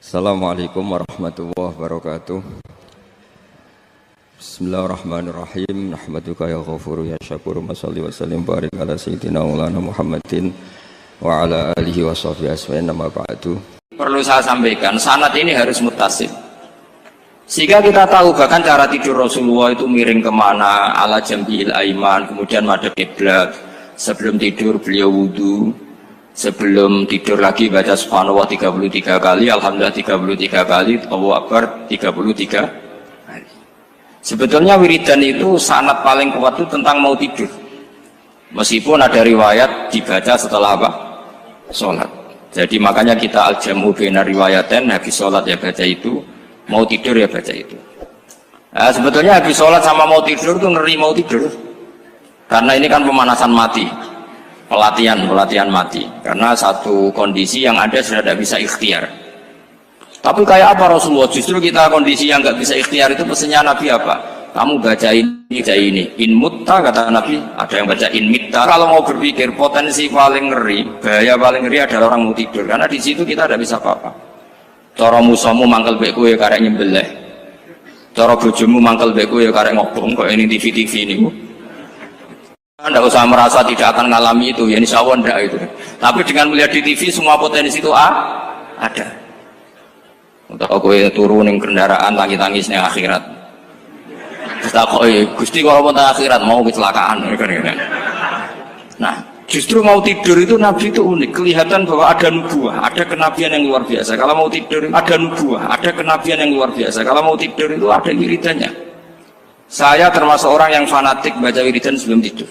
Assalamualaikum warahmatullahi wabarakatuh. Bismillahirrahmanirrahim. Nahmaduka ya ghafuru ya syakuru. Mashalli wa sallim barik ala sayyidina maulana Muhammadin wa ala alihi wa sahbihi asma'in nama ba'du. Perlu saya sampaikan, sanad ini harus muttasil. Sehingga kita tahu bahkan cara tidur Rasulullah itu miring kemana, ala jambil aiman, kemudian madhab kiblat. Sebelum tidur beliau wudu. Sebelum tidur lagi baca subhanallah 33 kali, alhamdulillah 33 kali, Allahu akbar 33 kali. Sebetulnya wiridan itu sanad paling kuat itu tentang mau tidur. Meskipun ada riwayat dibaca setelah apa? Sholat. Jadi makanya kita al-jamu baina riwayaten, habis sholat ya baca itu, mau tidur ya baca itu. Nah, sebetulnya habis sholat sama mau tidur itu ngeri mau tidur. Karena ini kan pemanasan mati. Pelatihan mati, karena satu kondisi yang ada sudah tidak bisa ikhtiar. Tapi kayak apa Rasulullah? Justru kita kondisi yang nggak bisa ikhtiar itu pesannya Nabi apa? Kamu baca ini, in mutta kata Nabi, ada yang baca in mitta. Kalau mau berpikir potensi paling ngeri, bahaya paling ngeri adalah orang mau tidur, karena di situ kita tidak bisa apa-apa. Cara musuhmu mangkel beku ya karek nyembelih, cara bojomu mangkel beku ya karek ngobong, kok ini TV ini. Anda usah merasa tidak akan mengalami itu, ya insya Allah enggak itu. Tapi dengan melihat di TV semua potensi itu ada. Untuk aku turun yang kendaraan tangis-tangis yang akhirat. Kita kok Gusti kalau mau akhirat mau kecelakaan. Nah, justru mau tidur itu Nabi itu unik, kelihatan bahwa ada nubuah, ada kenabian yang luar biasa. Kalau mau tidur ada nubuah, ada kenabian yang luar biasa. Kalau mau tidur itu ada wiridannya. Saya termasuk orang yang fanatik baca wiridan sebelum tidur.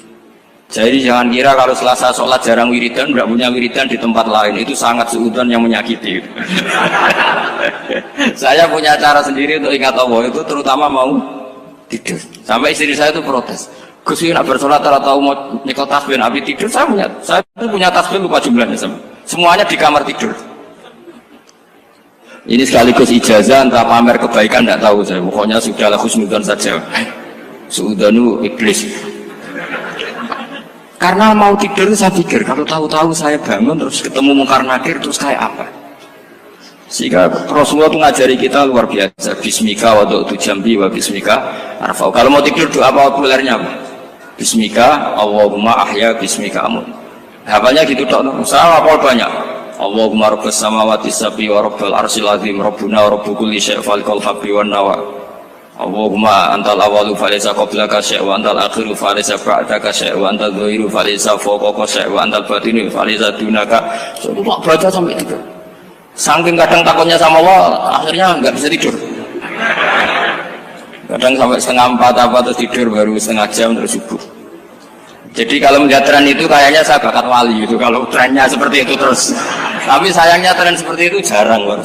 Jadi jangan kira kalau Selasa sholat jarang wiridan, tidak punya wiridan di tempat lain, itu sangat suudzon yang menyakiti. Saya punya cara sendiri untuk ingat Allah itu, terutama mau tidur. Sampai istri saya itu protes, Gus nak bersolat atau mau nyekel tasbih habis tidur. Saya punya tasbih lupa jumlahnya semuanya di kamar tidur. Ini sekaligus ijazah entah pamer kebaikan tidak tahu saya. Pokoknya sudahlah husnudzon saja. Suudzonu iblis. Karena mau tidur saya pikir kalau tahu-tahu saya bangun terus ketemu mungkar nakir terus kayak apa. Sehingga Rasulullah itu ngajari kita luar biasa. Bismika wa du'tu jambi wa bismika arfa'u. Kalau mau tidur doa apa populernya apa? Bismika Allahumma ahya bismika amun. Hafalnya gitu dok. Saya hafal banyak. Allahumma rabbas samawati sab'i wa rabbal arsyil azim rabbuna wa rabbu kulli syai' falikal habbi wan nawa. Allahumma antal awalu falaysa qablaka syai' wa antal akhiru falaysa ba'daka syai' wa antal dhahiru falaysa fawqaka syai' wa antal batinu falaysa dunaka. So, itu tak baca sampai tidur. Saking kadang takutnya sama Allah, akhirnya nggak bisa tidur. Kadang sampai setengah 4 apa terus tidur baru setengah jam terus subuh. Jadi kalau melihat tren itu kayaknya saya bakat wali itu kalau trennya seperti itu terus. Tapi sayangnya tren seperti itu jarang loh.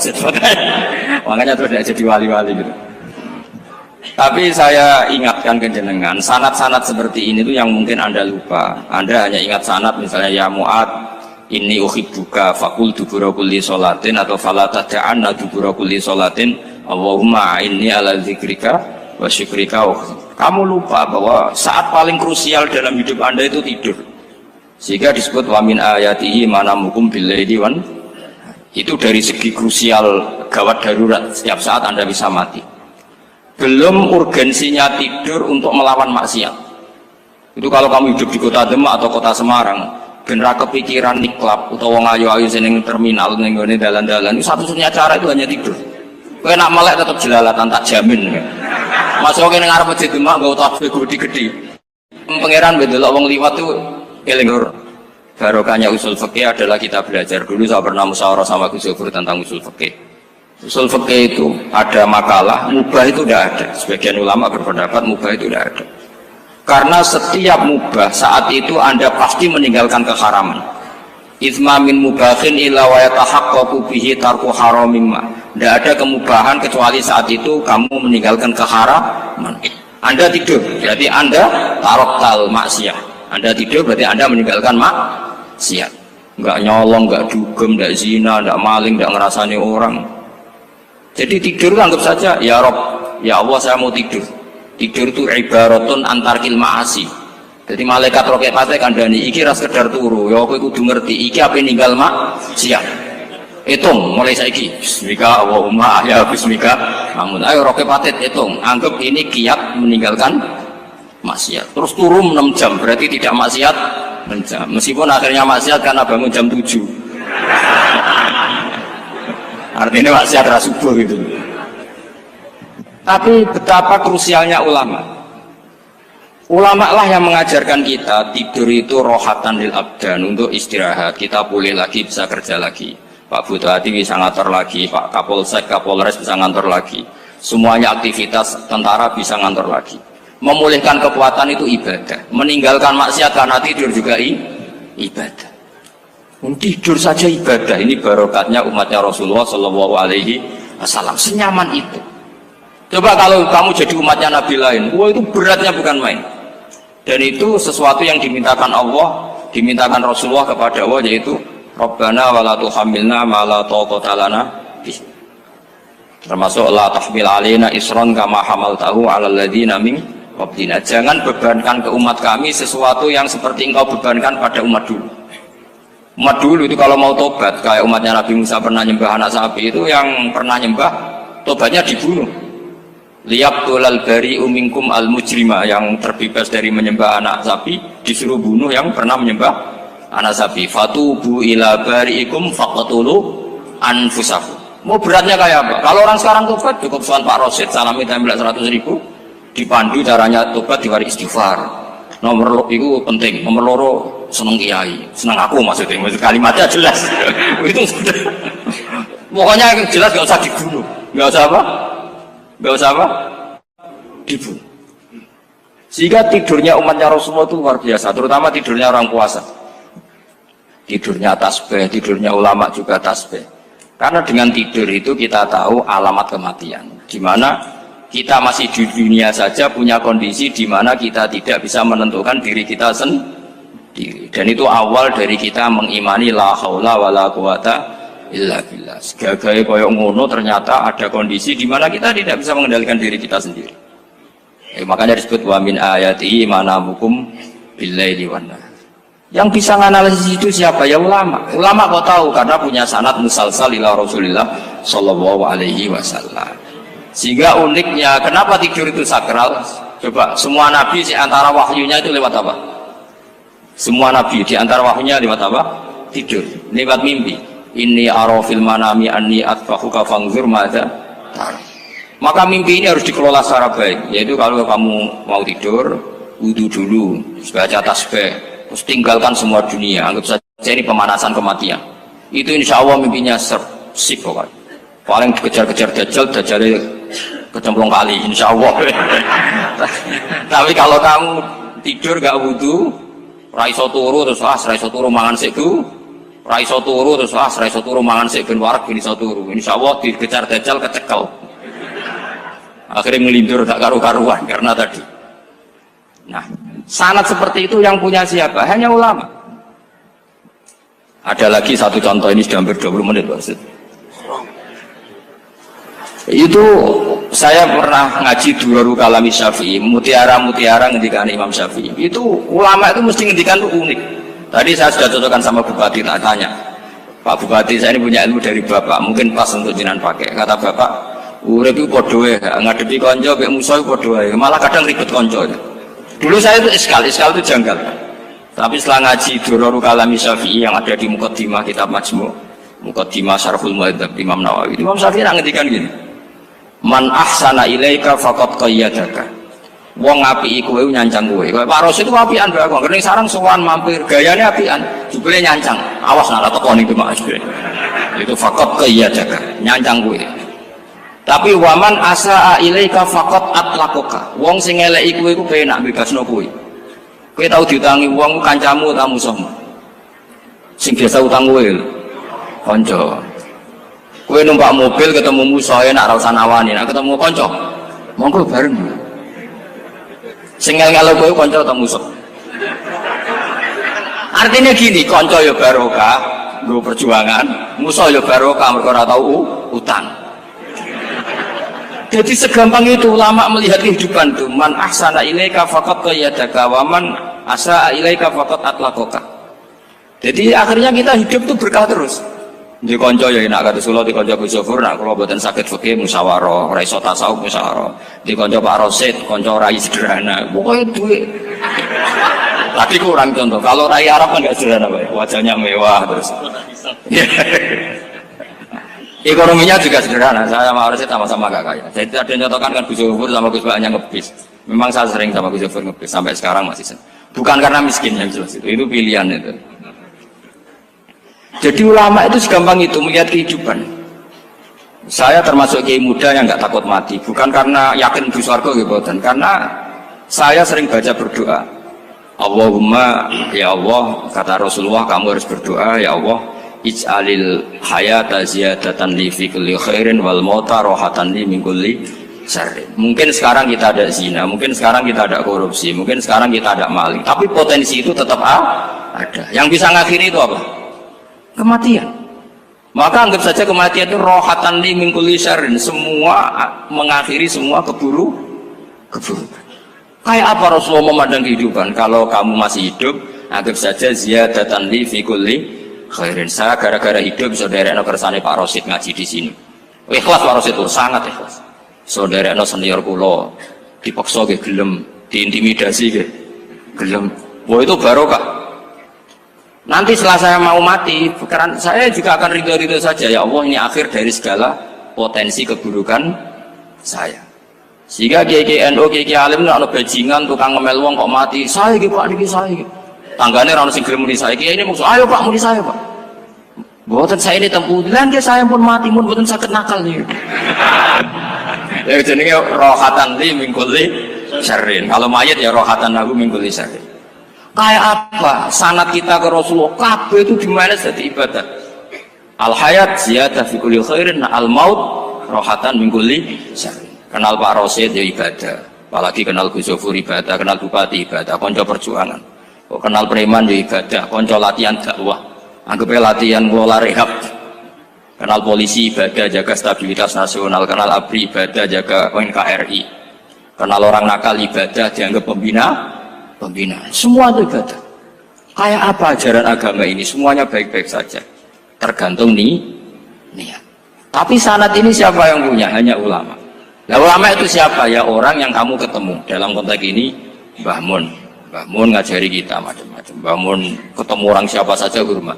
Makanya terus tidak jadi wali-wali gitu. Tapi saya ingatkan ke jenengan, sanad-sanad seperti ini tuh yang mungkin Anda lupa. Anda hanya ingat sanad misalnya ya Mu'ad, inni uhibbuka faqul dubura kulli sholatin atau fala tad'anna dubura kulli sholatin Allahumma inni ala dzikrika wa syukrika. Kamu lupa bahwa saat paling krusial dalam hidup Anda itu tidur. Sehingga disebut wa min ayatihi manamukum bil-laili wan. Itu dari segi krusial gawat darurat, setiap saat Anda bisa mati. Belum urgensinya tidur untuk melawan maksiat. Itu kalau kamu hidup di kota Demak atau kota Semarang, bener kepikiran niklap atau wong ayu-ayu seneng terminal ning ngene dalan-dalan, itu satu-satunya cara itu hanya tidur. Kowe nak melek tetap jelalatan tak jamin. Masuk ning ngarep masjid Demak nggo tasbih gede-gede. Pangeran ndelok wong liwat tuh eling lur. Barokahnya usul fikih adalah kita belajar dulu. Saya pernah musyawarah sama Gus Yofur tentang usul fikih. Usul fikih itu ada makalah, mubah itu tidak ada. Sebagian ulama berpendapat mubah itu tidak ada. Karena setiap mubah saat itu Anda pasti meninggalkan keharaman. Itsma min mubahin illa wa yatahaqqaqu bihi tarku haramimma. Tidak ada kemubahan kecuali saat itu kamu meninggalkan keharaman. Anda tidur, berarti Anda tarokkal maksiat. Anda tidur berarti Anda meninggalkan maksiat. Enggak nyolong, enggak dugem, enggak zina, enggak maling, enggak ngerasani orang. Jadi tidur itu anggap saja, ya Rob, ya Allah saya mau tidur. Tidur itu ibaratun antarkil ma'asi. Jadi malaikat roket pate kandhani iki ra sekedar turu, ya kowe kudu ngerti iki ape ninggal maksiat. Hitung mulai saiki. Bismika Allahumma ahya bismika. Namun ayo roke patit hitung. Anggap ini kiat meninggalkan maksiat. Terus turun 6 jam berarti tidak maksiat 6 jam. Meskipun akhirnya maksiat karena bangun jam 7. Artinya maksiat rasubuh gitu. Tapi betapa krusialnya ulama. Ulama lah yang mengajarkan kita tidur itu rohatan lil abdan, untuk istirahat. Kita pulih lagi, bisa kerja lagi. Pak Bupati bisa ngantor lagi, Pak Kapolsek, Kapolres bisa ngantor lagi. Semuanya aktivitas tentara bisa ngantor lagi. Memulihkan kekuatan itu ibadah. Meninggalkan maksiat karena tidur juga ibadah. Tidur saja ibadah. Ini barokatnya umatnya Rasulullah Shallallahu Alaihi Wasallam. Senyaman itu. Coba kalau kamu jadi umatnya Nabi lain, wah itu beratnya bukan main. Dan itu sesuatu yang dimintakan Allah, dimintakan Rasulullah kepada Allah, yaitu Rabbana wa la tuhammilna ma la taqata lana bih. Termasuk la tahmil alaina isran kama hamaltahu 'alal ladzina min qablina. Jangan bebankan ke umat kami sesuatu yang seperti engkau bebankan pada umat dulu. Umat dulu itu kalau mau tobat, kayak umatnya Nabi Musa pernah nyembah anak sapi, itu yang pernah nyembah tobatnya dibunuh. Liyaqtulal bari'u minkum al mujrima, yang terbebas dari menyembah anak sapi disuruh bunuh yang pernah menyembah anak sapi. Fatubu ila bari'ikum faqtulu anfusakum. Mau beratnya kayak apa? Kalau orang sekarang tobat cukup soal Pak Rosid salami tembak 100.000, dipandu caranya tobat diwari istighfar. Nomor itu penting, nomor loro seneng kiai, seneng aku maksudnya kalimatnya jelas. Itu sudah. Pokoknya jelas gak usah dibunuh, gak usah apa? Gak usah apa? Dibunuh. Sehingga tidurnya umatnya Rasulullah itu luar biasa, terutama tidurnya orang puasa. Tidurnya tasbih, tidurnya ulama juga tasbih. Karena dengan tidur itu kita tahu alamat kematian. Di mana kita masih di dunia saja punya kondisi di mana kita tidak bisa menentukan diri kita sendiri. Dan itu awal dari kita mengimani la haula wala quwata illa billah. Segagai koyok ngono ternyata ada kondisi di mana kita tidak bisa mengendalikan diri kita sendiri. Makanya disebut wa min ayatihi manamukum billaili wan nahar. Yang bisa menganalisis itu siapa? Ya ulama. Ulama kau tahu karena punya sanad musalsal ila Rasulillah sallallahu alaihi wasallam. Sehingga uniknya kenapa tidur itu sakral? Coba semua nabi di antara wahyunya itu lewat apa? Semua nabi di antara wahyunya lewat apa? Tidur, lewat mimpi. Inni ara fil manami anni atfahuka fanzur madza tar. Maka mimpi ini harus dikelola secara baik, yaitu kalau kamu mau tidur, wudu dulu, baca tasbih, terus tinggalkan semua dunia, anggap saja ini pemanasan kematian. Itu insya Allah mimpinya sip pokoknya. Paling dikejar-kejar dajjal kecemplung kali, insya Allah. Tapi kalau kamu tidur gak wudu, raiso turu terus raiso turu mangan seku, raiso turu terus raiso turu mangan sek ben warak ben iso turu. Insyaallah dikejar dajjal kecekel. Akhirnya ngelindur tak karu-karuan karena tadi. Nah, sanad seperti itu yang punya siapa? Hanya ulama. Ada lagi satu contoh, ini sudah hampir 20 menit Pak. Itu saya pernah ngaji Durarul Kalami Syafi'i, mutiara-mutiara ngendikan Imam Syafi'i. Itu ulama itu mesti ngendikan itu unik. Tadi saya sudah cocokkan sama Bupati, tak tanya, Pak Bupati saya ini punya ilmu dari Bapak, mungkin pas untuk jenengan pakai. Kata Bapak, urip itu podo wae, ngadepi konco mek musuh podo wae, malah kadang ribet konco. Dulu saya itu iskal itu janggal. Tapi setelah ngaji Durarul Kalami Syafi'i yang ada di Muqaddimah kitab Majmu', Muqaddimah Syarhul Muhadzab Imam Nawawi, Imam Syafi'i ngendikan gini, man ahsana ilaika faqad qayyadaka. Wong apiki kowe nyancang kowe. Pak Ros itu apian Mbak, kene sarang sowan mampir, gayane apian, jebule nyancang. Awas nek tekoni itu Mas. Itu faqad qayyadaka, nyancang kowe. Tapi waman asaa ilaika faqad atlaqaka. Wong sing eleki kowe iku penak bebasno kowe. Kowe tau diutangi wong kancamu ta musuhmu? Sing biasa utang kowe kanca. Kowe numpak mobil ketemu musuh enak ra usah nawani, nek ketemu kanca monggo bareng. Sing ngel-ngelo kowe kanca atau musuh? Artinya gini, kanca ya barokah, nggo perjuangan, musuh ya barokah mergo ora tau utang. Jadi segampang itu ulama melihat kehidupan itu, man ahsana ilaika faqad qayyadaka wa man asaa ilaika faqad atlaqaka. Jadi akhirnya kita hidup tuh berkah terus. Di konco ya nak kata Solo di konco Gus Zofur nak kalau buatan sakit fikih musyawarah, ora iso tasawuf musyawarah. Di konco Pak Rosid, konco rai sederhana. Pokoknya duit. Tadi kurang contoh. Kalau rai Arab kan nggak sederhana, Pak. Wajahnya mewah terus. Ekonominya juga sederhana. Saya sama Rosid sama-sama gak kaya. Jadi ada nyontohkan kan Gus Zofur sama Gus Baknya ngebis. Memang saya sering sama Gus Zofur ngebis sampai sekarang masih sering. Bukan karena miskin yang jelas itu pilihan itu. Jadi ulama itu segampang itu melihat kehidupan. Saya termasuk kiai muda yang nggak takut mati, bukan karena yakin di surga gitu, karena saya sering baca berdoa. Allahumma ya Allah, kata Rasulullah, kamu harus berdoa ya Allah, ij'alil hayata ziyadatan li fi kulli khairin wal mauta rohatan li min kulli syarrin. Mungkin sekarang kita ada zina, mungkin sekarang kita ada korupsi, mungkin sekarang kita ada maling, tapi potensi itu tetap ada. Yang bisa ngakhiri itu apa? Kematian. Maka anggap saja kematian itu rohatan li min kulli syarrin, semua mengakhiri semua keburukan. Kayak apa Rasulullah memandang kehidupan? Kalau kamu masih hidup, anggap saja ziyadatan li fi kulli khairin. Saya gara-gara hidup saudaranya kersane Pak Rosid ngaji di sini. Ikhlas Pak Rosid itu sangat ikhlas. Saudaranya senior kula dipaksa ke gelem, diintimidasi ke gelem. Wah itu barokah. Nanti setelah saya mau mati, saya juga akan ridho-ridho saja. Ya Allah, ini akhir dari segala potensi keburukan saya. Sehingga kiai NU, kiai alim itu ada bajingan, tukang ngemel wong kok mati. Saya gitu Pak, niki saya. Tangganya orang sing gelem muni saya. Kiai ini maksud, ayo Pak, muni saya Pak. Buatan saya ini tempuh. Lan saya pun mati, pun buatan sakit nakal nih. Ya jenenge rohatan li min kulli syarrin. Kalau mayit ya rohatan lahu min kulli syarrin. Kayak apa sanad kita ke Rasulullah kabeh itu dimana jadi ibadah. Al hayat ziyadah fi kulli khairin, al maut rohatan min kulli syarrin. Kenal Pak Rosid ya ibadah, apalagi kenal Gus Zofur ibadah, kenal bupati ibadah, konco perjuangan. Kok kenal preman ya ibadah, konco latihan dakwah, anggapnya latihan ngelola rehab. Kenal polisi ibadah, jaga stabilitas nasional, kenal ABRI ibadah, jaga NKRI. Kenal orang nakal ibadah, dianggap pembina. Semua itu ibadah. Kayak apa ajaran agama ini? Semuanya baik-baik saja, tergantung niat. Tapi sanad ini siapa yang punya? Hanya ulama. Nah ulama itu siapa? Ya orang yang kamu ketemu. Dalam konteks ini Mbah Mun ngajari kita macam-macam. Mbah Mun ketemu orang siapa saja hormat.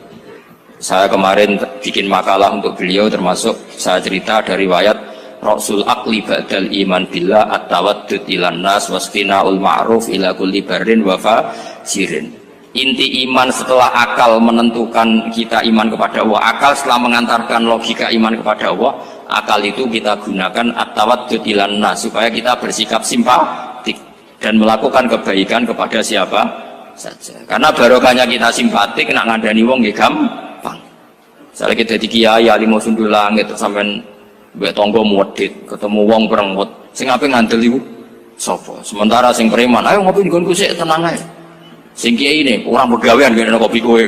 Saya kemarin bikin makalah untuk beliau, termasuk saya cerita dari riwayat Rasul akli ba'dal iman billah at-tawaddud ilan nas wasfina'ul ma'ruf ila kulli barrin wa fajirin. Inti iman setelah akal menentukan kita iman kepada Allah, akal setelah mengantarkan logika iman kepada Allah, akal itu kita gunakan at-tawaddud ilan nas supaya kita bersikap simpatik dan melakukan kebaikan kepada siapa saja. Karena barokahnya kita simpatik nak ngandani wong nggih gampang. Misalnya kita di kiai alim sundul langit sampean mbek tangga muwedit, ketemu wong perengut, sing ape ngandel iku sapa? Sementara sing preman, ayo ngopi nggonku sik tenang ae. Sing kiai ini orang begawean ngene kopi kowe.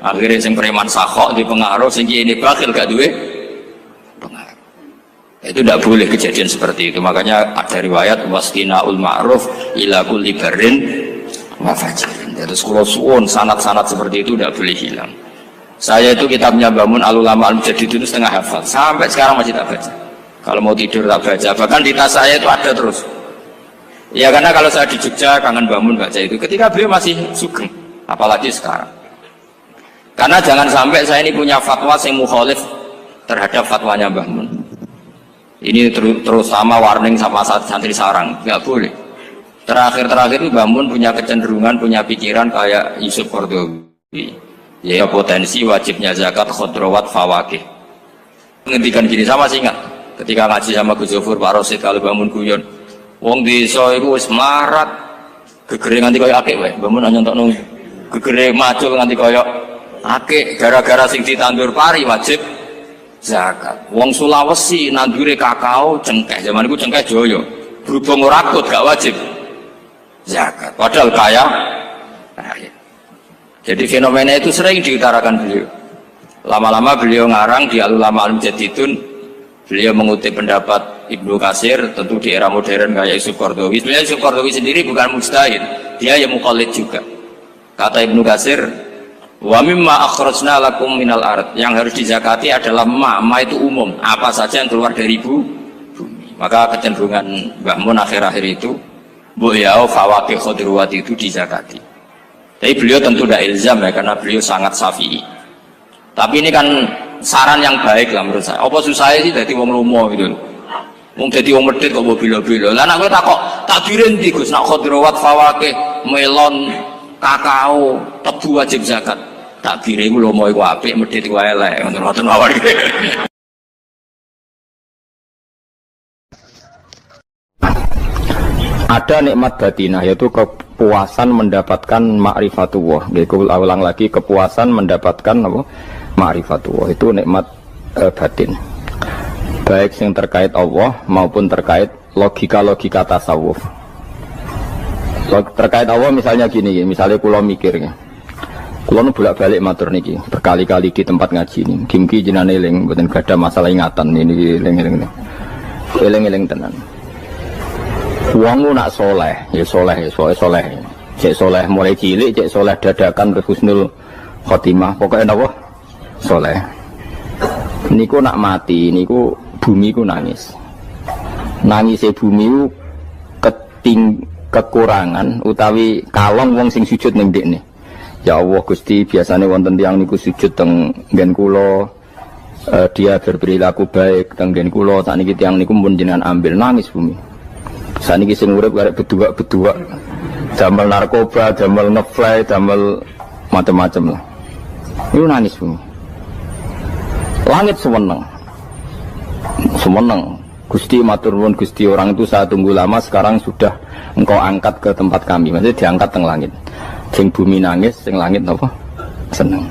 Akhirnya sing preman sakhok di pengaruh, sing kiai ini bakil gak duwe pengaruh. Itu tidak boleh kejadian seperti itu. Makanya ada riwayat wasqinaul ma'ruf ila kulli barrin wa fajirin. Terus kula suwun sanad-sanad seperti itu tidak boleh hilang. Saya itu kitabnya Mbah Mun Al-Ulama Al-Mujaddid itu setengah hafal, sampai sekarang masih tak baca. Kalau mau tidur tak baca, bahkan di tas saya itu ada terus. Ya karena kalau saya di Jogja kangen Mbah Mun baca itu, ketika beliau masih sugeng, apalagi sekarang. Karena jangan sampai saya ini punya fatwa yang mukhalif terhadap fatwanya Mbah Mun. Ini terus sama warning sama santri sarang, nggak boleh. Terakhir itu Mbah Mun punya kecenderungan, punya pikiran kayak Yusuf Qaradawi. Ya potensi wajibnya zakat khodrowat fawakih. Menghentikan gini sama sih ingat ketika ngaji sama Gus Zofur Pak Rosid kalau bangun guyon wong desa iku wis melarat gegere nganti kaya akeh wae bangun nyontokno gegere macul nganti kaya akeh gara-gara sing ditandur pari wajib zakat. Wong Sulawesi nandure kakao cengkeh zaman iku cengkeh joyo berhubung ora akut gak wajib zakat padahal kaya raya. Jadi fenomena itu sering diutarakan beliau. Lama-lama beliau ngarang di Al-Ulama Al-Mujaddidun, beliau mengutip pendapat Ibnu Katsir, tentu di era modern kayak Yusuf Qaradawi. Sebenarnya Yusuf Qaradawi sendiri bukan mujtahid, dia yang muqallid juga. Kata Ibnu Katsir, Wa mimma akhrajna lakum minal ard, yang harus dizakati adalah ma itu umum, apa saja yang keluar dari bumi. Maka kecenderungan Mbah Mun akhir-akhir itu beliau fawaqih khudruwat itu dizakati. Tapi beliau tentu tidak ilzam ya, karena beliau sangat syafi'i. Tapi ini kan saran yang baik lah menurut saya. Apa susah sih jadi wong lomo gitu. Wong dadi wong medhit kok bila-bila. Lah nek kowe takok takbirin ndi Gus, nak khudruwat fawaqih melon kakao tebu wajib zakat. Takbire iku lomo iku apik, medhit iku elek, ngoten mawon. Ada nikmat batinah, yaitu kepuasan mendapatkan ma'rifatullah. Aku ulang lagi, kepuasan mendapatkan apa? Ma'rifatullah. Itu nikmat batin. Baik yang terkait Allah maupun terkait logika-logika tasawuf. Terkait Allah misalnya gini, misalnya kula mikirnya. Kula nu bolak-balik matur niki, berkali-kali di tempat ngaji ini. Gimki jenengan eling, mboten gadah masalah ingatan ini eling-eling. Eling-eling tenan. Wong nak soleh, ya soleh, soleh. Cek soleh mulai cilik, cek soleh dadakan terus husnul khotimah. Pokoknya napa? Soleh. Niku nak mati, niku bumi ku nangis. Nangise bumi ku kekurangan utawi kalong wong sing sujud ning ndekne. Ya Allah Gusti, biasanya wonten tiyang niku sujud teng nggen kula, dia berperilaku baik teng nggen kula, sakniki tiyang niku pun jenengan ambil, nangis bumi. Saniki sing urip arek bedua-bedua, damel narkoba, damel ngefly, damel macam-macam lah. Itu nangis bumi. Langit semeneng. Gusti matur nuwun Gusti, orang itu saya tunggu lama, sekarang sudah engkau angkat ke tempat kami. Maksudnya diangkat teng langit. Sing bumi nangis, sing langit apa? Seneng.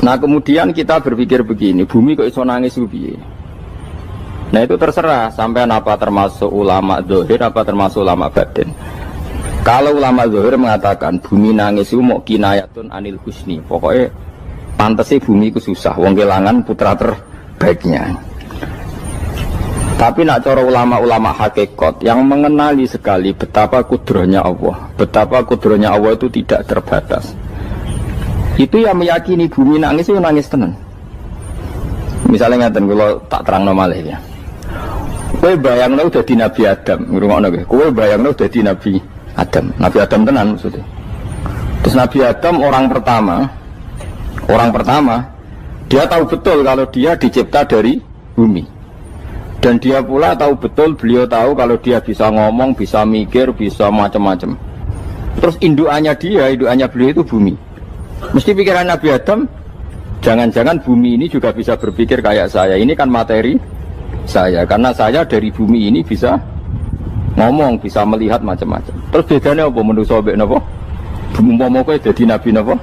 Nah kemudian kita berpikir begini, bumi kok iso nangis piye? Nah itu terserah, sampai apa termasuk ulama zahir, apa termasuk ulama batin. Kalau ulama zahir mengatakan bumi nangis itu mau kinayatun anil husni, pokoknya pantasnya bumi itu susah, wong kelangan putra terbaiknya. Tapi nak cara ulama-ulama hakikat yang mengenali sekali betapa kudrohnya Allah, betapa kudrohnya Allah itu tidak terbatas, itu yang meyakini bumi nangis itu nangis tenan. Misalnya ngaten kula tak terangno malih ya. Kowe bayangno dadi Nabi Adam, ngrungokno kowe. Kowe bayangno dadi Nabi Adam. Nabi Adam tenan maksudnya. Terus Nabi Adam orang pertama, dia tahu betul kalau dia dicipta dari bumi. Dan dia pula tahu betul, beliau tahu kalau dia bisa ngomong, bisa mikir, bisa macam-macam. Terus indukannya beliau itu bumi. Mesti pikiran Nabi Adam, jangan-jangan bumi ini juga bisa berpikir kayak saya. Ini kan materi saya, karena saya dari bumi ini bisa ngomong, bisa melihat macam-macam. Terus bedanya apa manusia mbek napa? Umpama kowe dadi nabi napa?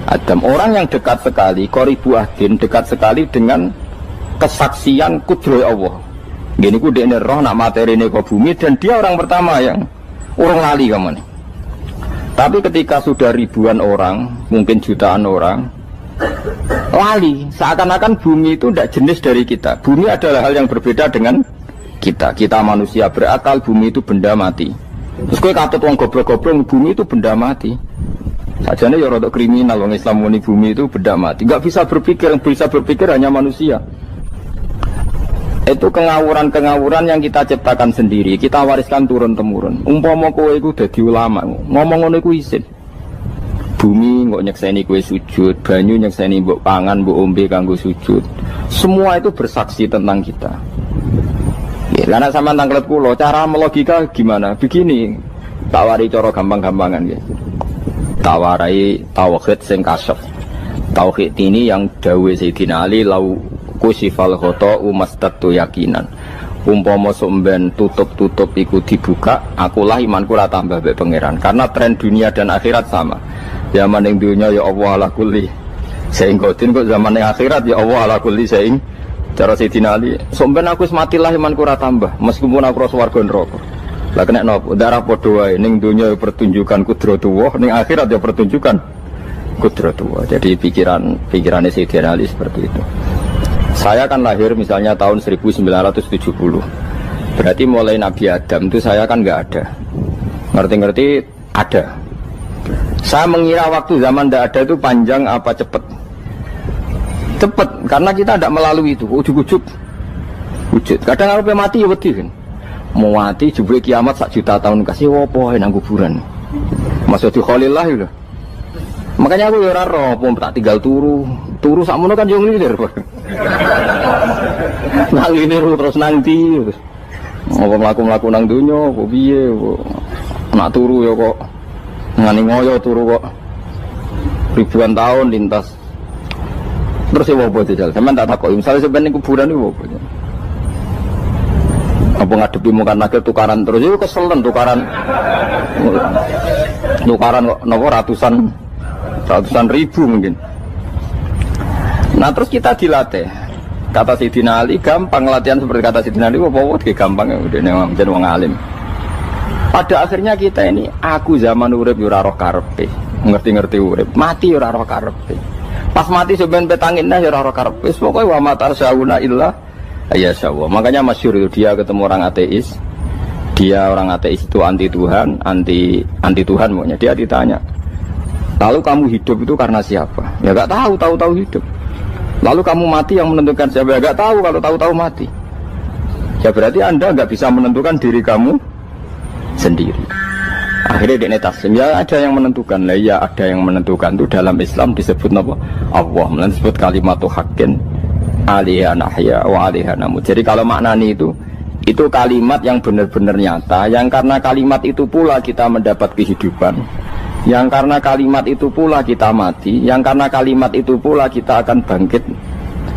Adam, orang yang dekat sekali, qoribu ahdin, dekat sekali dengan kesaksian kudroh Allah. Gini ku dekne roh nak materine kok bumi, dan dia orang pertama yang urung lali kamane. Tapi ketika sudah ribuan orang, mungkin jutaan orang, lali, seakan-akan bumi itu tidak jenis dari kita. Bumi adalah hal yang berbeda dengan kita. Kita manusia berakal, bumi itu benda mati. Terus kowe katut wong goblok-goblok, bumi itu benda mati. Sajane ya rada kriminal wong Islam muni bumi itu benda mati. Enggak bisa berpikir, yang bisa berpikir hanya manusia. Itu kengawuran-kengawuran yang kita ciptakan sendiri, kita wariskan turun-temurun. Umpama kowe iku dadi ulama, ngomong ngono iku isin. Bumi kok nyekseni kue sujud, banyu nyekseni mbok pangan, mbok ombe kanggo sujud. Semua itu bersaksi tentang kita. Ya, karena sama tanglet kulo, cara melogika gimana? Begini, tawari cara gampang-gampangan ya. Tawarai tauhid sing kasyaf. Tauhid ini yang dawuh Sayyidina Ali lau kusifal khoto umastatu yakinan. Umpama somben tutup-tutup iku dibuka, akulah imanku ora tambah mbek pangeran. Karena tren dunia dan akhirat sama. Zaman yang dunia ya Allah ala kulli saing godin, kok zaman yang akhirat ya Allah ala kulli saing. Cara Sayyidina Ali, somben aku matilah imanku ora tambah meskipun aku ora swarga neraka. Lah kena napa? Darah padha wae, ning dunia ya pertunjukan kudratullah, ning akhirat ya pertunjukan kudratullah. Jadi pikirannya Sayyidina Ali seperti itu. Saya kan lahir misalnya tahun 1970. Berarti mulai Nabi Adam itu saya kan nggak ada. Ngerti-ngerti ada. Saya mengira waktu zaman tidak ada itu panjang apa cepat? Cepat, karena kita tidak melalui itu. Ujuk-ujuk wujud. Kadang kalau mati ya wedi kan. Mau mati jebule kiamat 1 juta tahun kasih apa nang kuburan. Masuk di Khalillah itu. Makanya aku ya ora roh, tak tinggal turu sakmono kan yo nglilir. Nang ngene terus nanti. Apa mlaku-mlaku nang donya, apa piye kok. Nak turu ya kok ngani ngoyo turu kok. Ribuan tahun lintas. Terus ya apa jajal? Sampeyan tak takoki, misale sampeyan ning kuburan iku apa? Apa ngadepi muka nakil tukaran terus itu keselen tukaran kok nopo ratusan ribu mungkin. Nah terus kita dilatih. Kata Sidina Ali gampang latihan seperti kata Sidina Ali apa gampang ya udah jadi wong alim. Pada akhirnya kita ini aku zaman urip yo ora roh karepe, ngerti-ngerti urip, mati yo ora roh karepe. Pas mati sampean petangin yo ora roh karepe. Pokoke wa matar sauna illa ya Allah. Makanya masyhur itu dia ketemu orang ateis. Dia orang ateis itu anti Tuhan, anti Tuhan pokoknya. Dia ditanya, lalu kamu hidup itu karena siapa? Ya gak tahu hidup. Lalu kamu mati yang menentukan siapa? Ya gak tahu, kalau tahu mati. Ya berarti Anda gak bisa menentukan diri kamu sendiri. Akhirnya dia taslim, ya ada yang menentukan. Lah ya ada yang menentukan itu dalam Islam disebut apa? Allah, disebut kalimatu haqqin alaiha nahya wa alaiha namut. Jadi kalau maknanya itu kalimat yang benar-benar nyata, yang karena kalimat itu pula kita mendapat kehidupan, yang karena kalimat itu pula kita mati, yang karena kalimat itu pula kita akan bangkit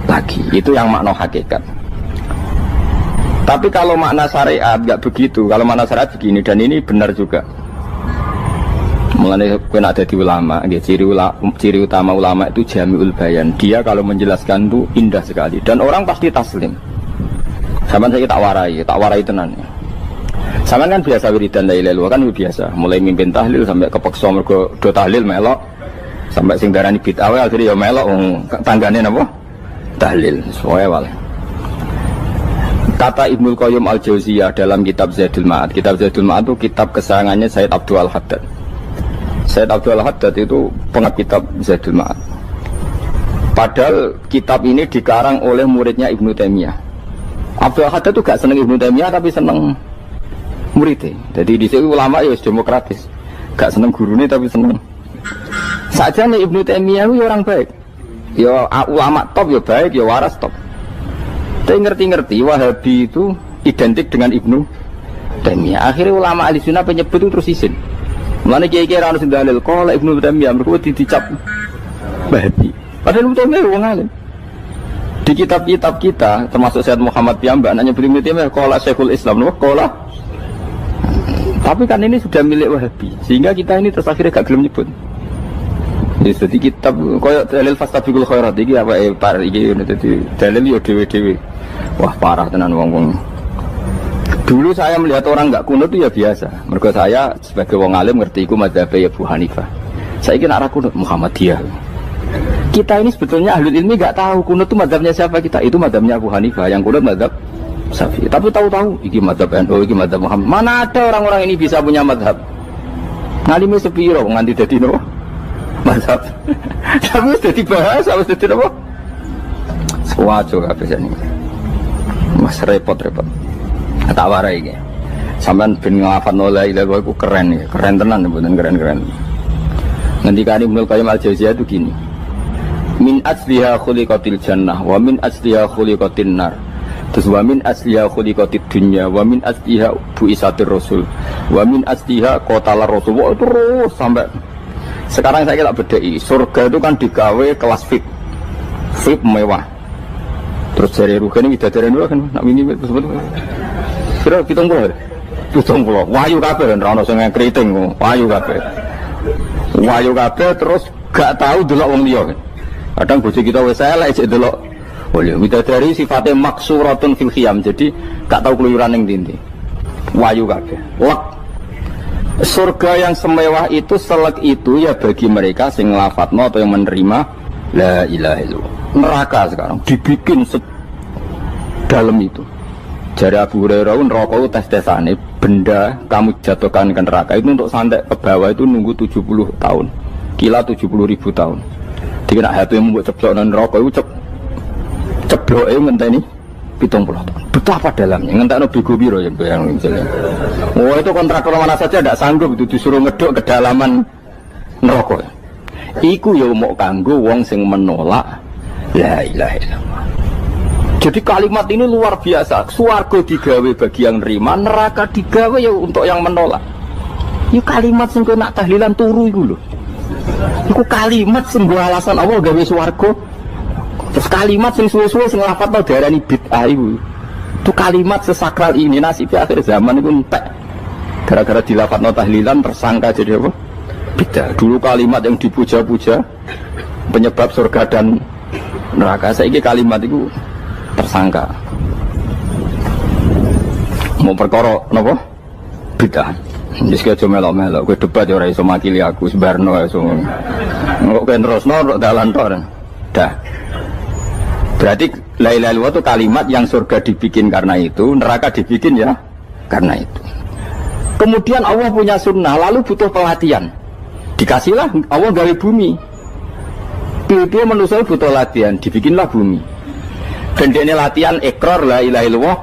lagi. Itu yang makna hakikat. Tapi kalau makna syariat nggak begitu. Kalau makna syariat begini, dan ini benar juga. Mengenai kena ada di ulama, ciri utama ulama itu jami'ul bayan. Dia kalau menjelaskan itu indah sekali dan orang pasti taslim. Sama saya tak warai tenan. Sama kan biasa wiridan la ilaha illallah kan biasa. Mulai mimpin tahlil sampai kepeksa mergo do tahlil melok, sampai sing darani bid'ah akhirnya ya melok tanggane napa? Tahlil. Soale wae. Kata Ibnu Qayyim Al-Jauziyah dalam kitab Zadul Ma'ad. Kitab Zadul Ma'ad itu kitab kesayangannya Sayyid Abdul Al-Haddad. Sayyid Abdul Al-Haddad itu pengarang kitab Zadul Ma'ad. Padahal kitab ini dikarang oleh muridnya Ibnu Taimiyah. Abdul Al-Haddad itu gak seneng Ibnu Taimiyah tapi seneng muridnya. Jadi di sini ulama ya demokratis. Gak seneng gurune tapi seneng. Sajane Ibnu Taimiyah itu orang baik. Ya ulama top ya baik, ya waras top. Tapi ngerti-ngerti Wahabi itu identik dengan Ibnu Taimiyah. Akhirnya ulama ahli sunnah penyebut itu terus isin. Mulane kiai-kiai ra ono sing dalil kala Ibnu Taimiyah mergo dicap Wahabi. Padahal Ibnu Taimiyah wong alim. Di kitab-kitab kita termasuk Syekh Muhammad piyambak nanya Ibnu Taimiyah kala Syekhul Islam lho kala. Tapi kan ini sudah milik Wahabi sehingga kita ini terus akhirnya gak gelem nyebut. Jadi kitab koyo dalil fastabiqul khairat iki apa par iki dadi dalil yo dhewe-dhewe. Wah parah tenan wong-wong. Dulu saya melihat orang enggak kunut itu ya biasa. Mergo saya sebagai wong alim ngerti iku mazhab Abu Hanifah. Saiki nek ora kunut Muhammadiyah. Kita ini sebetulnya ahli ilmi enggak tahu kunut itu mazhabnya siapa kita. Itu mazhabnya Abu Hanifah, yang kunut mazhab Syafi'i. Tapi tahu-tahu iki mazhab NU, iki mazhab Muhammad. Mana ada orang-orang ini bisa punya mazhab? Ngalime sepiro nganti dadi no? Mazhab. Tapi sudah dibahas, harus jadi apa? Wajo kabeh jane. Mas repot-repot. Tak warai iki. Sampeyan ben nglafadzno la ilaha illallah iku keren ya, keren tenan mboten keren-keren. Ngendikane Ibnu Qayyim Al-Jauziyah itu gini. Min asliha khuliqatil jannah wa min asliha khuliqatin nar. Terus wa min asliha khuliqatid dunya wa min asliha buisatir rasul wa min asliha qatalar rasul. Terus sampai sekarang saya tak bedai, surga itu kan digawe kelas VIP mewah. Terus dari rugane widadari dulu kan nak wingi sebut. Kira 70. Wayu kabeh kan ora ono sing kriting, wayu kabeh. Wayu kabeh terus gak tahu delok wong liya kan. Kadang bojo kita wis elek isih delok. Oh ya widadari sifatnya maksuratun fil khiyam. Jadi gak tahu keluyuran ning ndi. Wayu kabeh. Lek surga yang semewah itu selek itu ya bagi mereka sing lafadzno atau yang menerima la ilaha illallah. Neraka sekarang dibikin dalam itu. Dari Abu Hurairah neraka itu tes-tesane benda kamu jatuhkan ke neraka itu untuk sampai ke bawah itu nunggu 70 tahun. Kila 70.000 tahun. Dikira hati yang membuat ceblok neraka itu cebloknya ngenteni 70 tahun. Betapa dalamnya ngentekno bego piro ya bayang misalnya. Oh itu kontraktor mana saja tidak sanggup itu disuruh ngeduk kedalaman neraka. Iku ya mau kanggo wong sing menolak la ilaha illallah. Jadi kalimat ini luar biasa. Swarga digawe bagi yang nerima, neraka digawe ya untuk yang menolak. Itu kalimat sing kowe nak tahlilan turu iku lho. Iku kalimat sing nggo alasan Allah gawe swarga. Terus kalimat sing suwe-suwe sing lafadzno diarani bid'ah iku. Itu kalimat sesakral ini nasibnya akhir zaman itu entek. Gara-gara dilafadzno tahlilan tersangka jadi apa? Bid'ah. Dulu kalimat yang dipuja-puja penyebab surga dan neraka. Saiki kalimat itu tersangka. Mau perkara napa? Bid'ah. Wis aja melok-melok kowe debat ya ora iso makili aku sebarno iso. Kok kowe terusno kok dalan tok. Dah. Berarti la ilaha illallah itu kalimat yang surga dibikin karena itu, neraka dibikin ya karena itu. Kemudian Allah punya sunnah, lalu butuh pelatihan. Dikasihlah Allah gawe bumi. Dia manusia butuh latihan, dibikinlah bumi. Dan dia ini latihan ikrar la ilaha illallah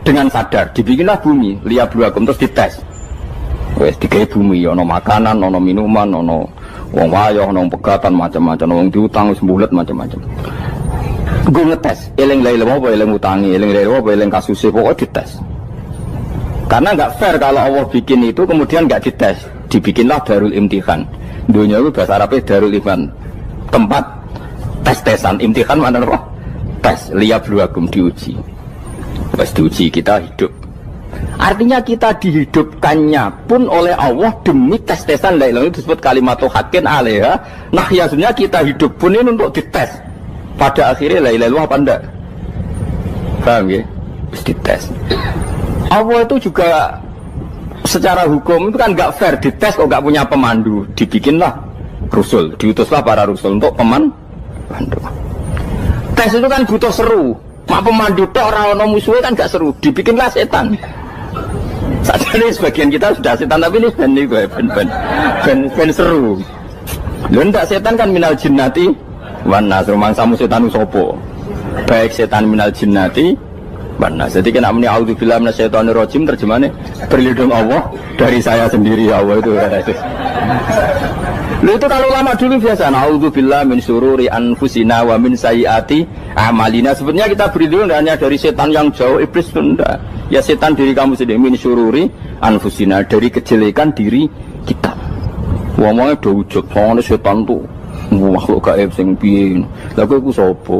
dengan sadar, dibikinlah bumi, liyabluwakum terus dites. Wes digawe bumi, ono makanan, ono minuman, ono wong wayah, ono pegatan macam-macam, wong diutang wis mbulet macam-macam. Gue ngetes, eling la ilaha apa eling utangi, eling la ilaha apa eling kasusnya, pokoknya dites. Karena nggak fair kalau Allah bikin itu kemudian nggak dites, dibikinlah darul imtihan. Dunia itu bahasa Arabnya darul imtihan, tempat tes-tesan. Imtihan mana apa? Tes, liyabluwakum diuji. Pas diuji kita hidup. Artinya kita dihidupkannya pun oleh Allah demi tes-tesan la ilaha, itu disebut kalimatu haqqin alaiha. Nah ya sebenarnya kita hidup pun ini untuk dites. Pada akhirnya la ilaha illallah apa enggak? Paham ya? Terus dites. Allah itu juga secara hukum itu kan nggak fair, dites kok nggak punya pemandu, dibikinlah Rasul, diutuslah para Rasul untuk pemandu. Tes itu kan butuh seru, mak pemandu tok ora ono musuhe kan gak seru, dibikinlah setan. Saja nih sebagian kita sudah setan tapi ini ben seru. Lho ndak setan kan minal jinnati wan nas, rumangsamu setan usopo. Baik setan minal jinnati wan nas. Jadi kena muni auzubillahi minasyaitonir rajim, terjemahnya berlindung Allah dari saya sendiri ya Allah itu. Lalu itu kalau lama dulu biasa naudzubillah min syururi anfusina wa min sayyiati amalina. Sebenarnya kita berlindung hanya dari setan yang jauh, iblis itu enggak. Ya setan diri kamu sendiri, min syururi anfusina, dari kejelekan diri kita. Wong-wonge do ujug, wong setan tuh makhluk gaib sing piye. Lha kowe ku sapa?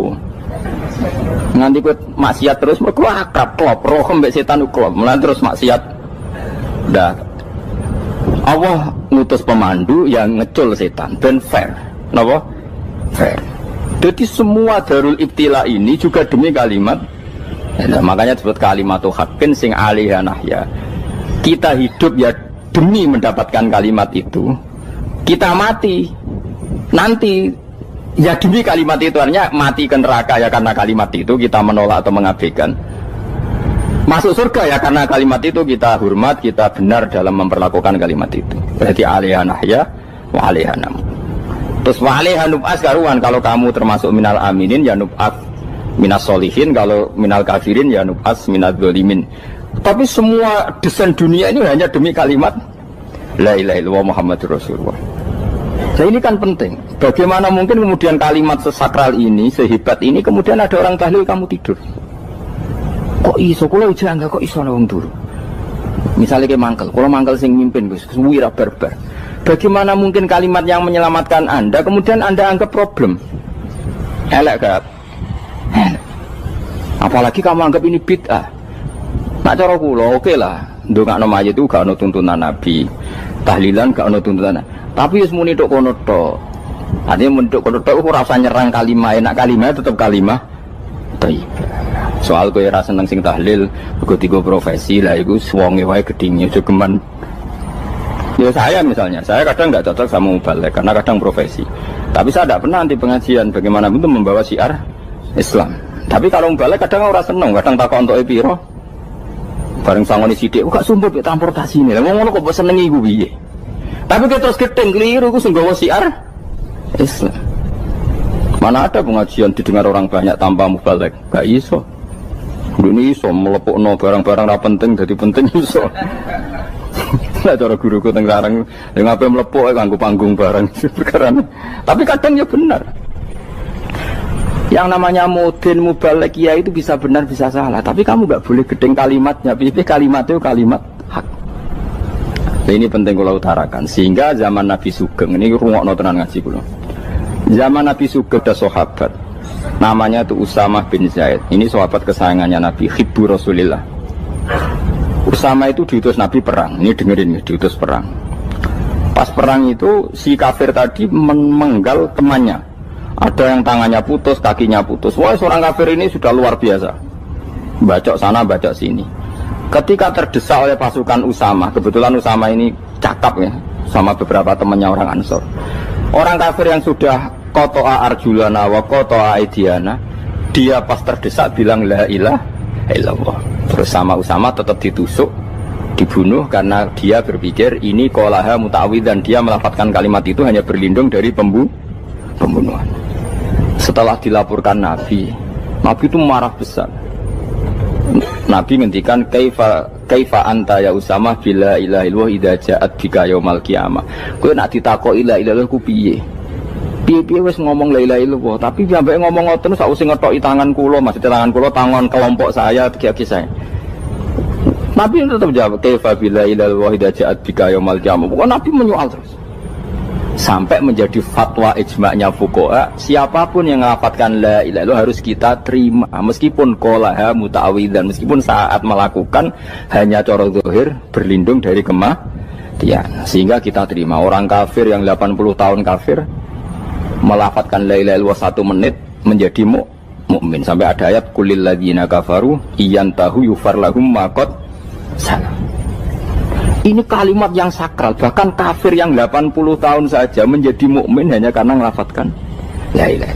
Nganti kowe maksiat terus mergo akrab klop, roh mbek setan klop. Mulane terus maksiat. Dah Allah ngutus pemandu yang ngecul setan dan fair. Napa? Fair. Jadi semua darul ibtila ini juga demi kalimat. Nah, makanya disebut kalimatu haqqin sing alaiha nahya. Kita hidup ya demi mendapatkan kalimat itu. Kita mati nanti ya demi kalimat itu, artinya mati ke neraka ya karena kalimat itu kita menolak atau mengabaikan. Masuk surga ya karena kalimat itu kita hormat, kita benar dalam memperlakukan kalimat itu. Berarti alaiha nahya wa alaiha nam. Terus wa alaiha nub'as karuan, kalau kamu termasuk minal aminin ya nub'as minas solihin, kalau minal kafirin ya nub'as minal zalimin. Tapi semua desain dunia ini hanya demi kalimat la ilaha illallah Muhammadur Rasulullah. Nah ini kan penting. Bagaimana mungkin kemudian kalimat sesakral ini, sehebat ini, kemudian ada orang tahlil kamu tidur. Kok iso kula jangga kok iso ana wong turu. Misale ke mangkel, kula mangkel sing mimpin Gus, suwira barbar. Bagaimana mungkin kalimat yang menyelamatkan Anda kemudian Anda anggap problem? Elek gak? Apalagi kamu anggap ini bid'ah. Nak cara kula oke lah, ndongakno mayit itu gak ono tuntunan Nabi. Tahlilan gak ono tuntunan. Tapi wis muni tok kono tok. Artinya menduk kono tok ora usah nyerang kalimah, enak kalimah tetap kalimah thayyibah. Soal kowe ra seneng sing tahlil, mergo tiga profesi lah iku wonge wae gedhinge aja geman. Ya saya misalnya, saya kadang enggak cocok sama mubalek karena kadang profesi. Tapi saya tidak pernah anti pengajian, bagaimana itu membawa syiar Islam. Tapi kalau mubalek kadang ora seneng, kadang takok entuk piro Bareng sangoni sithik kok sumpet mek transportasi ini. Lah ngono kok senengi iku piye? Tapi kita terus gedeng keliru iku sing gawa siar Islam. Mana ada pengajian didengar orang banyak tanpa mubalek? Gak iso. Ini iso melepukno barang-barang ra penting jadi penting iso. Lah cara guruku teng sareng yang ngapain melepuk kanggo panggung barang perkara. Tapi kadang ya benar. Yang namanya mudin mubalek ya itu bisa benar bisa salah. Tapi kamu gak boleh gedeng kalimatnya. Pilih kalimat itu kalimat hak. Nah, ini penting kalau utarakan. Sehingga zaman Nabi Sugeng ini rungokno tenan ngaji kula. Zaman Nabi Sugeng ada sahabat. Namanya itu Usamah bin Zaid. Ini sahabat kesayangannya Nabi, hibbu Rasulillah. Usama itu diutus Nabi perang. Ini dengerin, diutus perang. Pas perang itu si kafir tadi menggal temannya. Ada yang tangannya putus, kakinya putus. Wah, seorang kafir ini sudah luar biasa. Bacok sana, bacok sini. Ketika terdesak oleh pasukan Usama, kebetulan Usama ini cakap ya, sama beberapa temannya orang Ansor. Orang kafir yang sudah koto'a arjulana wa koto'a aidiana, dia pas terdesak bilang la ilaha illallah. Terus sama Usama tetap ditusuk, dibunuh karena dia berpikir ini qolaha muta'awid dan dia melafadzkan kalimat itu hanya berlindung dari pembunuhan. Setelah dilaporkan Nabi itu marah besar. Nabi ngendikan kaifa anta ya Usama bila ilaha illallah idza ja'at bika yaumal qiyamah. Kowe nek ditakoki la ilaha illallah ku piye? Piye wis ngomong la ilaha illallah, tapi sampai ngomong ngoten sausé ngetoki tangan kula, maksudnya tangan kula tangan kelompok saya, kaki saya. Nabi tetap jawab kaifa bila ilaha illallah idza ja'at bika yaumal qiyamah. Pokoknya Nabi menyoal terus. Sampai menjadi fatwa ijma'nya fuqaha, siapapun yang melafadzkan la ilaha illallah harus kita terima meskipun qolaha muta'awidzan, meskipun saat melakukan hanya cara zahir berlindung dari kematian, sehingga kita terima. Orang kafir yang 80 tahun kafir melafadzkan la ilaha illallah 1 menit menjadi mukmin. Sampai ada ayat kulil ladzina kafaru iyantahu yufar lahum ma qad salah. Ini kalimat yang sakral, bahkan kafir yang 80 tahun saja menjadi mukmin hanya karena melafadzkan la ilaha.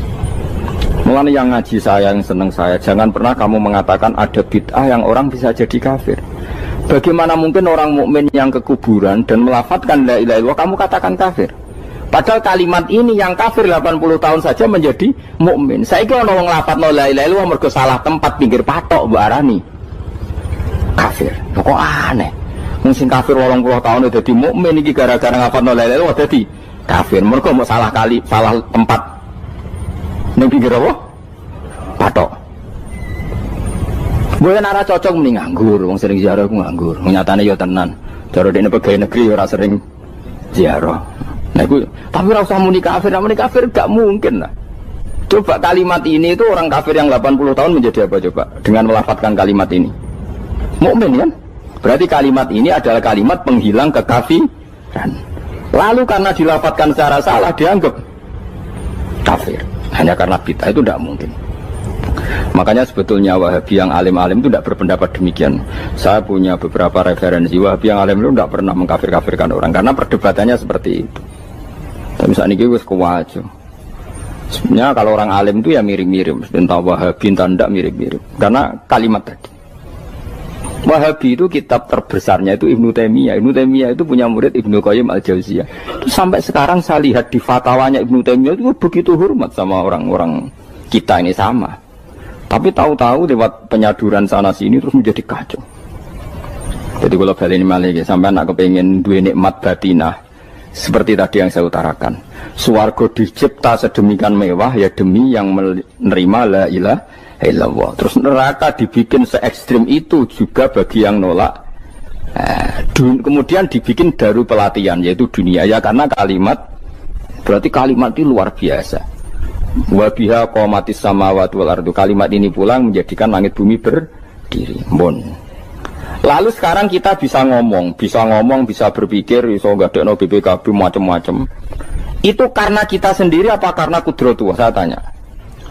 Mulane yang ngaji saya, yang seneng saya, jangan pernah kamu mengatakan ada bid'ah yang orang bisa jadi kafir. Bagaimana mungkin orang mukmin yang ke kuburan dan melafadzkan la ilaha illallah kamu katakan kafir? Padahal kalimat ini yang kafir 80 tahun saja menjadi mukmin. Saiki ana wong nglafadzno la ilaha illallah mergo salah tempat pinggir patok mbok arani kafir. Kok aneh. Mungkin kafir 80 tahun udah dadi mukmin iki gara-gara ngapalno la ilaha illallah dadi kafir. Mergo mau salah tempat. Ning pinggir apa? Patok. Mboten ora cocok muni nganggur, wong sering ziarah ku nganggur. Nyatane ya tenan. Cara dekne pegawai negeri ora sering ziarah. Nah iku tapi ora usah muni kafir gak mungkin lah. Coba kalimat ini itu orang kafir yang 80 tahun menjadi apa coba dengan melafadzkan kalimat ini? Mukmin kan? Berarti kalimat ini adalah kalimat penghilang kekafiran. Lalu karena dilafadzkan secara salah dianggap kafir. Hanya karena bid'ah itu tidak mungkin. Makanya sebetulnya Wahabi yang alim-alim itu tidak berpendapat demikian. Saya punya beberapa referensi Wahabi yang alim itu tidak pernah mengkafir-kafirkan orang karena perdebatannya seperti itu. Misalnya ini wis kuwajo. Sebenarnya kalau orang alim itu ya mirip-mirip, entah Wahabi entah tidak mirip-mirip. Karena kalimat tadi. Wahabi itu kitab terbesarnya itu Ibnu Taimiyah. Ibnu Taimiyah itu punya murid Ibnu Qayyim Al-Jauziyah. Itu sampai sekarang saya lihat di fatwanya Ibnu Taimiyah itu begitu hormat sama orang-orang kita ini sama. Tapi tahu-tahu lewat penyaduran sana sini terus menjadi kacau. Jadi kalau balik ini malah sampai anak kepengen dua nikmat batinah seperti tadi yang saya utarakan. Swarga dicipta sedemikian mewah ya demi yang menerima la ilaha illallah. Terus neraka dibikin se ekstrim itu juga bagi yang nolak. Kemudian dibikin daru pelatihan yaitu dunia ya karena kalimat berarti kalimat itu luar biasa. Wa biha qamatis samawati wal ardu. Kalimat ini pulang menjadikan langit bumi berdiri. Lalu sekarang kita bisa ngomong, bisa berpikir, bisa ngadekno BPKB macam-macam. Itu karena kita sendiri apa karena kudratullah? Saya tanya.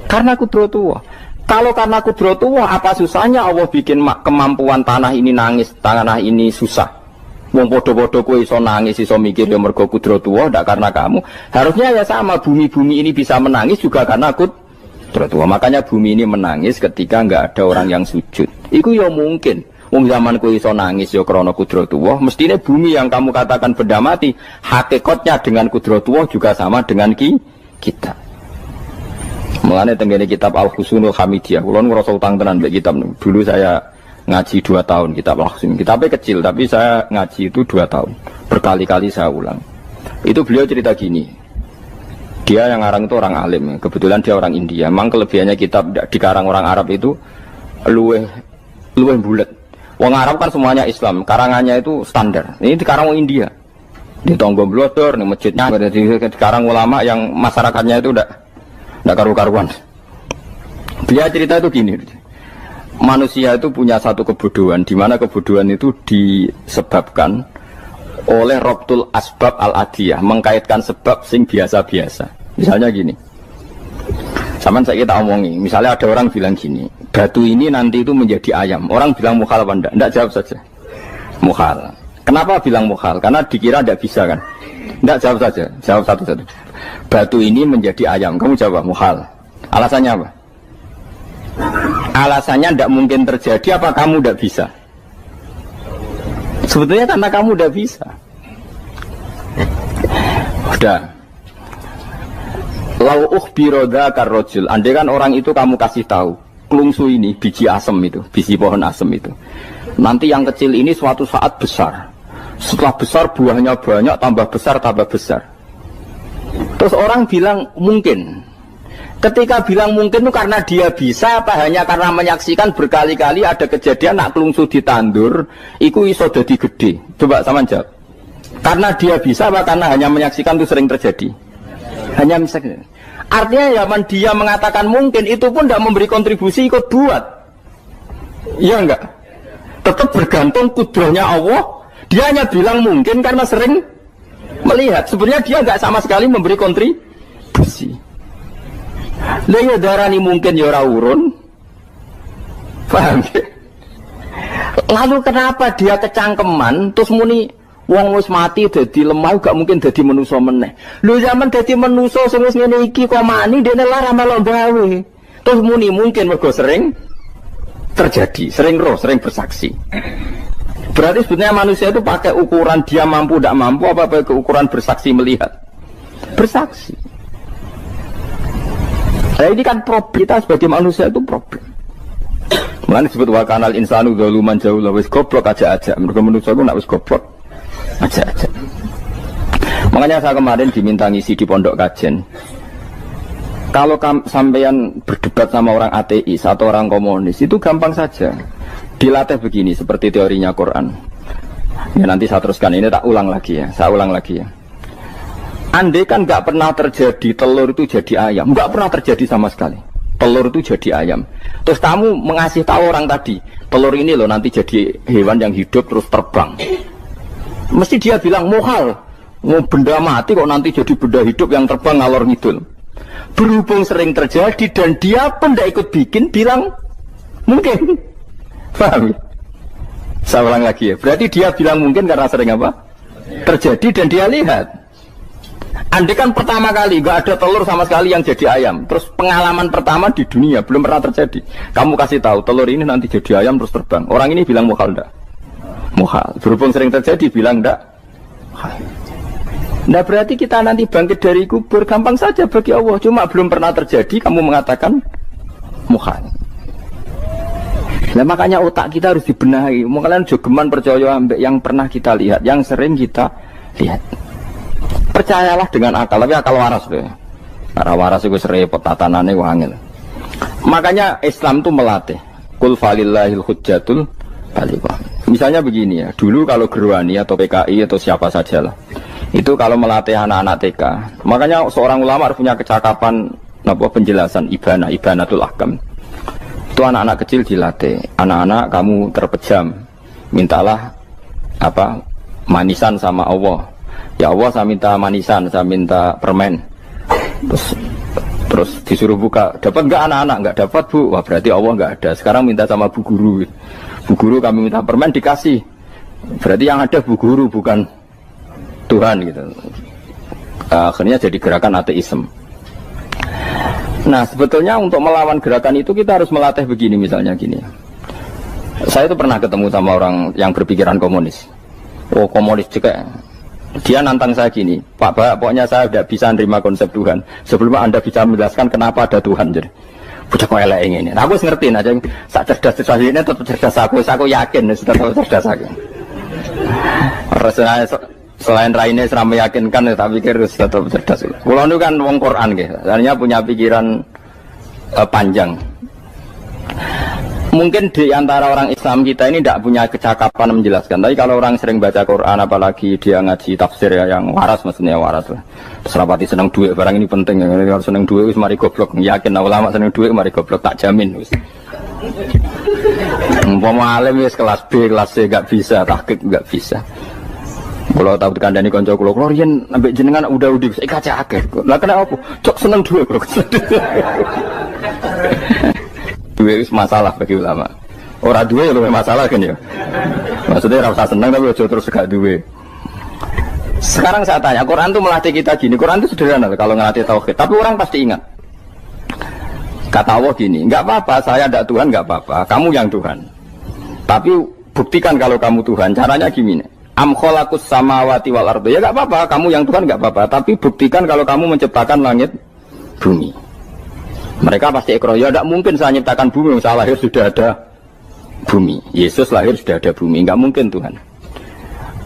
Karena kudratullah. Kalau karena kudratullah, apa susahnya Allah bikin kemampuan tanah ini nangis, tanah ini susah. Wong podo-podo kowe iso nangis, iso mikir ya mergo kudratullah, ndak karena kamu. Harusnya ya sama, bumi-bumi ini bisa menangis juga karena kudratullah. Makanya bumi ini menangis ketika enggak ada orang yang sujud. Itu ya mungkin. Wong zaman kowe iso nangis ya krana kudratullah, mestine bumi yang kamu katakan benda mati, hakikatnya dengan kudratullah juga sama dengan kita. Mulane tenggene kitab Al-Husunul Hamidiyah, kula ngrasa utang tenan mbek kitab. Dulu saya ngaji 2 tahun kitab Al-Husun. Kitabnya kecil tapi saya ngaji itu 2 tahun. Berkali-kali saya ulang. Itu beliau cerita gini. Dia yang ngarang itu orang alim, kebetulan dia orang India. Memang kelebihannya kitab dikarang orang Arab itu luweh bulet. Wong Arab kan semuanya Islam, karangannya itu standar. Ini dikarang orang India. Di Tonggo Blodor, di masjidnya, dikarang ulama yang masyarakatnya itu udah karu-karuan. Dia cerita itu gini. Manusia itu punya satu kebodohan, di mana kebodohan itu disebabkan oleh Rabtul Asbab Al-Adiyah, mengkaitkan sebab sing biasa-biasa. Misalnya gini. Sama saya kita omongi, misalnya ada orang bilang gini, batu ini nanti itu menjadi ayam. Orang bilang mukhal apa enggak? Enggak, jawab saja. Mukhal. Kenapa bilang mukhal? Karena dikira enggak bisa kan? Enggak, jawab saja. Jawab satu-satu. Batu ini menjadi ayam. Kamu jawab mukhal. Alasannya apa? Alasannya enggak mungkin terjadi apa kamu enggak bisa? Sebetulnya karena kamu enggak bisa. Udah. Lau ukhbiro dzakar rajul, andai kan orang itu kamu kasih tahu, klungsu ini biji asem itu, biji pohon asem itu. Nanti yang kecil ini suatu saat besar. Setelah besar buahnya banyak, tambah besar. Terus orang bilang mungkin. Ketika bilang mungkin itu karena dia bisa apa hanya karena menyaksikan berkali-kali ada kejadian nak klungsu ditandur, iku iso dadi gede. Coba sama jawab. Karena dia bisa apa karena hanya menyaksikan itu sering terjadi? Hanya misalnya. Artinya zaman dia mengatakan mungkin itu pun tidak memberi kontribusi ikut buat. Iya enggak? Tetap bergantung kudrahnya Allah. Dia hanya bilang mungkin karena sering melihat. Sebenarnya dia enggak sama sekali memberi kontribusi. Lah ya darani mungkin ya ora urun. Paham ya? Lalu kenapa dia kecangkeman terus muni wong wis mati dadi lemah gak mungkin dadi manusa meneh. Lho zaman dadi manusa sing wis ngene iki kok mani dene lara melok gawe. Terus muni mungkin mergo sering terjadi, sering roh, sering bersaksi. Berarti sebetulnya manusia itu pakai ukuran dia mampu tidak mampu apa pakai ukuran bersaksi melihat. Bersaksi. Nah ini kan problem kita sebagai manusia itu problem. Mulane disebut wa kanal insanu dzaluman jahula wis goblok aja. Mergo manusia itu nak wis goblok aja. Makanya saya kemarin diminta ngisi di pondok kajen. Kalau sampean berdebat sama orang ateis atau orang komunis itu gampang saja. Dilatih begini seperti teorinya Quran. Ya nanti saya teruskan ini tak ulang lagi ya. Saya ulang lagi ya. Andai kan nggak pernah terjadi telur itu jadi ayam, nggak pernah terjadi sama sekali. Telur itu jadi ayam. Terus kamu mengasih tahu orang tadi, telur ini loh nanti jadi hewan yang hidup terus terbang. Mesti dia bilang muhal, mau benda mati kok nanti jadi benda hidup yang terbang ngalor ngidul. Berhubung sering terjadi dan dia pun tidak ikut bikin, bilang mungkin. Paham? Saya ulang lagi ya. Berarti dia bilang mungkin karena sering apa? Terjadi dan dia lihat. Andai kan pertama kali nggak ada telur sama sekali yang jadi ayam, terus pengalaman pertama di dunia belum pernah terjadi. Kamu kasih tahu telur ini nanti jadi ayam terus terbang. Orang ini bilang muhal enggak? Muhal. Berhubung sering terjadi bilang enggak. Nah berarti kita nanti bangkit dari kubur gampang saja bagi Allah. Cuma belum pernah terjadi kamu mengatakan muhal. Nah makanya otak kita harus dibenahi. Kalian jogeman percaya ambek yang pernah kita lihat, yang sering kita lihat. Percayalah dengan akal, tapi akal waras deh. Karena waras itu serempet tatanannya wangil. Makanya Islam itu melatih. Qul falillahil hujjatul balighah. Misalnya begini ya, dulu kalau Gerwani atau PKI atau siapa sajalah, itu kalau melatih anak-anak TK, makanya seorang ulama harus punya kecakapan penjelasan ibanatul ahkam. Itu anak-anak kecil dilatih. Anak-anak kamu terpejam, mintalah manisan sama Allah. Ya Allah saya minta manisan, saya minta permen. Terus disuruh buka, dapat nggak anak-anak? Nggak dapat bu. Wah berarti Allah nggak ada. Sekarang minta sama bu guru. Bu guru kami minta permen dikasih. Berarti yang ada bu guru bukan Tuhan gitu. Akhirnya jadi gerakan ateisme. Nah sebetulnya untuk melawan gerakan itu kita harus melatih begini misalnya gini. Saya itu pernah ketemu sama orang yang berpikiran komunis. Oh komunis juga. Dia nantang saya gini, Pak, pokoknya saya tidak bisa menerima konsep Tuhan sebelum Anda bisa menjelaskan kenapa ada Tuhan. Jadi, bocah kok elek ini. Nah, aku ngerti aja, sak cerdas ini tetap cerdas aku yakin, tetap cerdas aku. Selain raine seram meyakinkan, tak pikir tetap cerdas. Kulo itu kan wong Quran gitu, artinya punya pikiran panjang. Mungkin di antara orang Islam kita ini tidak punya kecakapan menjelaskan. Tapi kalau orang sering baca Quran, apalagi dia ngaji tafsir ya, yang waras maksudnya waras lah. Serapati seneng duit, barang ini penting. Kalau seneng duit, mari goblok. Yakin ulama seneng duit, mari goblok. Tak jamin. Umpama alim wis kelas B, kelas C gak bisa, tahqiq gak bisa. Kalau tahu dikandani konco kulo riyen ambek jenengan udah saya kaca akeh. Lah kena apa? Cok seneng duit, bro. Duit itu masalah bagi ulama. Orang duit lebih masalah kan ya. Maksudnya rasa senang tapi ojo terus gak duit. Sekarang saya tanya, Quran itu melatih kita gini. Quran itu sederhana kalau ngelatih tauhid. Tapi orang pasti ingat. Kata Allah gini, nggak apa-apa, saya tidak Tuhan, nggak apa-apa. Kamu yang Tuhan. Tapi buktikan kalau kamu Tuhan. Caranya gini. Am khalaqus samawati wal ardi. Ya nggak apa-apa, kamu yang Tuhan nggak apa-apa. Tapi buktikan kalau kamu menciptakan langit, bumi. Mereka pasti ikrar, ya tidak mungkin saya menciptakan bumi, saya lahir sudah ada bumi. Yesus lahir sudah ada bumi, nggak mungkin Tuhan.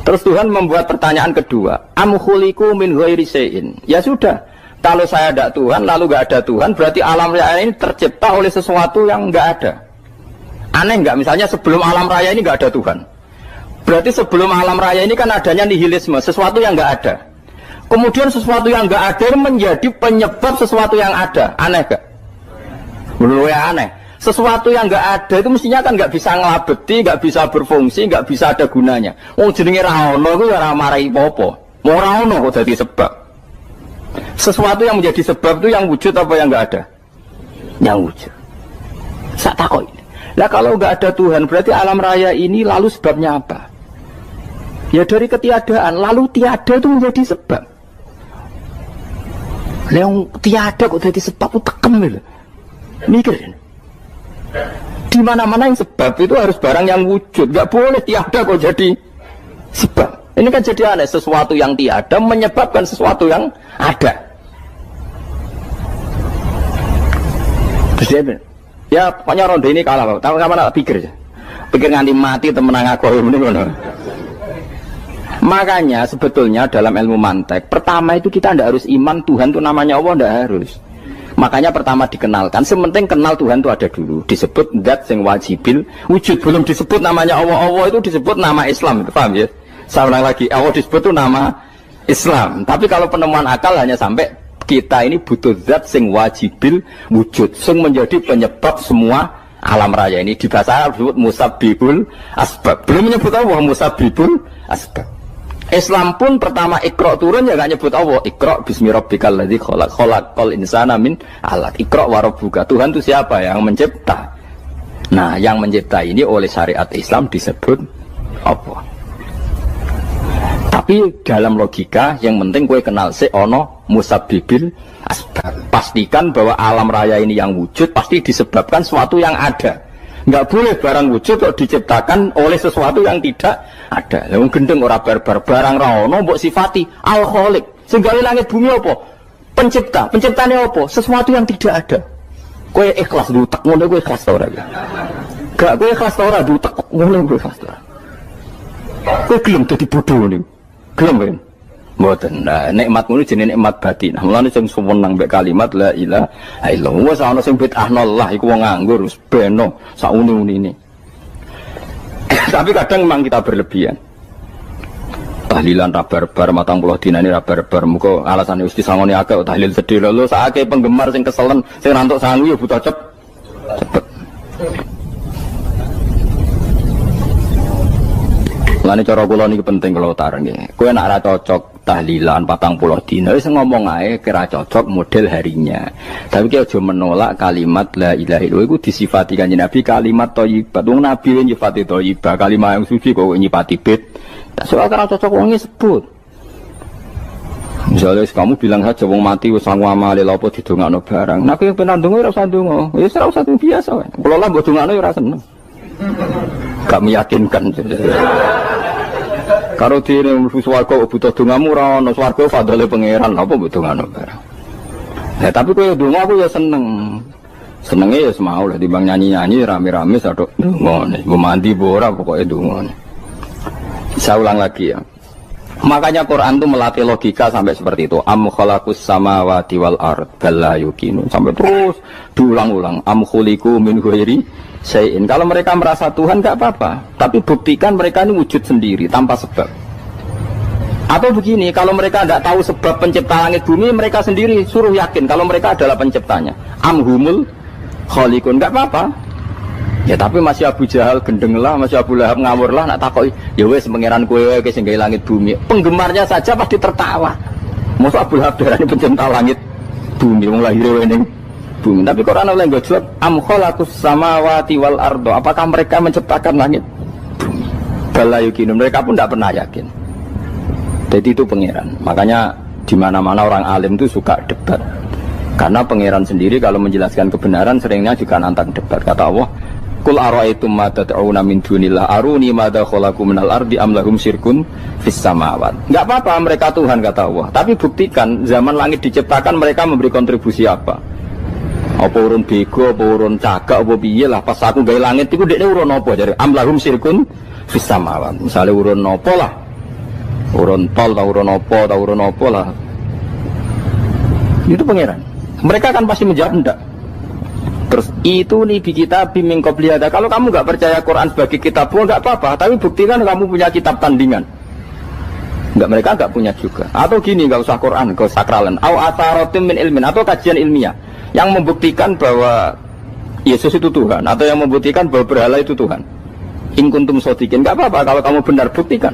Terus Tuhan membuat pertanyaan kedua, am khuliqu min ghairi syai'in. Ya sudah, kalau saya tidak Tuhan, lalu nggak ada Tuhan, berarti alam raya ini tercipta oleh sesuatu yang nggak ada. Aneh nggak? Misalnya sebelum alam raya ini nggak ada Tuhan. Berarti sebelum alam raya ini kan adanya nihilisme, sesuatu yang nggak ada. Kemudian sesuatu yang nggak ada menjadi penyebab sesuatu yang ada. Aneh nggak? Menurut saya aneh. Sesuatu yang nggak ada itu mestinya kan nggak bisa ngelabeti, nggak bisa berfungsi, nggak bisa ada gunanya. Wong jenenge ra ono iku ya ora marai apa-apa. Mau ra ono kok dadi sebab. Sesuatu yang menjadi sebab itu yang wujud apa yang nggak ada? Yang wujud. Sak takok ini. Lah kalau nggak ada Tuhan berarti alam raya ini lalu sebabnya apa? Ya dari ketiadaan, lalu tiada itu menjadi sebab. Yang tiada kok jadi sebab itu tekem lho. Mikir. Di mana-mana yang sebab itu harus barang yang wujud, nggak boleh tiada kok jadi sebab. Ini kan jadi aneh, sesuatu yang tiada menyebabkan sesuatu yang ada. Terus ya pokoknya ronde ini kalah, tahu kapan tak pikir aja. Pikir nganti mati temenang aku ini ngono. Makanya sebetulnya dalam ilmu mantek, pertama itu kita tidak harus iman Tuhan itu namanya Allah, tidak harus. Makanya pertama dikenalkan, sementing kenal Tuhan itu ada dulu. Disebut zat sing wajibil wujud, belum disebut namanya Allah. Allah itu disebut nama Islam, itu paham ya? Saya ulang lagi, Allah disebut itu nama Islam. Tapi kalau penemuan akal hanya sampai kita ini butuh zat sing wajibil wujud, sing menjadi penyebab semua alam raya ini. Di bahasa Arab disebut musabbibul asbab. Belum menyebut Allah musabbibul asbab. Islam pun pertama Iqra turun ya gak nyebut Allah. Iqra bismi rabbikal ladzi khalaq, khalaqal insana min 'alaq. Iqra wa rabbuka. Tuhan itu siapa? Yang mencipta. Nah, yang mencipta ini oleh syariat Islam disebut apa? Tapi dalam logika yang penting kowe kenal si ono musabbibil asbab. Pastikan bahwa alam raya ini yang wujud pasti disebabkan sesuatu yang ada. Nggak boleh barang wujud kok diciptakan oleh sesuatu yang tidak ada. Yang gendeng ora barbar barang ra ono mbok sifati al-khaliq. Sing gawe langit bumi apa? Pencipta. Penciptane apa? Sesuatu yang tidak ada. Kowe ikhlas dutek ngono kowe ikhlas ta ora? Gak kowe ikhlas ta ora dutek ngono kowe ikhlas ta. Kowe gelem dadi bodho niku. Gelem kan? Mboten. Nah, nikmat ngono jenenge nikmat batin. Mulane sing suwenang mbek kalimat la ilaha illallah. Wes ana sing bid'ahnallah iku wong nganggur wis beno sauni-unine. Tapi kadang memang kita berlebihan. Tahlilan ra barbar 40 dina ini ra barbar. Muga alasane wis disangoni akeh tahlil sedih lho sakake penggemar sing keselen sing rantuk sangu ya butuh cepet. Lani cara kula niki penting kula utara nggih. Kowe nek ora cocok tahlilan 40 dina wis ngomong ae kira cocok model harinya. Tapi ki aja menolak kalimat la ilaha illallah iku disifati Kanjeng Nabi kalimat thayyibah. Wong Nabi nyifati thayyibah, kalimat yang suci kok nyifati bid. Tak soal kira cocok wong sebut. Misalnya kamu bilang saja wong mati wis sangu amale lha apa didongakno barang. Nek kowe pengen ndonga ora usah ndonga. Wis ora usah biasa wae. Kula lah mbok dongakno ora seneng. Gak meyakinkan. Karo dene mlebu swarga butuh dongamu ora ono swarga fadhole pangeran apa mbok dongano barang. Ya tapi kowe donga aku ya seneng. Senenge ya semau lah timbang nyanyi-nyanyi rame-rame sadok ndonga. Mbok mandi ora pokoke ndonga. Saya ulang lagi ya. Makanya Quran itu melatih logika sampai seperti itu. Am khalaqus samawati wal ard bal yuqinu. Sampai terus diulang-ulang. Am khuliqu min ghairi syai'in. Kalau mereka merasa Tuhan enggak apa-apa, tapi buktikan mereka ini wujud sendiri tanpa sebab. Atau begini, kalau mereka tidak tahu sebab pencipta langit bumi, mereka sendiri suruh yakin kalau mereka adalah penciptanya. Am humul khaliqun, enggak apa-apa. Ya tapi masih Abu Jahal gendeng lah, masih Abu Lahab ngawur lah, nak takoi ya wes pangeran kowe wae sing gawe langit bumi. Penggemarnya saja pasti tertawa. Mosok Abu Lahab darani pencipta langit bumi, wong lahir wae ning bumi. Tapi Quran oleh nggo jawab am khalaqus samawati wal ardo. Apakah mereka menciptakan langit bumi? Bala yakin, mereka pun tidak pernah yakin. Jadi itu pangeran. Makanya di mana-mana orang alim itu suka debat. Karena pangeran sendiri kalau menjelaskan kebenaran seringnya juga nantang debat. Kata Allah, Qul ara'aytum ma tad'una min dunillah aruni madza khalaqu minal ardi am lahum syirkun fis samawat. Enggak apa-apa mereka Tuhan kata Allah, tapi buktikan zaman langit diciptakan mereka memberi kontribusi apa? Apa urun bego, apa urun cagak, apa piye lah pas aku gawe langit iku dekne urun apa jare am lahum syirkun fis samawat. Misale urun apa lah? Urun tol ta urun apa lah. Itu pangeran. Mereka kan pasti menjawab enggak. Terus itu nih di kitab biming qobliyada. Kalau kamu nggak percaya Quran sebagai kitab pun nggak apa-apa, tapi buktikan kamu punya kitab tandingan. Nggak, mereka nggak punya juga. Atau gini, nggak usah Quran, nggak sakralan. Au atharotim min ilmin, atau kajian ilmiah yang membuktikan bahwa Yesus itu Tuhan, atau yang membuktikan bahwa berhala itu Tuhan. In kuntum shodiqin, nggak apa-apa kalau kamu benar, buktikan.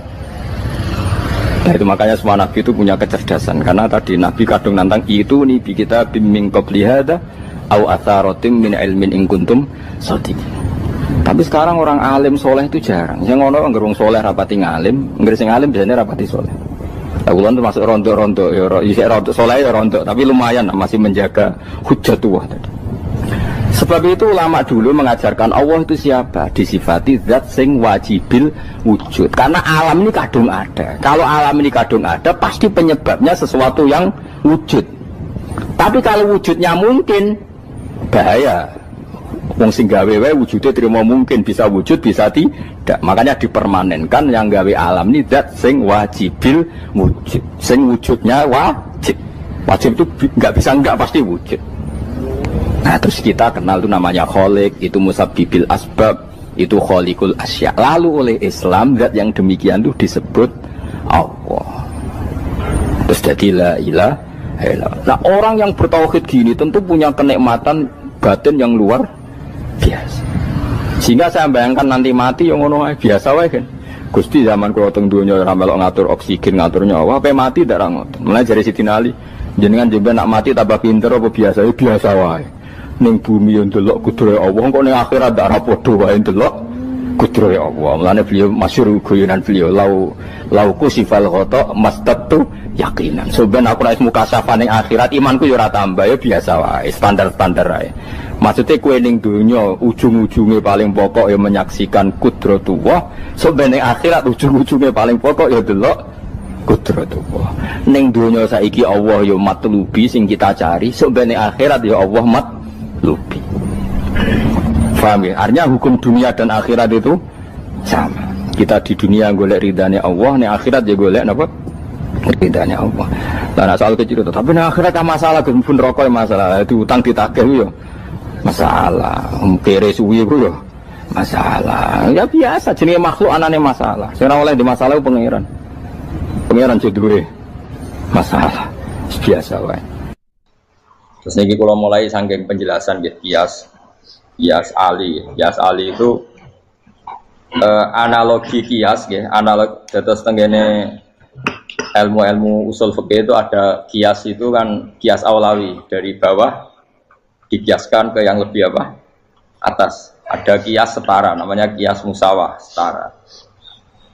Nah, itu makanya semua nabi itu punya kecerdasan, karena tadi nabi kadung nantang itu nih di kitab biming qobliyada au atharatim min ilmin in kuntum shodiqin. Tapi sekarang orang alim soleh itu jarang. Yang ngono ngerung soleh rapati ngalim, nggak sing alim biasanya rapati soleh. Tahulan itu masuk rontok-rontok, ya isek rontok soleh ya rontok, tapi lumayan masih menjaga hujjatullah tadi. Sebab itu ulama dulu mengajarkan Allah itu siapa? Disifati zat sing wajibil wujud. Karena alam ini kadung ada. Kalau alam ini kadung ada, pasti penyebabnya sesuatu yang wujud. Tapi kalau wujudnya mungkin, bahaya. Wong sing gawe wae wujude terima mungkin bisa wujud bisa tidak. Makanya dipermanenkan yang gawe alam ini zat sing wajibil wujud. Sing wujudnya wajib. Wajib itu nggak bisa nggak pasti wujud. Nah terus kita kenal itu namanya khaliq, itu musabbibil asbab, itu khaliqul asya. Lalu oleh Islam zat yang demikian itu disebut Allah. Terus jadi la ilaha illallah. Nah orang yang bertauhid gini tentu punya kenikmatan batin yang luar biasa. Sehingga saya bayangkan nanti mati yang ngono biasa wae kan. Gusti zaman kula teng donya ora melok ngatur oksigen, ngatur nyawa, ape mati ndak ra ngoten. Mulai dari Sidina Ali, jenengan juga nak mati tambah pinter apa biasa? Ya biasa wae. Ning bumi yo ndelok kudrohe Allah, kok ning akhirat ndak ra padha wae ndelok kudrohe Allah. Mulane beliau masyhur guyonan beliau lau kusifal ghata mastatu yakinan. Soben aku nek mukasafah ning akhirat imanku yo ora tambah ya biasa wae, standar-standar wae. Maksudnya kue ning dunia ujung-ujungnya paling pokok ya menyaksikan kudratullah. Soben ning akhirat ujung-ujungnya paling pokok ya delok kudratullah. Ning dunia saiki Allah ya matlubi sing kita cari, soben ning akhirat ya Allah matlubi. Paham ya? Artinya hukum dunia dan akhirat itu sama. Kita di dunia golek ridhanya Allah, ning akhirat ya golek napa? Ridhanya Allah. Lah soal kecil itu, tapi ning akhirat kan masalah pun rokok masalah, itu utang ditagih yo. Masalah, kere suwi ku yo masalah. Ya biasa jenenge makhluk anane masalah. Sing ora oleh di masalah pangeran. Pangeran jodohe masalah. Biasa wae. Terus niki kula mulai saking penjelasan nggih kias ali. Kias ali itu analogi kias nggih, analog dados tengene ilmu-ilmu usul fikih itu ada kias itu kan kias aulawi dari bawah dikiaskan ke yang lebih apa? Atas. Ada kias setara, namanya kias musawah setara.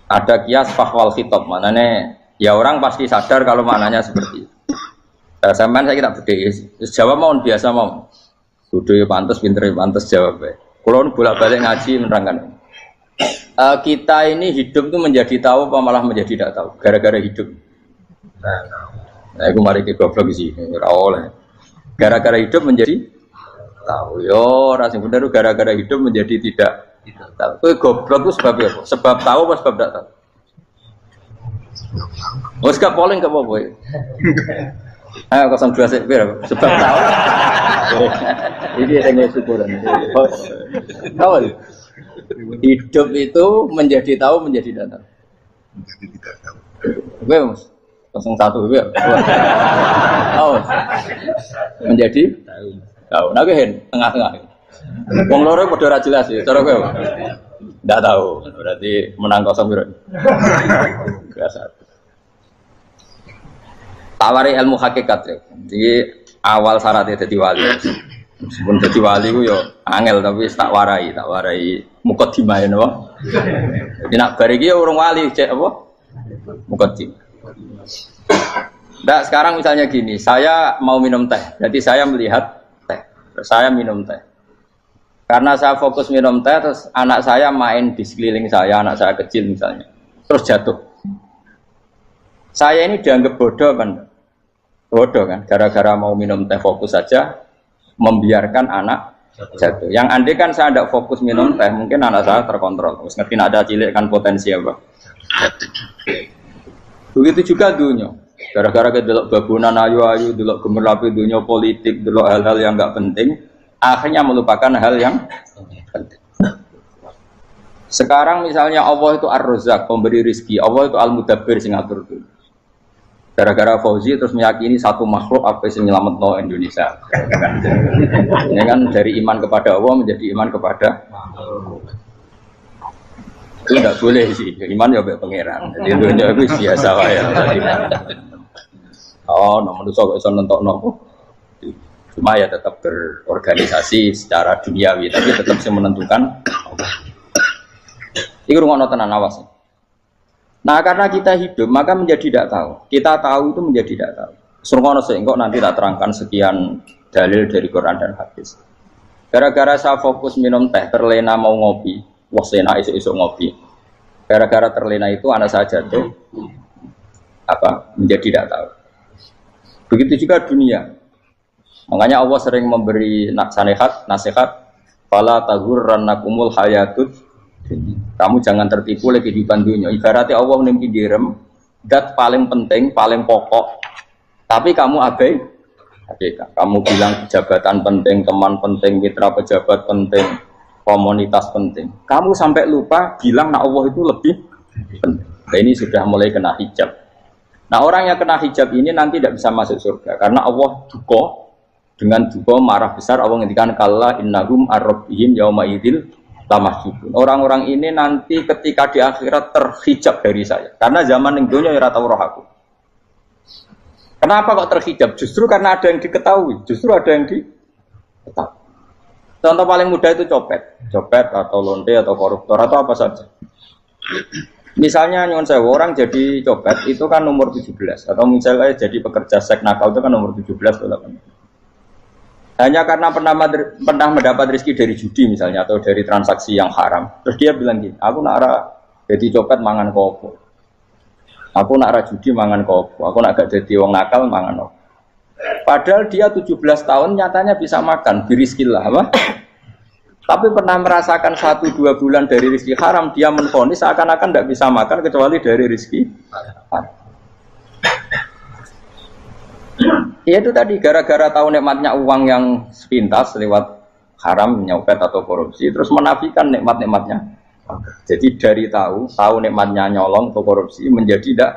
Ada kias fahwal khitab, maknanya ya orang pasti sadar kalau maknanya seperti itu. Sampean saya kira beda. Jawab mau biasa mau. Bodoh ya pantes, pinter ya pantes jawab. Kalau bolak-balik ngaji menerangkan. Kita ini hidup tuh menjadi tahu apa malah menjadi tidak tahu gara-gara hidup. Nah, aku mari ke goblok sih, ora oleh. Gara-gara hidup menjadi tahu. Yo, ora sing bener gara-gara hidup menjadi tidak tahu. Kowe goblok itu sebab apa? Sebab tahu apa sebab tidak tahu? Wes gak polling gak apa-apa. Ayo 02 sik piro? Sebab tahu. Ini yang syukuran. Tahu. Hidup itu menjadi tahu menjadi tidak tahu. Menjadi tidak tahu. Oke, Mas. 01 ya. Oh. Menjadi tahu. Nah, tengah-tengah. Wong loro padha ora jelas ya, cara kowe. Ndak tahu. Berarti menang 0 piro? Biasa. Tawari ilmu hakikat ya. Jadi awal syaratnya jadi wali. Meskipun jadi wali ku yo angel tapi tak warai mukadimah ya napa. Jadi nak bar iki urung wali cek apa? Mukadimah. Nah, sekarang misalnya gini, saya mau minum teh. Jadi saya melihat teh. Terus saya minum teh. Karena saya fokus minum teh terus anak saya main di sekeliling saya, anak saya kecil misalnya. Terus jatuh. Saya ini dianggap bodoh kan? Bodoh kan? Gara-gara mau minum teh fokus saja membiarkan anak jatuh. Yang andai kan saya tidak fokus minum teh, mungkin anak saya terkontrol. Terus ngerti ada cilik kan potensi apa? Begitu juga dunia. Gara-gara kita delok babunan ayu-ayu, delok gemerlapi dunia politik, delok hal-hal yang enggak penting, akhirnya melupakan hal yang penting. Sekarang misalnya Allah itu Ar-Razzaq, pemberi rizki, Allah itu Al-Mudabbir sing ngatur dunia. Gara-gara Fauzi terus meyakini satu makhluk apa yang nyelametno Indonesia. Ini kan dari iman kepada Allah menjadi iman kepada itu tidak boleh sih. Iman ya baik pangeran. Jadi dunia itu biasa ya. Oh, nomor itu kok iso nentokno. Cuma ya tetap berorganisasi secara duniawi, tapi tetap sih menentukan. Iku rungono tenan awas. Nah, karena kita hidup, maka menjadi tidak tahu. Kita tahu itu menjadi tidak tahu. Surgono sehingga nanti tak terangkan sekian dalil dari Quran dan hadis. Gara-gara saya fokus minum teh, terlena mau ngopi, wasena isu-isu ngopi. Gara-gara terlena itu anak saya jatuh, menjadi tidak tahu. Begitu juga dunia. Makanya Allah sering memberi nasihat, fala taghurrannakumul hayatud. Kamu jangan tertipu oleh kehidupan dunia. Ibaratnya Allah menimpi direm, dat paling penting, paling pokok. Tapi kamu abaikan. Kamu bilang jabatan penting, teman penting, mitra pejabat penting, komunitas penting. Kamu sampai lupa bilang nah Allah itu lebih penting. Nah, ini sudah mulai kena hijab. Nah, orang yang kena hijab ini nanti tidak bisa masuk surga karena Allah duka dengan duka marah besar. Allah ngendikan kalla innahum ar-rabbihim yauma idzil lamahjubun. Orang-orang ini nanti ketika di akhirat terhijab dari saya. Karena zaman yang dunia ya tahu roh aku. Kenapa kok terhijab? Justru karena ada yang diketahui. Justru ada yang diketahui. Contoh paling mudah itu copet atau lonte atau koruptor atau apa saja. Misalnya nyuwun sewu orang jadi copet itu kan nomor 17 atau misalnya jadi pekerja seks nakal itu kan nomor 17 atau 18. Hanya karena pernah mendapat rezeki dari judi misalnya atau dari transaksi yang haram. Terus dia bilang gini, aku nak jadi copet mangan kopo. Aku nak judi mangan kopo. Aku nak gak jadi wong nakal mangan kopo. Padahal dia 17 tahun nyatanya bisa makan, birizkillah apa? Tapi pernah merasakan 1-2 bulan dari rezeki haram, dia menvonis seakan-akan tidak bisa makan kecuali dari rezeki haram. Ya itu tadi gara-gara tahu nikmatnya uang yang sepintas lewat haram, nyopet atau korupsi, terus menafikan nikmat-nikmatnya. Jadi dari tahu nikmatnya nyolong atau korupsi menjadi tidak.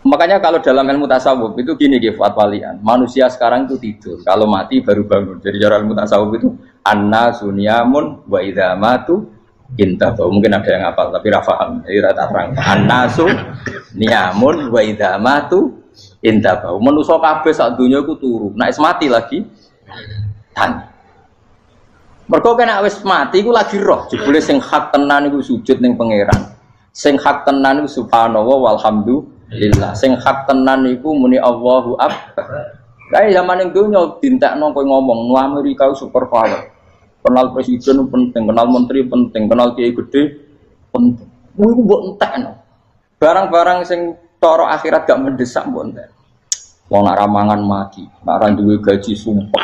Makanya kalau dalam ilmu tasawuf itu gini Fuad Walian, manusia sekarang itu tidur, kalau mati baru bangun. Jadi cara ilmu tasawuf itu anna sunyamun wa idza matu intabahu. Mungkin ada yang hafal tapi ra paham. Jadi rata terang. Annasu niyamun wa idza matu intabahu. Manusa kabeh sak donya iku turu. Nek wis mati lagi tani. Mergo kena wis mati iku lagi roh. Jebule sing hak tenan iku sujud ning pangeran. Sing hak tenan iku subhanallah walhamdulillah. Sing hak tenan iku muni Allahu akbar. Kae zaman ning donya dintekno kowe ngomong Amerika super power. Kenal presiden penting, kenal menteri penting, kenal kiai gede penting. Iku mbok entekno. Barang-barang sing cara akhirat gak mendesak mbok entek. Wong nak ramangan mati, nak ra duwe gaji sumpek,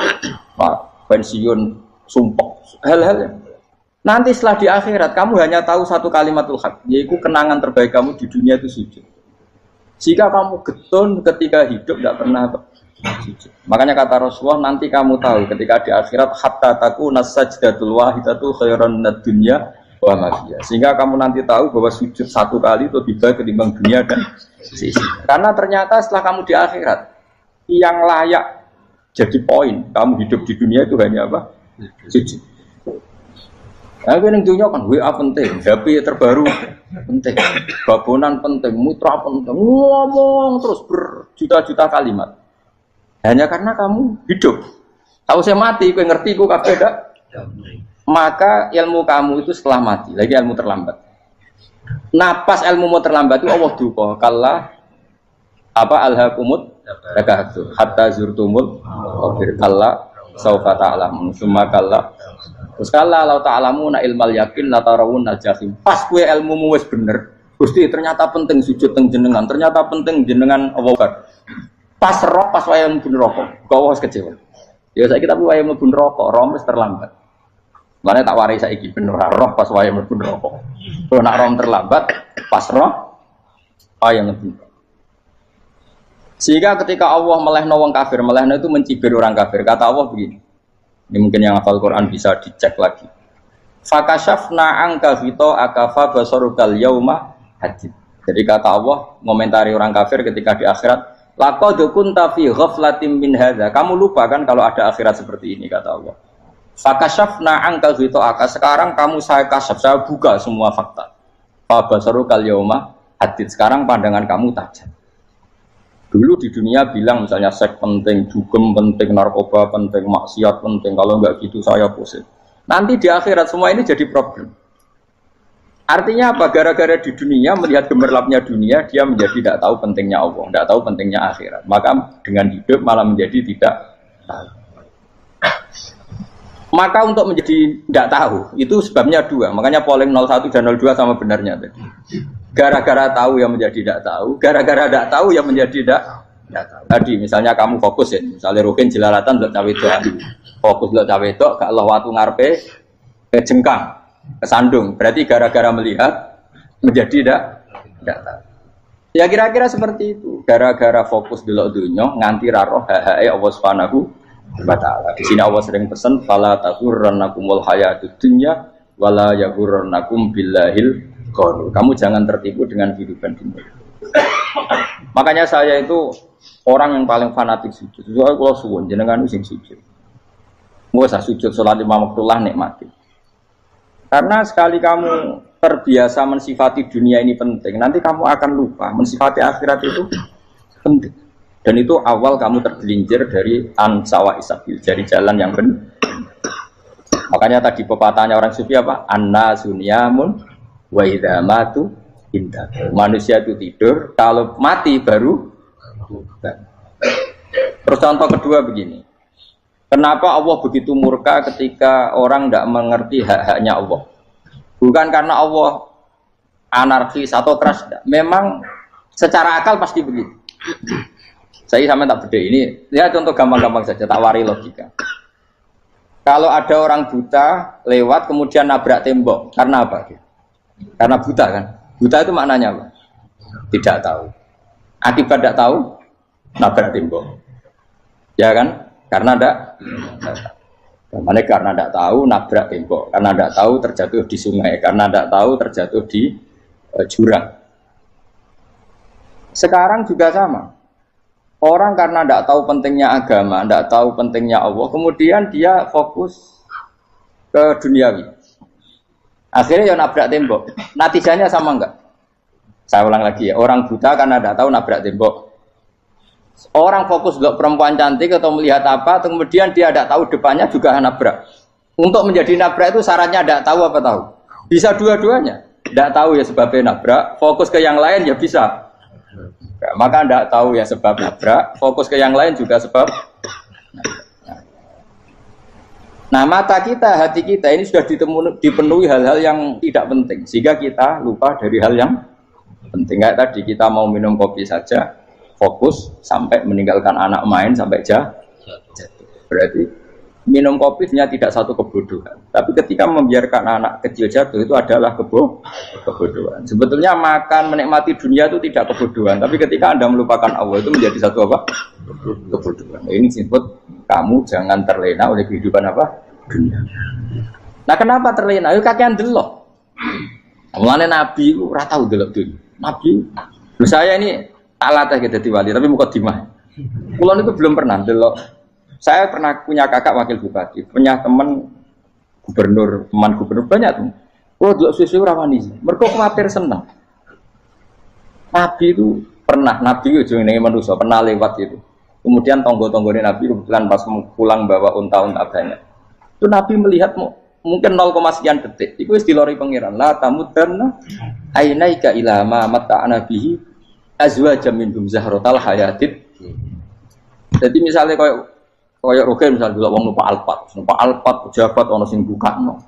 pensiun sumpek. Hal-hal nanti setelah di akhirat kamu hanya tahu satu kalimatul haq, yaitu kenangan terbaik kamu di dunia itu sujud. Jika kamu getun ketika hidup tidak pernah sujud. Makanya kata Rasulullah, nanti kamu tahu ketika di akhirat hatta takuna sajdatul wahidatu khairan minad dunya wa ma fiha. Sehingga kamu nanti tahu bahwa sujud satu kali itu lebih baik ketimbang dunia dan sisi. Karena ternyata setelah kamu di akhirat yang layak jadi poin kamu hidup di dunia itu hanya apa? Sujud. Nah, yang dunia kan WA penting, HP terbaru penting, babonan penting, mutra penting, ngomong terus berjuta-juta kalimat. Hanya karena kamu hidup. Tahu saya mati, kau ngerti, kau kabeh dak. Maka ilmu kamu itu setelah mati, lagi ilmu terlambat. Napas ilmu mau terlambat itu Allah duka. Kalla apa alhaqumut takahtur hatta zurtumul qabir. Kalla saufa ta'lamun summa kalla. Terus kalla law ta'lamuna ilmal yakin la tarawun al-jahim. Pas kowe ilmumu wis bener, Gusti ternyata penting sujud teng jenengan, ternyata penting jenengan Allah. Pas roh pas wayahe mlebu neraka, kok wis kecewa. Ya saiki tapi wayahe mlebu neraka, roh wis terlambat. Lane tak warai saiki bener roh pas wayahe mlebu neraka. Kalau nak roh terlambat, pas roh wayahe mlebu. Sehingga ketika Allah melehno wong kafir, melehno itu mencibir orang kafir. Kata Allah begini. Ini mungkin yang hafal Quran bisa dicek lagi. Fakashafna anka fito akafa basarukal yauma hadid. Jadi kata Allah ngomentari orang kafir ketika di akhirat, laqad kunta fi ghaflatin min hadza. Kamu lupa kan kalau ada akhirat seperti ini kata Allah. Fakashafna anka fito aka. Sekarang kamu saya kasaf, saya buka semua fakta. Fa basarukal yauma hadid. Sekarang pandangan kamu tajam. Dulu di dunia bilang misalnya seks penting, dugem penting, narkoba penting, maksiat penting. Kalau enggak gitu saya pusing. Nanti di akhirat semua ini jadi problem. Artinya apa? Gara-gara di dunia melihat gemerlapnya dunia, dia menjadi tidak tahu pentingnya Allah, tidak tahu pentingnya akhirat. Maka dengan hidup malah menjadi tidak tahu. Maka untuk menjadi tidak tahu itu sebabnya dua. Makanya polling 01 dan 02 sama benarnya tadi. Gara-gara tahu yang menjadi tidak tahu, gara-gara tidak tahu yang menjadi tidak tahu. Tadi misalnya kamu fokus ya, misalnya Rukin jelalatan untuk cawe itu, fokus untuk cawe itu, gak Allah waktu ngarepe kejengkang, kesandung. Berarti gara-gara melihat menjadi tidak tahu. Ya kira-kira seperti itu. Gara-gara fokus delok dunya nganti raro hahae Allah Subhanahu wa taala. Di sini Allah sering pesan fala taghurrannakumul hayatud dunya wala yaghurrannakum billahil ghurur. Kamu jangan tertipu dengan kehidupan dunia. Makanya saya itu orang yang paling fanatik sujud. Soalnya kalau suwun jenengan sing sujud. Nggak usah sujud sholat 5 waktullah nikmati. Karena sekali kamu terbiasa mensifati dunia ini penting, nanti kamu akan lupa mensifati akhirat itu penting. Dan itu awal kamu tergelincir dari ansawa isabil, dari jalan yang benar. Makanya tadi pepatahnya orang sufi apa? An-nasunyamun wa idza matu indah. Manusia itu tidur, kalau mati baru. Terus contoh kedua begini. Kenapa Allah begitu murka ketika orang tidak mengerti hak-haknya Allah? Bukan karena Allah anarkis atau keras. Memang secara akal pasti begitu. Saya sampai tak beda ini. Lihat contoh gampang-gampang saja, tak wari logika. Kalau ada orang buta lewat kemudian nabrak tembok, karena apa? Karena buta kan? Buta itu maknanya apa? Tidak tahu. Akibat tidak tahu, nabrak tembok. Ya kan? Karena tidak karena tidak tahu nabrak tembok, karena tidak tahu terjatuh di sungai, karena tidak tahu terjatuh di jurang. Sekarang juga sama. Orang karena tidak tahu pentingnya agama, tidak tahu pentingnya Allah, kemudian dia fokus ke duniawi. Akhirnya ya nabrak tembok. Natijanya sama enggak? Saya ulang lagi ya. Orang buta karena tidak tahu nabrak tembok. Orang fokus untuk perempuan cantik atau melihat apa, kemudian dia tidak tahu depannya juga nabrak. Untuk menjadi nabrak itu syaratnya tidak tahu apa tahu? Bisa dua-duanya. Tidak tahu ya sebabnya nabrak, fokus ke yang lain ya bisa. Nah, maka tidak tahu ya sebab nabrak, fokus ke yang lain juga sebab. Nah mata kita, hati kita ini sudah dipenuhi hal-hal yang tidak penting, sehingga kita lupa dari hal yang penting. Kayak tadi kita mau minum kopi saja, fokus sampai meninggalkan anak main sampai jatuh. Berarti minum kopi sebenarnya tidak satu kebodohan, tapi ketika membiarkan anak kecil jatuh itu adalah kebodohan. Sebetulnya makan menikmati dunia itu tidak kebodohan, tapi ketika Anda melupakan Allah itu menjadi satu apa? Kebodohan. Ini disebut kamu jangan terlena oleh kehidupan apa? Dunia. Nah kenapa terlena? Yuk kakean delok. Mulane Nabi itu ora tau delok dunia. Nabi, saya ini tak latih gitu wali, tapi mukadimah. Kulon itu belum pernah delok. Saya pernah punya kakak wakil bupati, punya teman gubernur banyak tuh. Kalau delok susu rawani, mereka khawatir senang. Nabi itu pernah, Nabi itu jenenge manusia pernah lewat itu. Kemudian tonggo-tonggone Nabi kebetulan pas pulang bawa unta-unta banyak. Itu Nabi melihat mungkin 0, sekian detik. Itu wis dilori pangeran. La tamudanna ainaika ila ma mata'ana bihi azwajam minhum zahratal hayatid. Jadi misalnya kayak Rogen misalnya dulu wong numpak Alphard pejabat ono sing bukakno.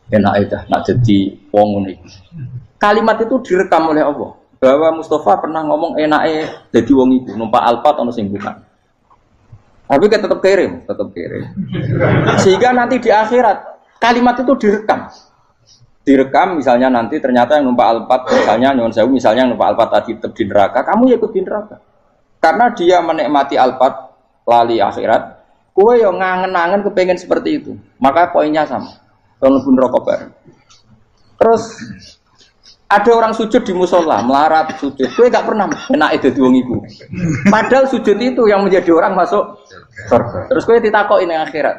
Enak aja nak jadi wong ngene iki. Kalimat itu direkam oleh Allah bahwa Mustafa pernah ngomong enake jadi wong iku numpak Alphard ono sing bukak. Tapi kan tetap kirim. Sehingga nanti di akhirat kalimat itu direkam misalnya nanti ternyata yang numpak Alphard misalnya nyuwun sewu misalnya yang numpak Alphard tadi tetap di neraka, kamu ya ikut di neraka. Karena dia menikmati Alphard lali akhirat. Kowe yang ngangen-angen kepengen seperti itu. Maka poinnya sama. Mlebu neraka bareng. Terus ada orang sujud di musola, melarat sujud. Kowe gak pernah enake dadi wong iku. Padahal sujud itu yang menjadi orang masuk surga. Terus kowe ditakoki ning akhirat.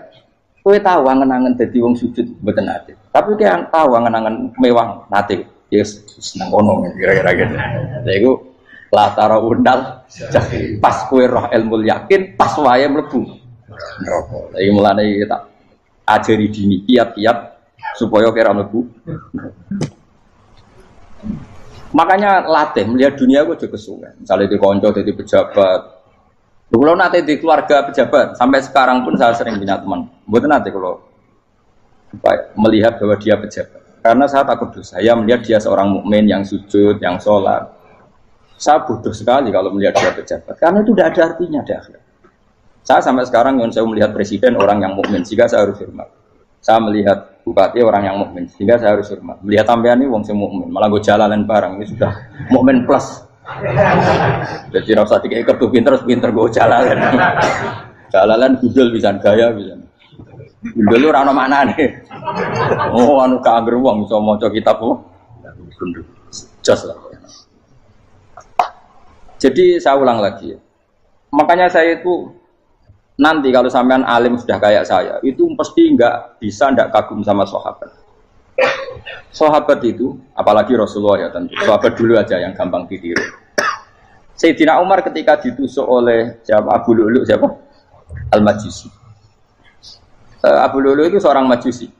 Kowe tahu angen-angen dadi wong sujud mboten nate. Tapi kowe tahu angen-angen mewah nate. Yes, seneng ono kira-kira gitu. Lha iku latara undal pas kowe roh ilmu yakin pas wae mlebu neraka. Iki mulane tak ajari dini kiat-kiat supaya kira mlebu. Makanya latih melihat dunia gue juga kesuwen. Misalnya di konco, di pejabat. Kalau nanti di keluarga pejabat, sampai sekarang pun saya sering punya teman. Buat nanti kalau melihat bahwa dia pejabat, karena saya takut dosa. Saya melihat dia seorang mukmin yang sujud, yang sholat. Saya bodoh sekali kalau melihat dia pejabat, karena itu tidak ada artinya di akhirat. Saya sampai sekarang yang saya melihat presiden orang yang mukmin, sehingga saya harus hormat. Saya melihat bupati orang yang mukmin, sehingga saya harus hormat. Melihat sampean ini wong sing mukmin, malah gue jalanan barang ini sudah mukmin plus. Jadi rasa tiga kartu pinter gue jalanan. Jalanan gudel bisa gaya bisa. Gudel lu rano mana nih? Oh anu kager wong bisa maca kitab kok. Jos lah. Jadi saya ulang lagi. Makanya saya itu nanti kalau sampean alim sudah kayak saya, itu pasti nggak kagum sama sahabat. Sahabat itu, apalagi Rasulullah ya tentu. Sahabat dulu aja yang gampang ditiru. Sayyidina Umar ketika ditusuk oleh siapa? Abu Lu'lu' siapa? Al-Majusi. Abu Lu'lu' itu seorang Majusi.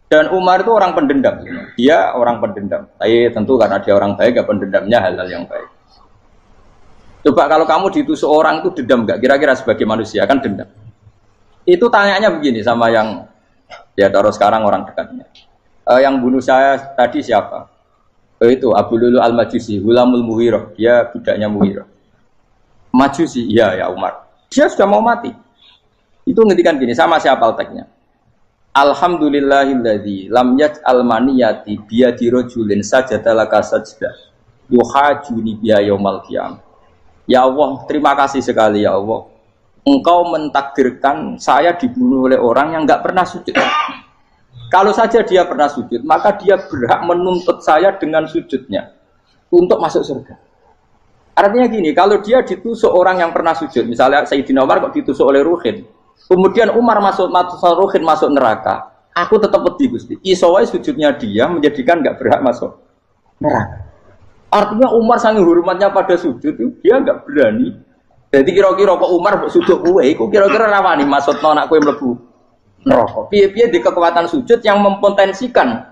Dan Umar itu orang pendendam. Dia orang pendendam. Tapi tentu karena dia orang baik, ya pendendamnya hal-hal yang baik. Coba kalau kamu ditusuk orang itu dendam nggak? Kira-kira sebagai manusia kan dendam. Itu tanyanya begini sama yang ya taruh sekarang orang dekatnya. Yang bunuh saya tadi siapa? Itu Abu Lu'lu' Al-Majusi, Hulamul Mughirah. Dia budaknya Mughirah. Majusi, iya ya Umar. Dia sudah mau mati. Itu ngendikan gini, sama siapa teksnya? Alhamdulillahilladzi lam yaj'al maniyati biyadi rajulin sajadalaka sajdah yuhajuni biya yaumal qiyamah. Ya Allah, terima kasih sekali ya Allah. Engkau mentakdirkan saya dibunuh oleh orang yang enggak pernah sujud. Kalau saja dia pernah sujud, maka dia berhak menuntut saya dengan sujudnya untuk masuk surga. Artinya gini, kalau dia ditusuk orang yang pernah sujud, misalnya Sayyidina Umar kok ditusuk oleh Ruhin, kemudian Umar masuk Ruhin masuk neraka, aku tetap pedih Gusti. Isowai sujudnya dia menjadikan enggak berhak masuk neraka. Artinya Umar sangat hormatnya pada sujud itu dia enggak berani. Jadi kira-kira kok Umar sujud kue, kok kira-kira rawani maksud anak kue mlebu neraka. Piye-piye di kekuatan sujud yang mempotensikan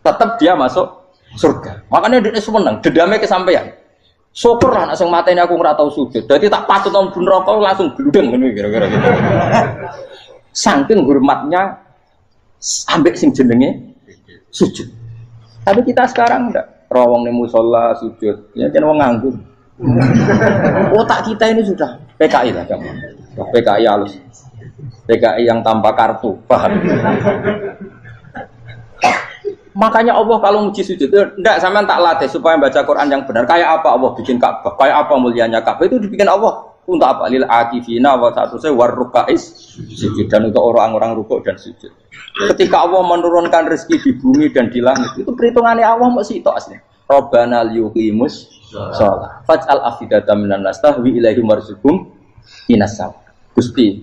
tetap dia masuk surga. Makanya dia seneng, dendamnya kesampaian. Syukur lah, langsung matanya aku nggak tahu sujud. Jadi tak patut nang neraka langsung gludeng kira-kira gitu. Saking hormatnya ambek sing jenenge sujud. Tapi kita sekarang enggak. Rawong ning musala sujud, ya jan wong nganggur. Otak kita ini sudah PKI lah kamu. PKI halus. PKI yang tanpa kartu, paham? Makanya Allah kalau muji sujud, enggak sampean tak latih supaya baca Quran yang benar. Kayak apa Allah bikin Ka'bah? Kayak apa mulianya Ka'bah? Itu dibikin Allah untuk apa? Lil akifina wa satusai warrukais sujud, dan untuk orang-orang rukuk dan sujud. Ketika Allah menurunkan rezeki di bumi dan di langit, itu perhitungannya Allah masih itu asli. Rabbana liyuqimus shalah faj'al afidatan minan nas tahwi ilaihim warzuqhum minas sama. Gusti,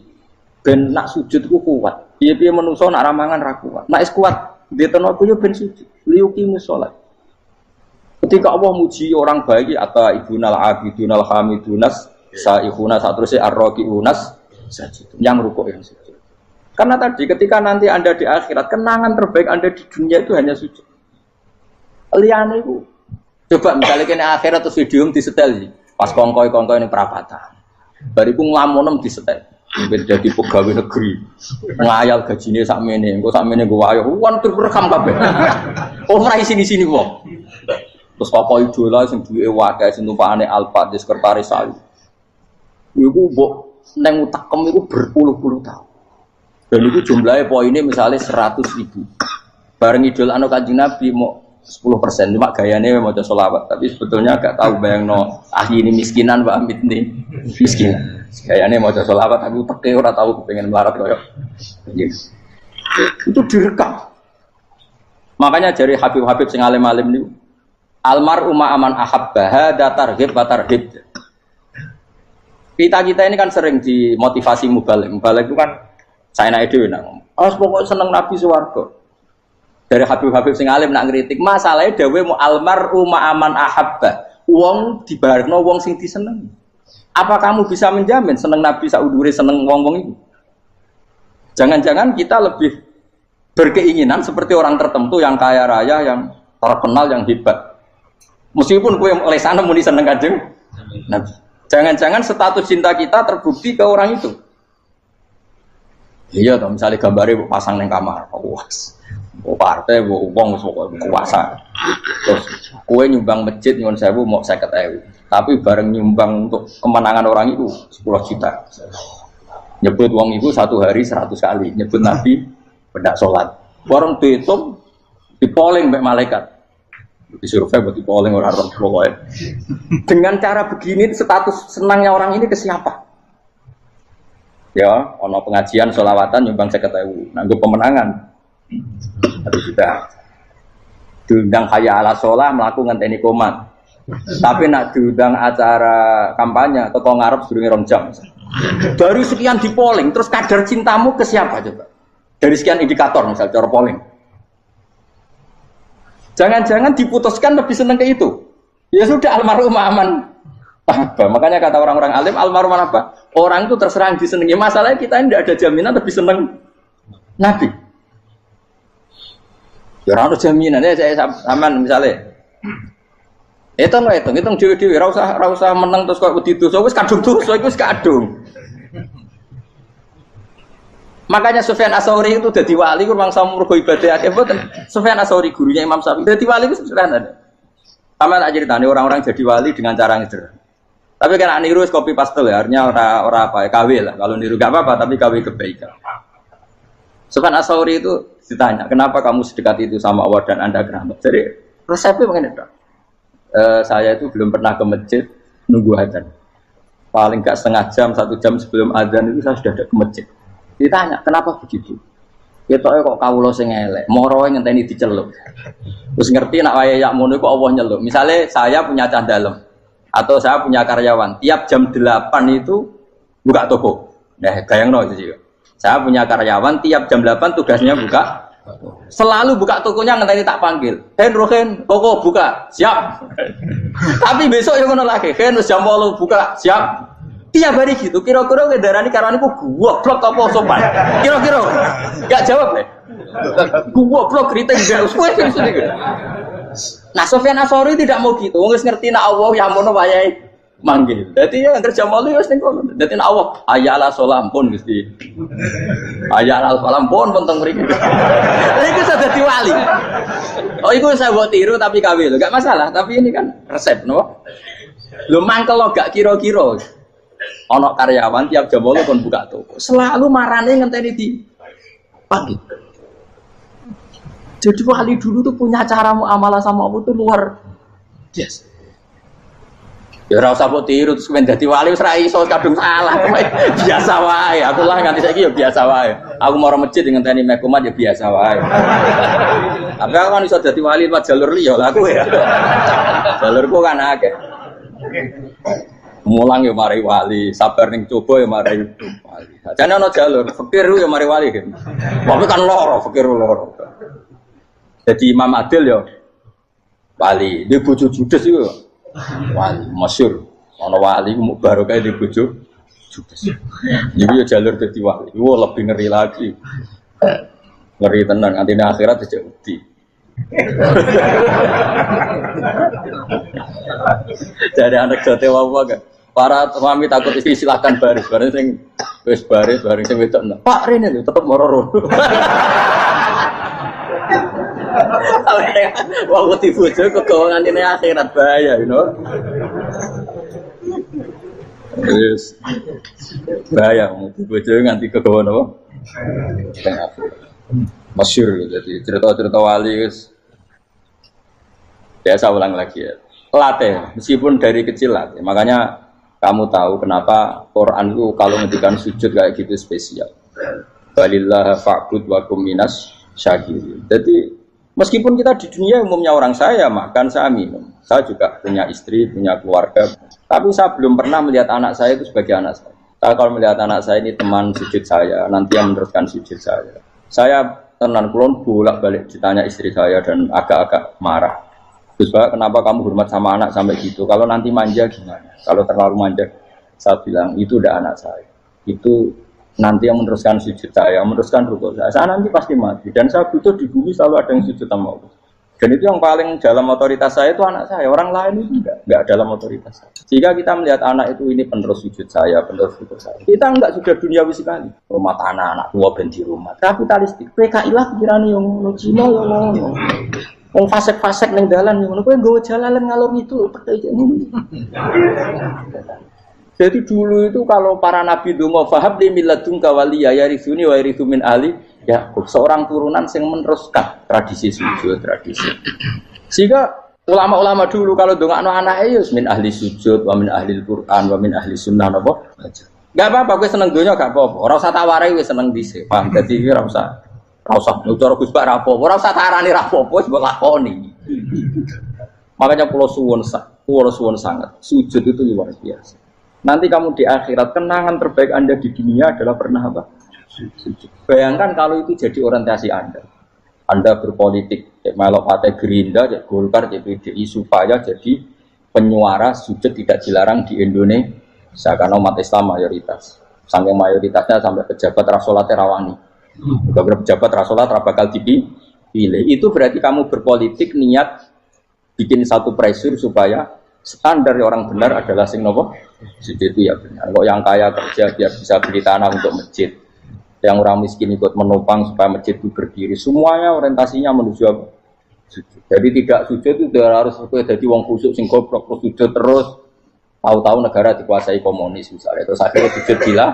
ben nak sujud ku kuat. Piye-piye menungso nak ramangan ra kuat. Nak is kuat, ditono ku yo ben sujud. Liyuqimus shalah. Ketika Allah muji orang baik atau ibunal abidunal hamidunas saihuna satruse arraqiunas sajid. Yang rukuk yang sujud. Karena tadi ketika nanti Anda di akhirat, kenangan terbaik Anda di dunia itu hanya sujud. Liyane iku. Coba misalnya kene akhirat terus video disetel sih. Pas kongkoi-kongkoi ini perapatan. Bariku nglamunem disetel. Ben dadi pegawai negeri. Ngayal gajine sakmene, engko sakmene go wayo. Wan direkam kabeh. Ora sini-sini wong. Terus apa idola sing duwe wae sing tumpakane Alphard di sekretaris saya. Iku mbok nang utakem iku berpuluh-puluh tahun. Dan itu jumlahnya poinnya misalnya 100.000. Bareng idol anu Kanjeng Nabi mau 10%, cuma gayanya mau sholawat. Tapi sebetulnya agak tahu bayangno ahli ini miskinan Pak Amit nih miskinan. Gayanya mau sholawat, aku teke ora tahu kepengen melarat koyo. Yes. Itu direkam. Makanya dari Habib-habib sing alim-alim niku almar'u ma'aman ahabba hada targhib wa tarhib. Kita ini kan sering dimotivasi mubaligh. Mubaligh itu kan saya naik dewe nak ngomong. Pokoknya seneng Nabi swarga. Dari Habib-habib sing alim nak ngritik, masalahnya dewe mu almar'u ma'aman ahabba. Wong dibarengno wong sing disenengi. Apa kamu bisa menjamin seneng Nabi saudure seneng wong-wong itu? Jangan-jangan kita lebih berkeinginan seperti orang tertentu yang kaya raya, yang terkenal, yang hebat. Meskipun kowe lesane muni seneng Kanjeng Nabi. Jangan-jangan status cinta kita terbukti ke orang itu. Iya toh, misalnya gambarnya pasang neng kamar, puas, partai, uang, kuasa. Terus kue nyumbang masjid nyuwun sewu mau 50.000, tapi bareng nyumbang untuk kemenangan orang itu 10 juta. Nyebut uang itu satu hari 100 kali, nyebut Nabi bedak sholat. Bareng dihitung, dipoling mbak malaikat, disurvei buat dipoling orang pokoknya. Dengan cara begini status senangnya orang ini ke siapa? Ya, ono pengajian sholawatan nyumbang 50.000, nanggo pemenangan. Tapi sudah diundang kaya ala sholah melakukan ngenteni komat. Tapi nak diundang acara kampanye atau kau ngarep sedurunge 2 jam. Dari sekian di polling, terus kadar cintamu ke siapa coba? Dari sekian indikator misal cara polling. Jangan-jangan diputuskan lebih seneng ke itu. Ya sudah almarhum aman. Apa? Makanya kata orang-orang alim almarhum apa? Orang itu terserah disenangi. Masalahnya kita ini tidak ada jaminan lebih senang Nabi. Ya orang ada jaminan ya saya aman misalnya. Hitung dewi-dewi. Rasa menang terus kau begitu. So wis kadung tuh, so wis kadung. Makanya Sufyan Ats-Tsauri itu jadi wali kurang sama mergo ibadah akeh mboten. Sufyan Ats-Tsauri gurunya Imam Syafi'i. Jadi wali itu sederhana. Sama tak ceritane orang-orang jadi wali dengan cara yang sederhana. Tapi kan niru copy paste ya, artinya orang apa ya, KW lah. Kalau niru gak apa-apa, tapi KW kebaikan. Sufyan Ats-Tsauri itu ditanya, kenapa kamu sedekat itu sama Allah dan Anda keramat? Jadi resepnya begini dok. Saya itu belum pernah ke masjid nunggu adzan. Paling gak setengah jam, 1 jam sebelum adzan itu saya sudah ada ke masjid. Ditanya, kenapa begitu? Ketoknya kok kawula sing elek, moro ngenteni diceluk. Terus ngerti nak wayahe yak mono kok Allah nyeluk. Misalnya saya punya cah dalem atau saya punya karyawan, tiap jam 8 itu buka toko. Nah, bayangno itu sih. Saya punya karyawan tiap jam 8 tugasnya buka. Selalu buka tokonya ngenteni tak panggil. Rohen, koko buka, siap. Tapi besok yang ngono lagi, wis jam 8 buka, siap. Tiap hari gitu, kira-kira ngendarani karyawanku goblok apa sopan. Kira-kira enggak jawab deh. Goblok kritik gak usah gitu. Nah, Sufyan Ats-Tsauri tidak mau gitu. Wis ngerti nak Allah ya mono wayahe manggil. Dadi ya kerja malu wis ning kono. Dadi nek Allah ayala salam pun Gusti. Ayala salam pun teng mriki. Iku sudah dadi wali. Oh iku saya buat tiru tapi KW lho, gak masalah. Tapi ini kan resep, no? Lho mangkel lo gak kira-kira. Ana karyawan tiap jam 8 kon buka toko. Selalu marane ngenteni di pagi. Jadi wali dulu tuh punya cara muamalah sama Allah tuh luar biasa. Ya ora usah mbok tiru terus men dadi wali wis ra iso kadung salah. Biasa wae. Aku lah nganti saiki ya biasa wae. Aku mau masjid ngenteni mekumat ya biasa wae. Tapi aku kan iso dadi wali lewat jalur liya lah aku ya. Jalurku kan akeh. Mulang ya mari wali, sabar ning coba ya mari wali. Jane ana jalur fikir ya mari wali kan. Tapi kan loro, fikir loro. Jadi Imam Adil ya wali, di bojo judes iku wali masyhur. Ana wali mu barokah di bojo judes. Iki ya jalur dadi wali. Wo lebih ngeri lagi. Ngeri tenan nganti akhirat aja wedi. Jadi anak jote wae kan. Para suami takut istri silakan baris, bareng sing wis baris, bareng sing wedok. Pak rene lho tetep moro-moro. Wah, wedi bojo kegawangan ini akhirat bahaya, you know. Terus bahaya wedi bojo nganti kegawan apa? Masyhur jadi cerita-cerita wali guys. Biasa ulang lagi ya. Latih, meskipun dari kecil latih. Makanya kamu tahu kenapa Quran itu kalau ngendikan sujud kayak gitu spesial. Balillah fa'bud wa kum minas syakirin. Jadi meskipun kita di dunia umumnya orang saya makan, saya minum. Saya juga punya istri, punya keluarga. Tapi saya belum pernah melihat anak saya itu sebagai anak saya. Saya kalau melihat anak saya ini teman sujud saya, nanti yang meneruskan sujud saya. Saya tenan kulon bolak-balik ditanya istri saya dan agak-agak marah. Terus Pak, kenapa kamu hormat sama anak sampai gitu? Kalau nanti manja gimana? Kalau terlalu manja, saya bilang itu udah anak saya. Itu nanti yang meneruskan sujud saya, meneruskan rukuk saya. Saya nanti pasti mati. Dan saya butuh di bumi selalu ada yang sujud sama Allah. Dan itu yang paling dalam otoritas saya itu anak saya. Orang lain itu enggak dalam otoritas saya. Jika kita melihat anak itu ini penerus sujud saya, penerus rukuk saya. Kita enggak sudah duniawi sekali. Rumah tanah anak tua ben di rumah. Kapitalistik. PKI lah pikirannya yang Cina yang wong fasek-fasek ning dalan ngono kowe nggawa jalalan ngalor itu Jadi dulu itu kalau para nabi donga fahab li milladun kawaliya yarithuni wa yarithu min ahli Yakub, seorang turunan yang meneruskan tradisi sujud, tradisi. Sehingga ulama-ulama dulu kalau dongakno anake ya min ahli sujud wa min ahli Al-Qur'an wa min ahli sunnah napa. Enggak apa-apa kowe seneng donya gak apa-apa. Ora usah tak warai wis seneng dhisik. Paham dadi ora usah nutur Gus Pak rapo, ora usah tarani rapopo wis mbok lakoni. Makanya pulau suwun sangat. Sujud itu luar biasa. Nanti kamu di akhirat kenangan terbaik Anda di dunia adalah pernah apa? Sujud. Bayangkan kalau itu jadi orientasi Anda. Anda berpolitik, melok partai Gerindra, Golkar, PDI supaya jadi penyuara sujud tidak dilarang di Indonesia karena umat Islam mayoritas. Saking mayoritasnya sampai pejabat rasolat rawani. Beberapa pejabat rasolat bakal dipilih. Itu berarti kamu berpolitik niat bikin satu pressure supaya standar orang benar adalah sing nopo sujud itu ya benar. Kok yang kaya kerja biar bisa beli tanah untuk masjid, yang orang miskin ikut menopang supaya masjid itu berdiri. Semuanya orientasinya menuju apa? Sujud. Jadi tidak sujud itu harus jadi wong khusyuk sing goblok sujud terus. Tahu-tahu negara dikuasai komunis misalnya. Terus akhirnya sujud gila.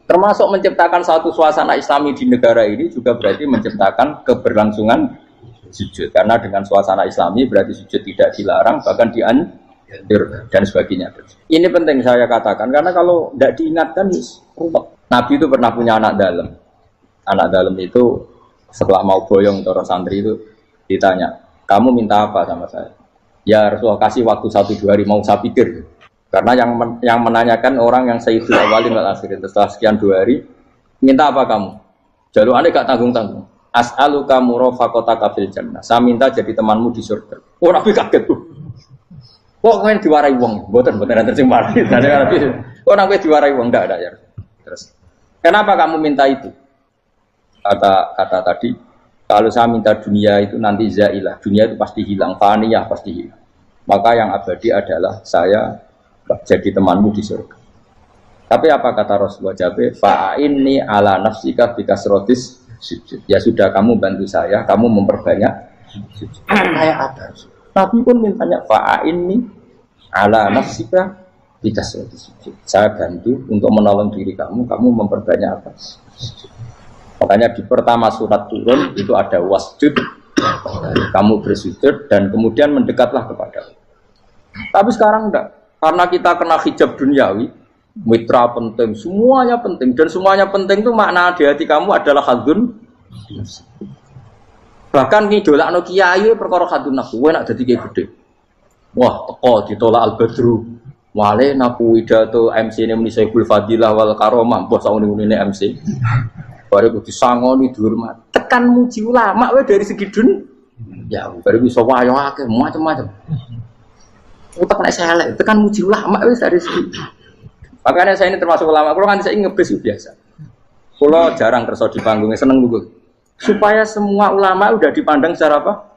Termasuk menciptakan satu suasana Islami di negara ini juga berarti menciptakan keberlangsungan sujud. Karena dengan suasana Islami berarti sujud tidak dilarang, bahkan dianjur dan sebagainya. Ini penting saya katakan karena kalau tidak diingatkan ruwet. Nabi itu pernah punya anak dalam. Anak dalam itu setelah mau boyong orang santri itu ditanya, kamu minta apa sama saya? Ya Rasulullah kasih waktu 1-2 hari mau saya pikir. Karena yang menanyakan orang yang sayyidul awalin wal akhirin setelah sekian 2 hari, minta apa kamu? Jalur Anda gak tanggung-tanggung. As'aluka murafaqataka fil jannah. Saya minta jadi temanmu di surga. Oh Nabi kaget tuh. Kok kalian diwarai wong? Mboten ada sing mari. Kok Nabi diwarai wong ndak ada ya. Terus kenapa kamu minta itu? Kata tadi, kalau saya minta dunia itu nanti zailah. Dunia itu pasti hilang, faniyah pasti hilang. Maka yang abadi adalah saya jadi temanmu di surga. Tapi apa kata Rasulullah Jabe? Fa'inni ala nafsika bikasrotis sujud. Ya sudah, kamu bantu saya, kamu memperbanyak sujud. Kayak ada. Nabi pun mintanya fa'inni ala nafsika bikasrotis sujud. Saya bantu untuk menolong diri kamu, kamu memperbanyak apa? Sujud. Makanya di pertama surat turun itu ada wasjud, kamu bersujud dan kemudian mendekatlah kepada Allah. Tapi sekarang enggak, karena kita kena hijab duniawi. Mitra penting, semuanya penting, dan semuanya penting itu makna di hati kamu adalah hadun. Bahkan ngidolakno kiai perkara hadun nafsu, enak dadi kiai gede. Wah, teko ditolak Al-Badru. Wale naku widato MC ini muni Saiful Fadilah wal Karomah, bos sauni-unine MC. Baru disangoni dihormat. Tekan muji ulama wae dari segi ya, baru bisa wayo akeh macam-macam. Utak nek elek, tekan muji ulama wis dari segi. Makanya saya ini termasuk ulama, kalau kan saya ngebes biasa. Kalau jarang kerso di panggungnya, seneng gue. Supaya semua ulama udah dipandang secara apa?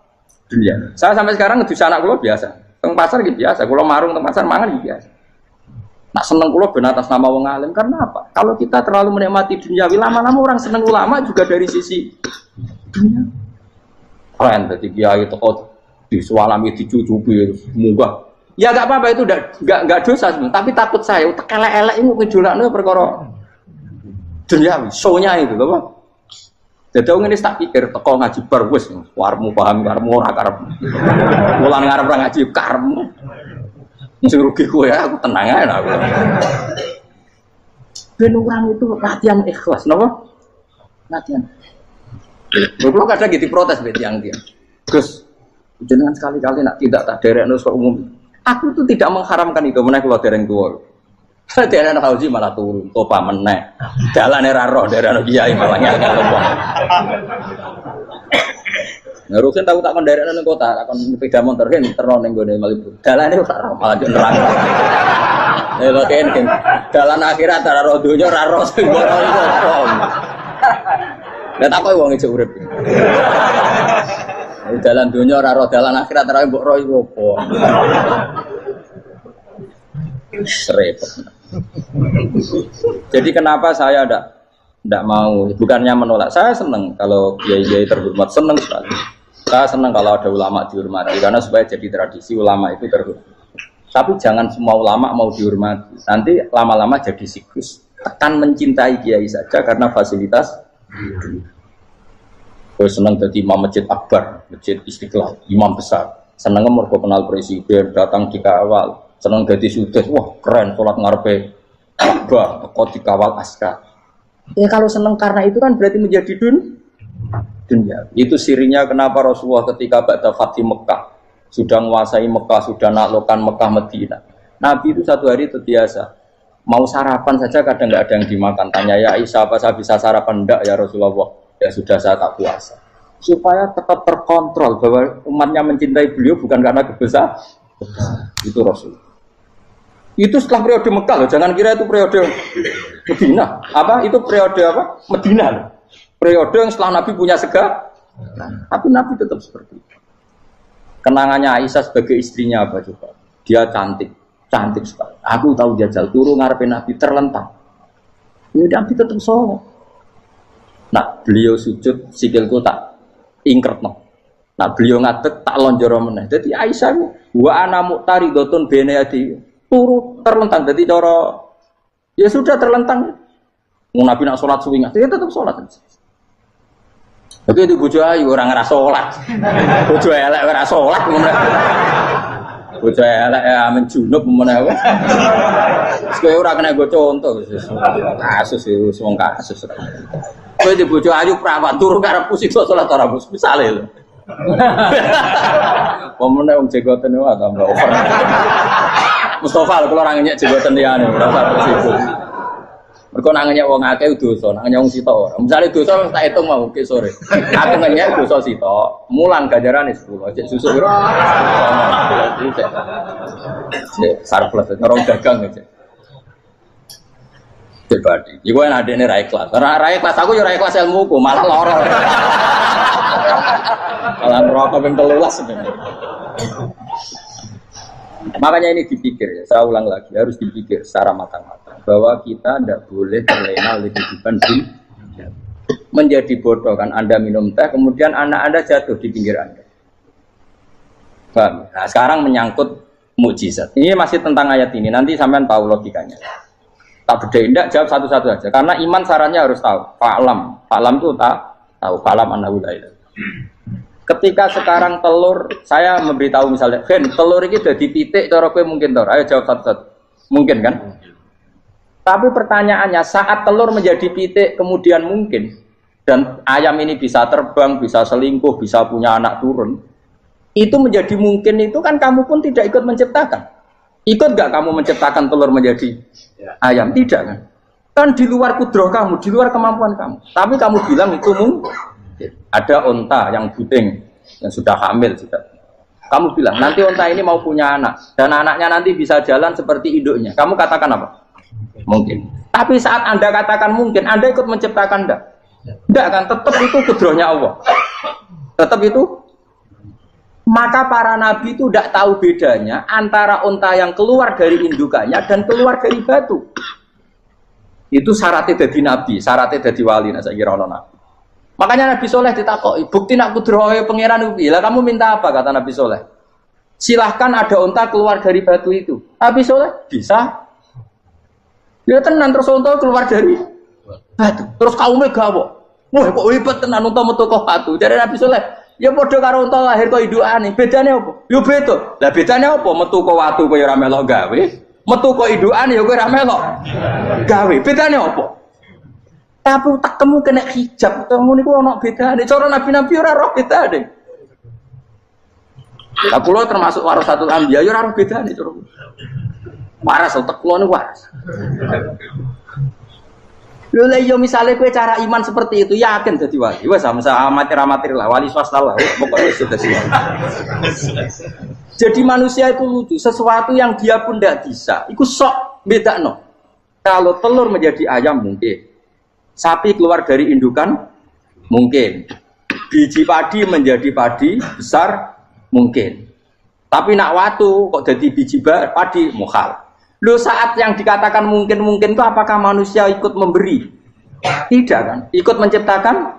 Dunia. Saya sampai sekarang ngedus anak gue biasa. Teng pasar gitu biasa. Kalau marung teng pasar mangan gitu biasa. Nak seneng gue ben atas nama wong alim. Karena apa? Kalau kita terlalu menikmati dunia, lama-lama orang seneng ulama juga dari sisi dunia. Keren, jadi kiai teko disualami dicucupi, munggah. Ya enggak apa-apa, itu enggak dosa sebenarnya, tapi takut saya utek elek-elek ini ngejolakno perkara duniawi, show-nya itu lho, Pak. Dadi wong ngene tak pikir teko ngaji bar wis warmu paham karmu ora karep. Mulan ngarep ora ngaji karmu. Sing rugi kowe ya, aku tenang ae aku. Ben orang itu latihan ikhlas, napa? Latihan. Lho kadang gitu protes mbek tiyang-tiyang. Gus, jenengan sekali-kali nak tidak tak derekno sok umum. Aku tuh tidak mengharamkan itu, menaik keluar dereng tua. Dereng haji malah turun, topa menaik. Jalan era roh, dereng kiai malah nggak lembong. Ngerusin tahu tak menderek nang kota, akan sepeda motor kan ternon gue Malibu. Jalan ini malah jadi neraka. Lo kan, jalan akhirat antara roh dunia, roh semua roh itu. Lihat apa yang uang itu urip. Dalam dunia roh, dalam akhirat antara mbok roh itu apa? Repot. Jadi kenapa saya tidak mau? Bukannya menolak. Saya senang kalau kiai-kiai terhormat, senang sekali. Saya senang kalau ada ulama dihormati karena supaya jadi tradisi ulama itu terhormat. Tapi jangan semua ulama mau dihormati. Nanti lama-lama jadi siklus. Tekan mencintai kiai saja karena fasilitas. Gue senang jadi imam masjid akbar, masjid Istiqlal, imam besar. Senang mergo kenal presiden, datang dikawal. Senang jadi sudes, wah keren, sholat ngarepe Ka'bah, kok dikawal askar. Ya kalau senang karena itu kan berarti menjadi dunia. Itu sirinya kenapa Rasulullah ketika ba'da Fatih Mekah sudah menguasai Mekah, sudah naklukkan Mekah Madinah. Nabi itu satu hari terbiasa mau sarapan saja kadang nggak ada yang dimakan. Tanya ya Aisyah, apa saya bisa sarapan? Enggak ya Rasulullah. Ya sudah saya tak puasa. Supaya tetap terkontrol bahwa umatnya mencintai beliau bukan karena kebesaran. Itu Rasul. Itu setelah periode Mekah loh, jangan kira itu periode Medina. Apa? Itu periode apa? Medina loh. Periode yang setelah Nabi punya segala. Tapi Nabi tetap seperti itu. Kenangannya Aisyah sebagai istrinya apa coba? Dia cantik sekali. Aku tahu jajal turun ngarepin Nabi terlentang. Ya Nabi tetap sholat. Nah beliau sujud sikilku tak ingkretno. Nah beliau ngadeg tak lonjoro meneh. Jadi Aisyah wa ana muqtaridotun bene adi turu terlentang. Jadi cara ya sudah terlentang. Nabi nak sholat suwi dia tetap sholat. Tapi itu bojo ayu orang ngerasa sholat. Bojo elek ora sholat meneh. Bojo elek amen junub meneh. Kowe ora kena go contoh kasus itu wong kasus. Kowe di bojo ayu prawan turu karepku sik sholat ora bos misale lho. Pemene wong jegoten wae tambah over. Mustafa kalau orang nyek jeboten liyane ora usah bersih. Mergo nang nyek wong akeh dosa, nang nyek wong sitok ora. Misale dosa tak hitung mau ke sore. Aku nyek dosa sitok, mulang ganjarane 10. Cek susu piro? Cek surplus ngerong dagang cek. Cek badi. Iku enak adene ra ikhlas. Ra ikhlas aku yo ra ikhlas ilmuku, malah lara. Malah rokok ping 13 sebenarnya. Makanya ini dipikir ya, saya ulang lagi, harus dipikir secara matang-matang bahwa kita tidak boleh terlena oleh kehidupan dunia. Menjadi bodoh kan Anda minum teh, kemudian anak Anda jatuh di pinggir Anda. Paham? Nah, sekarang menyangkut mukjizat. Ini masih tentang ayat ini, nanti sampean tahu logikanya. Tak bedain, tidak jawab satu-satu aja. Karena iman sarannya harus tahu. Fa'lam itu tak tahu. Fa'lam annahu la ilaha. Ketika sekarang telur, saya memberitahu misalnya, Fen, telur ini sudah dipitik, cara kowe mungkin tor. Ayo jawab satu-satu. Mungkin kan? Tapi pertanyaannya, saat telur menjadi pitik kemudian mungkin, dan ayam ini bisa terbang, bisa selingkuh, bisa punya anak turun, itu menjadi mungkin itu kan kamu pun tidak ikut menciptakan. Ikut gak kamu menciptakan telur menjadi ayam? Tidak kan? Kan di luar kudroh kamu, di luar kemampuan kamu. Tapi kamu bilang itu mungkin. Ada onta yang buding, yang sudah hamil sudah. Kamu bilang nanti onta ini mau punya anak dan anaknya nanti bisa jalan seperti induknya. Kamu katakan apa? Mungkin. Tapi saat Anda katakan mungkin, Anda ikut menciptakan enggak? Enggak kan? Tetap itu kudrohnya Allah. Tetap itu. Maka para nabi itu tidak tahu bedanya antara onta yang keluar dari indukannya dan keluar dari batu. Itu syaratnya jadi nabi, syaratnya jadi wali. Nah, saya kira nabi. Makanya Nabi Soleh ditakoki, bukti nak kudrohe pangeran ubi. Lah kamu minta apa kata Nabi Soleh? Silahkan ada unta keluar dari batu itu. Nabi Soleh bisa. Ya tenan terus unta keluar dari batu. Terus kaumnya gawo. Wah kok hebat tenan unta metu kok batu. Dari Nabi Soleh, ya padha karo unta lahir kok indukane. Bedane apa? Yo beda. Lah bedane apa? Metu kok watu kok ya ora melok gawe. Metu kok indukane ya kowe ora melok gawe. Bedane apa? Tapi utakmu kena hijab, kamu niku ana bedane. Cara nabi-nabi ora roh bedane. Lah kula termasuk warasatul anbiya ya ora roh bedane cara. Waras utek kula niku waras. Lho lha yo misale kowe cara iman seperti itu yakin dadi wali. Wes sama amatir-amatir lah, wali swasta lah. Pokoknya sudah siap. Jadi manusia itu lucu, sesuatu yang dia pun tidak bisa. Iku sok bedakno. Kalau telur menjadi ayam mungkin. Sapi keluar dari indukan mungkin, biji padi menjadi padi besar mungkin, tapi nak watu kok jadi biji padi mukhal. Lo saat yang dikatakan mungkin itu apakah manusia ikut memberi? Tidak kan? Ikut menciptakan?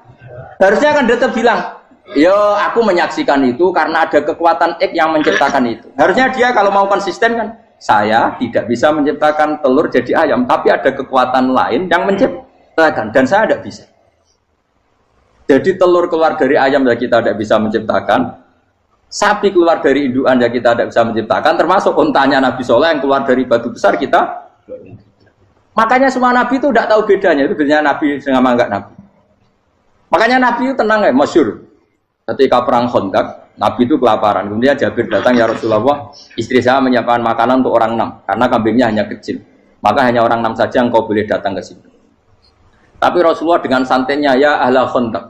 Harusnya kan tetap bilang, yo aku menyaksikan itu karena ada kekuatan X yang menciptakan itu. Harusnya dia kalau mau konsisten kan, saya tidak bisa menciptakan telur jadi ayam, tapi ada kekuatan lain yang menciptakan. Dan saya tidak bisa. Jadi telur keluar dari ayam ya kita tidak bisa menciptakan. Sapi keluar dari indukan ya kita tidak bisa menciptakan. Termasuk untanya Nabi Soleh yang keluar dari batu besar kita. Makanya semua Nabi itu tidak tahu bedanya. Itu bedanya Nabi sama enggak Nabi. Makanya Nabi itu tenang ya, masyhur. Ketika perang Khandaq, Nabi itu kelaparan. Kemudian Jabir datang, ya Rasulullah, istri saya menyiapkan makanan untuk orang 6 karena kambingnya hanya kecil. Maka hanya orang 6 saja yang kau boleh datang ke sini. Tapi Rasulullah dengan santainya, ya ahlal Khandaq.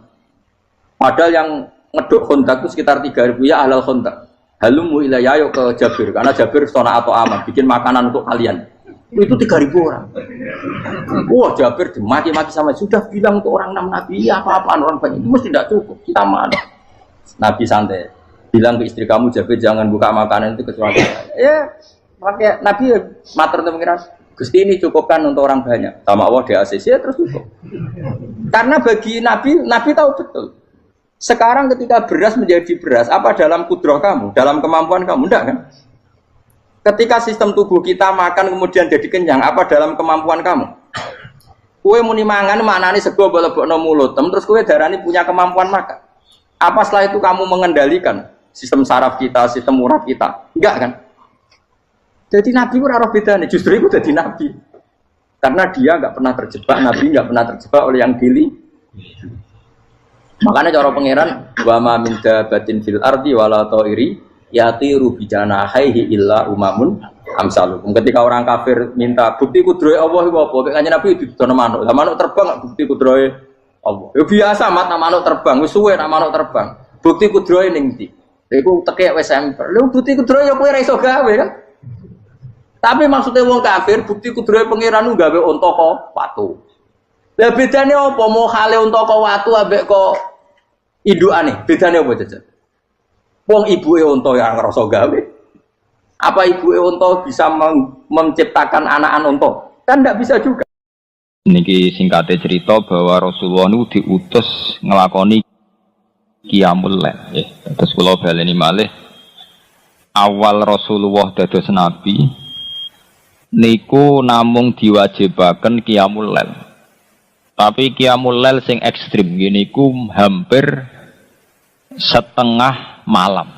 Padahal yang ngeduk Khandaq itu sekitar 3.000, ya ahlal Khandaq. Halumu ilayya, ayo ke Jabir. Karena Jabir sona atau aman, bikin makanan untuk kalian. Itu 3.000 orang. Wah Jabir dimaki-maki sama, sudah bilang untuk orang 6 Nabi, ya apa-apaan orang banyak. Itu mesti tidak cukup, kita mana. Nabi santai. Bilang ke istri kamu, Jabir jangan buka makanan itu kecuali. Ya, pakai Nabi matur untuk mengira. Gusti ini cukupkan untuk orang banyak. Sama Allah di ACC ya terus cukup. Karena bagi Nabi tahu betul. Sekarang ketika beras menjadi beras, apa dalam kudroh kamu, dalam kemampuan kamu? Enggak kan? Ketika sistem tubuh kita makan kemudian jadi kenyang, apa dalam kemampuan kamu? Kue muni mangan maknane sego bolebokno mulut, terus kue darani punya kemampuan makan. Apa setelah itu kamu mengendalikan sistem saraf kita, sistem urat kita? Enggak kan? Jadi Nabi itu raro bedanya, justru itu jadi Nabi. Karena dia nggak pernah terjebak, Nabi nggak pernah terjebak oleh yang dili. Makanya cara pangeran, wa ma min dabatin fil ardi wala ta'iri yatiru bijanahaihi illa umamun amsalukum. Ketika orang kafir minta bukti kudrohe Allah iku apa? Kayaknya Nabi didono manuk. Lah manuk terbang bukti kudrohe Allah. Ya biasa mat manuk terbang, wis suwe nak manuk terbang. Bukti kudrohe ning ndi? Iku tekek wis semper. Lha bukti kudrohe ya kowe ra iso gawe kan? Tapi maksudnya wong kafir bukti kudrohe pangeran gawe unta kok watu. Lah bedane apa? Mau hale unta kok watu ambek kok indukane. Bedane apa jajan? Wong ibuke unta ya ngrasa gawe. Apa ibu unta bisa menciptakan anakan unta? Kan tidak bisa juga. Niki singkatnya cerita bahwa Rasulullah itu diutus ngelakoni qiyamul lail. Terus kula baleni malih awal Rasulullah dados nabi niku namung diwajibaken qiyamul lail. Tapi qiyamul lail sing ekstrim gini ku hampir setengah malam.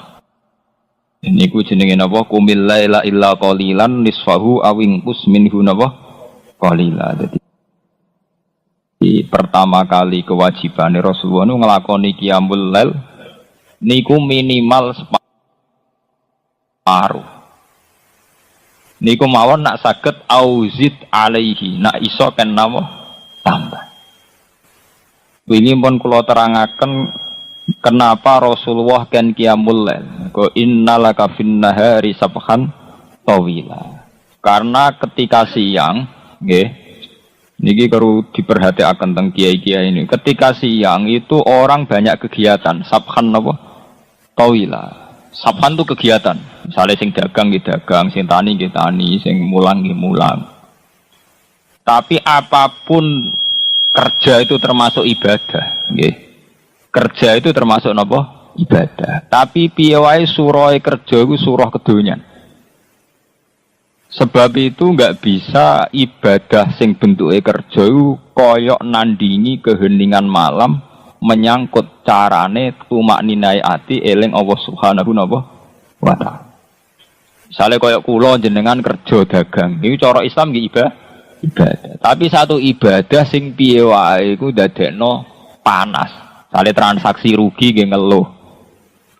Ini ku jenenge napa? Qumil laila illa qalilan nisfahu awingkus minhu napa? Qalila. Di pertama kali kewajiban Rasulullah nu ngelakoni qiyamul lail niku minimal separuh. Niku mawon nak saged auzid alaihi, nak iso kan napa tambah. Wingi pun kula terangaken kenapa Rasulullah kan qiyamul lail. Ko innalaka fin nahari sabhan tawila. Karena ketika siang nggih niki perlu diperhatikan tentang kiai-kiai ini. Ketika siang itu orang banyak kegiatan. Sabhan apa? Tawila. Sabhan itu kegiatan. Misalnya sing dagang nggih dagang, sing tani nggih tani, sing mulang nggih mulang. Tapi apapun kerja itu termasuk ibadah, nggih. Kerja itu termasuk napa? Ibadah. Tapi piye wae surah kerja iku surah kedonyan. Sebab itu enggak bisa ibadah sing bentuke kerja koyok nandingi keheningan malam menyangkut carane tumakninai ati eling Allah Subhanahu wa taala. Misale koyok kula jenengan kerja dagang, iki cara Islam nggih ibadah. Tapi satu ibadah sing piye wae iku ndadekno panas. Misale transaksi rugi nggih ngeluh.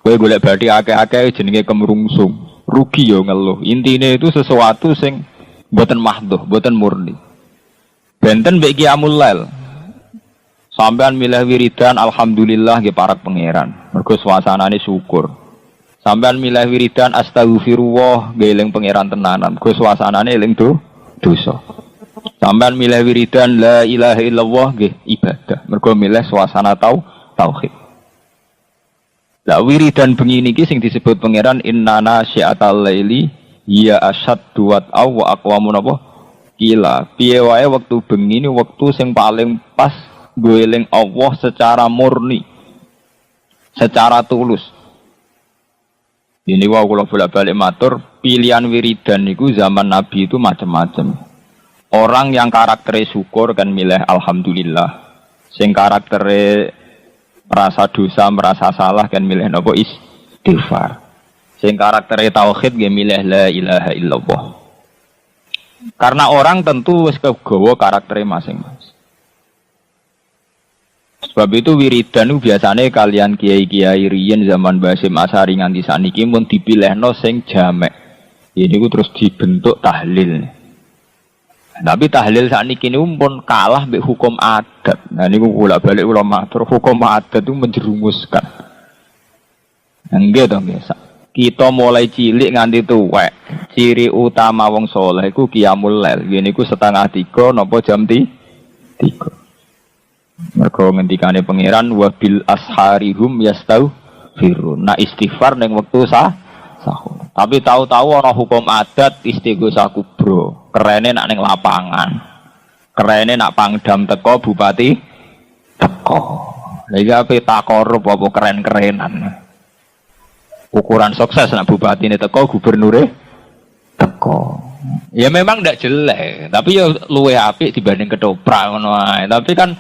Kowe golek bathi akeh-akeh jenenge kemrungsung. Rugi yo ngeluh. Intine itu sesuatu sing mboten mahdhuh, mboten murni. Benten mbek qiyamul lail. Sampean milih wiridan alhamdulillah nggih parak pangeran. Mergo suasanane syukur. Sampean milih wiridan astagfirullah nggih eling pangeran tenanan. Mergo suasanane eling dosa. Sampean milih wiridan la ilaha illallah nggih ibadah. Mergo milih suasana tauhid. Lah wiridan bengi niki sing disebut pangeran innana syi'atal laili ya asyaddu wat'aw wa aqwamu napa kila. Piye wae wektu bengi ini wektu sing paling pas gue eling Allah secara murni, secara tulus. Ini wae kula bolak-balik matur, pilihan wiridan niku zaman Nabi itu macam-macam. Orang yang karaktere syukur kan milih alhamdulillah. Sing karaktere merasa dosa, merasa salah kan milih napa istighfar. Sing karaktere tauhid nggih milih la ilaha illallah. Karena orang tentu wis kegawa karaktere masing-masing. Sebab itu wiridan itu biasanya kalian kiai-kiai riyen zaman Basim Asari nganti saniki mun dipilihno sing jamek. Ini ku terus dibentuk tahlil. Tapi tahlil sakniki niku pun kalah mbek hukum adat. Nah niku bolak-balik kula matur, hukum adat itu menjerumuskan. Nggih to nggih. Kita mulai cilik nganti tuwek. Ciri utama wong saleh iku qiyamul lail. Niku 2:30 napa jam 3. Mergo ngendikane pangeran wa bil asharihum yastaghfirun. Nah istighfar ning wektu sahur. Tapi tahu-tahu ana hukum adat istighosah kubro. Kerene nak ning lapangan. Kerene nak pangdam teko bupati teko. Lha iki ape takorup apa keren-kerenan. Ukuran sukses nak bupati ini teko, gubernure teko. Ya memang ndak jelek, tapi ya luwe apik dibanding ketoprak ngono ae. Tapi kan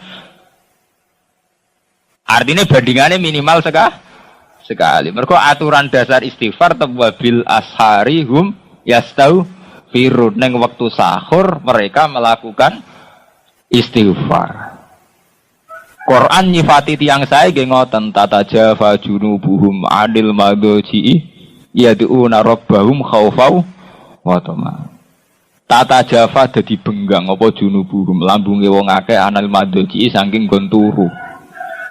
artinya bandingannya minimal sekali. Mergo aturan dasar istighfar tawabil ashari hum yastaghfirun. Neng waktu sahur mereka melakukan istighfar. Quran nyifati tiang saya nggih ngoten tatajafa junubuhum adil madji yad'una rabbahum khaufau wa tama. Tatajafa dadi benggang apa junubuhum lambunge wong akeh anil madji saking nggon turu.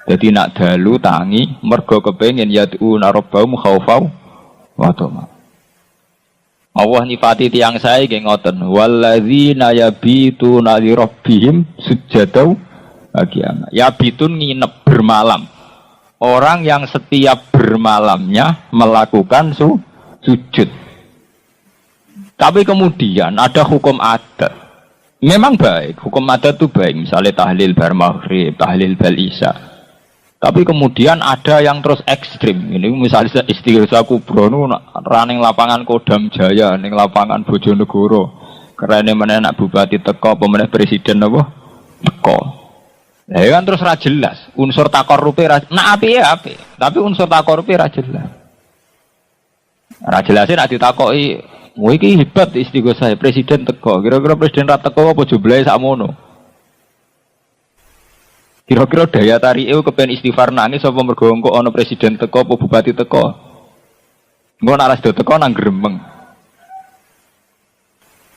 Dadi nak dalu tangi mergo kepengin yad'una rabbahum khaufau wa tama. Allah nyifati tiang saya nggih ngoten walladzina yabituna li rabbihim sujadau bagian. Ya bitun nginep bermalam. Orang yang setiap bermalamnya melakukan sujud. Tapi kemudian ada hukum adat. Memang baik, hukum adat itu baik. Misalnya tahlil bar maghrib, tahlil bal isya. Tapi kemudian ada yang terus ekstrim. Ini misalnya istighosa kubro running lapangan Kodam Jaya, ning lapangan Bojonegoro. Karena mana anak bupati teko, pemenang presiden apa? Teko. Lah kan terus ra jelas. Unsur takorupe ra api ya api. Tapi unsur takorupe ra jelas. Ra jelase nek ditakoki, "Mu iki hebat istighosa presiden teko." Kira-kira presiden ra teko apa jumlahe sakmono? Kira-kira daya tarik itu kepen istighfar nangis apa mergo engko ana presiden teko apa bupati teko. Engko nek ras do teko nang gremeng.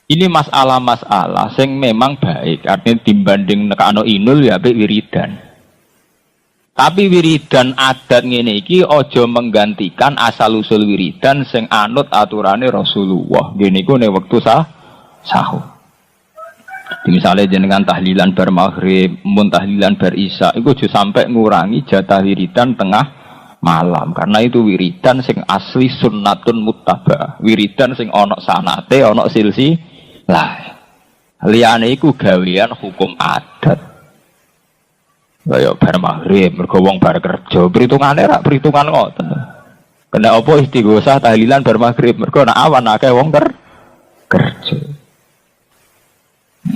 Ini masalah-masalah sing memang baik, artinya dibanding nekano inul ya apik wiridan. Tapi wiridan adat ngene iki aja menggantikan asal-usul wiridan sing anut aturane Rasulullah. Ngene iku nek wektu sahur. Misalnya jenengan tahlilan bar maghrib, mun tahlilan bar isya, itu aja sampai ngurangi jatah wiridan tengah malam, karena itu wiridan sing asli sunnatun muttaba, wiridan sing onok sanate, onok silsilah. Liyane iku gawean hukum adat. Kaya bar maghrib, mergo wong bar kerja, perhitungane rak perhitungan ngoten. Kena apa istighosah tahlilan bar maghrib, mergo nek awan akeh wong kerja.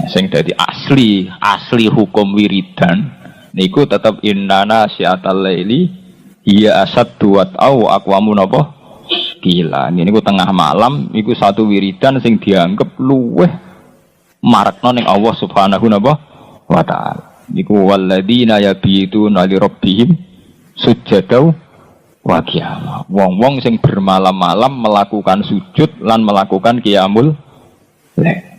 Sing dadi asli hukum wiridan niku tetep innana syiatal laili hiya asaddu au aqwamun apa gila niku tengah malam iku satu wiridan sing dianggep luweh marakna ning Allah Subhanahu wa taala niku walladzina yabituna li rabbihim sujadau wa qiyam wong-wong sing bermalam-malam melakukan sujud lan melakukan qiyamul lail.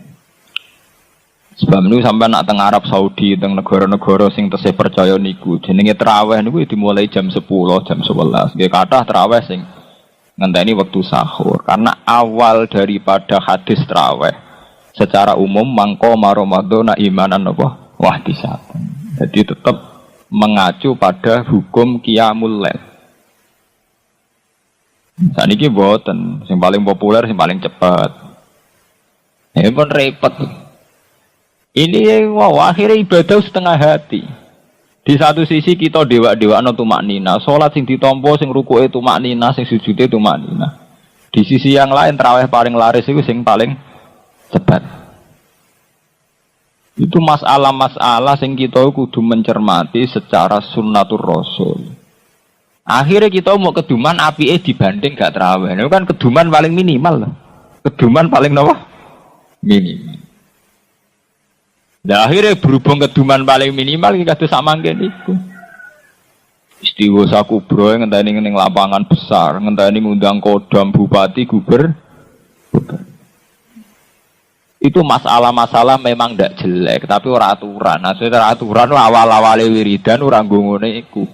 Sebab niku sampai nak teng Arab Saudi, teng negara-negara sing tesih percaya niku, jenenge tarawih niku dimulai jam 10, jam 11. Nggih kathah tarawih sing ngenteni wektu sahur. Karena awal daripada hadis tarawih secara umum mangko Ramadan imanan apa? Wahtisab. Jadi tetap mengacu pada hukum qiyamul lail. Saniki mboten, sing paling populer, sing paling cepat. Ya pun repot. Ini wow, akhirnya ibadah setengah hati. Di satu sisi kita dewa-dewa no tumak nina, sholat sing ditompo, sing rukuke tumak nina, sing sujudnya tumak nina. Di sisi yang lain tarawih paling laris itu sing paling cepat. Itu masalah-masalah sing kita kudu mencermati secara sunnatur rasul. Akhirnya kita mau keduman apike dibanding gak tarawih. Itu kan keduman paling minimal. Keduman paling apa? Minimal. Nah akhirnya berhubung keduman paling minimal kita tuh sama kayak itu. Istighosa kubro ngenteni ning lapangan besar, ngenteni ngundang kodam bupati gubernur. Itu masalah-masalah memang ndak jelek, tapi ora aturan. Nah, aturan awal-awale wiridan ora ngene iku.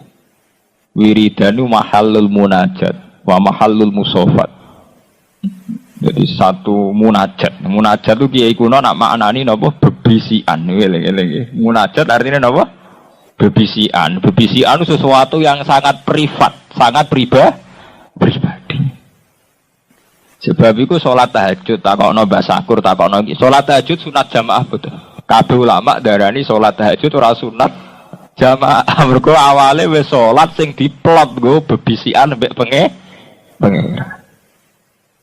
Wiridan mahallul munajat wa mahallul musofat. Jadi satu munajat. Munajat itu kiai kuno nak maknani napa bebisian. Munajat artinya napa? Bebisian. Bebisian sesuatu yang sangat privat, sangat pribadi. Sebab itu sholat tahajud takokno Mbah Sakur takokno iki. Sholat tahajud sunat jamaah betul. Kabeh ulama darani sholat tahajud ora sunat jamaah. Mergo awale wis sholat sing diplot nggo bebisian mbek pengen.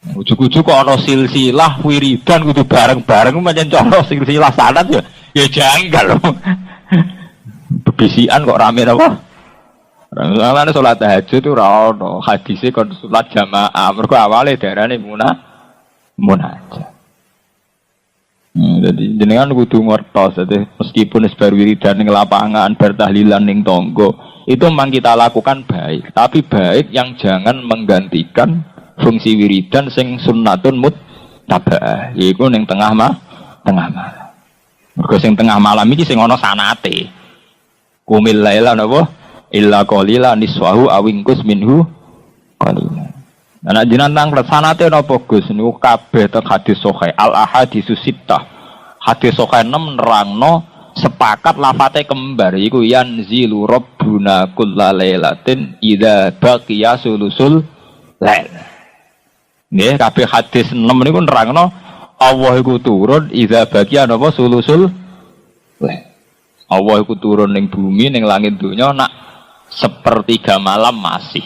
Ujug-ujug kok ana silsilah wiridan kudu bareng-bareng pancen cara silsilah sanad ya janggal. Bebisian kok rame apa? Rame salat tahajud ora ono hadise kon salat jamaah mergo awale darane munajat. Jadi jenengan kudu ngertos dadi meskipun bar wiridan ning lapangan bar tahlilan ning tangga itu memang kita lakukan baik, tapi baik yang jangan menggantikan fungsi wiridan sing sunnatun muttaba yaiku ning tengah malam. Mergo sing tengah malam iki sing ana sanate. Qumil laila napa illa qalila niswahu awingkus minhu qalila. Ana jenengan nang sanate napa Gus niku kabeh teng hadis sahih al ahaditsus sittah. Hadis sahih 6 nerangno sepakat lafate kembar iku yanzilu rabbuna kullalailatin idza baqiya sulusul lail. Nggih kabeh hadis 6 niku nerangno Allah iku turun idza bagian apa sulusul lail. Allah iku turun ning bumi ning langit dunya nak sepertiga malam masih.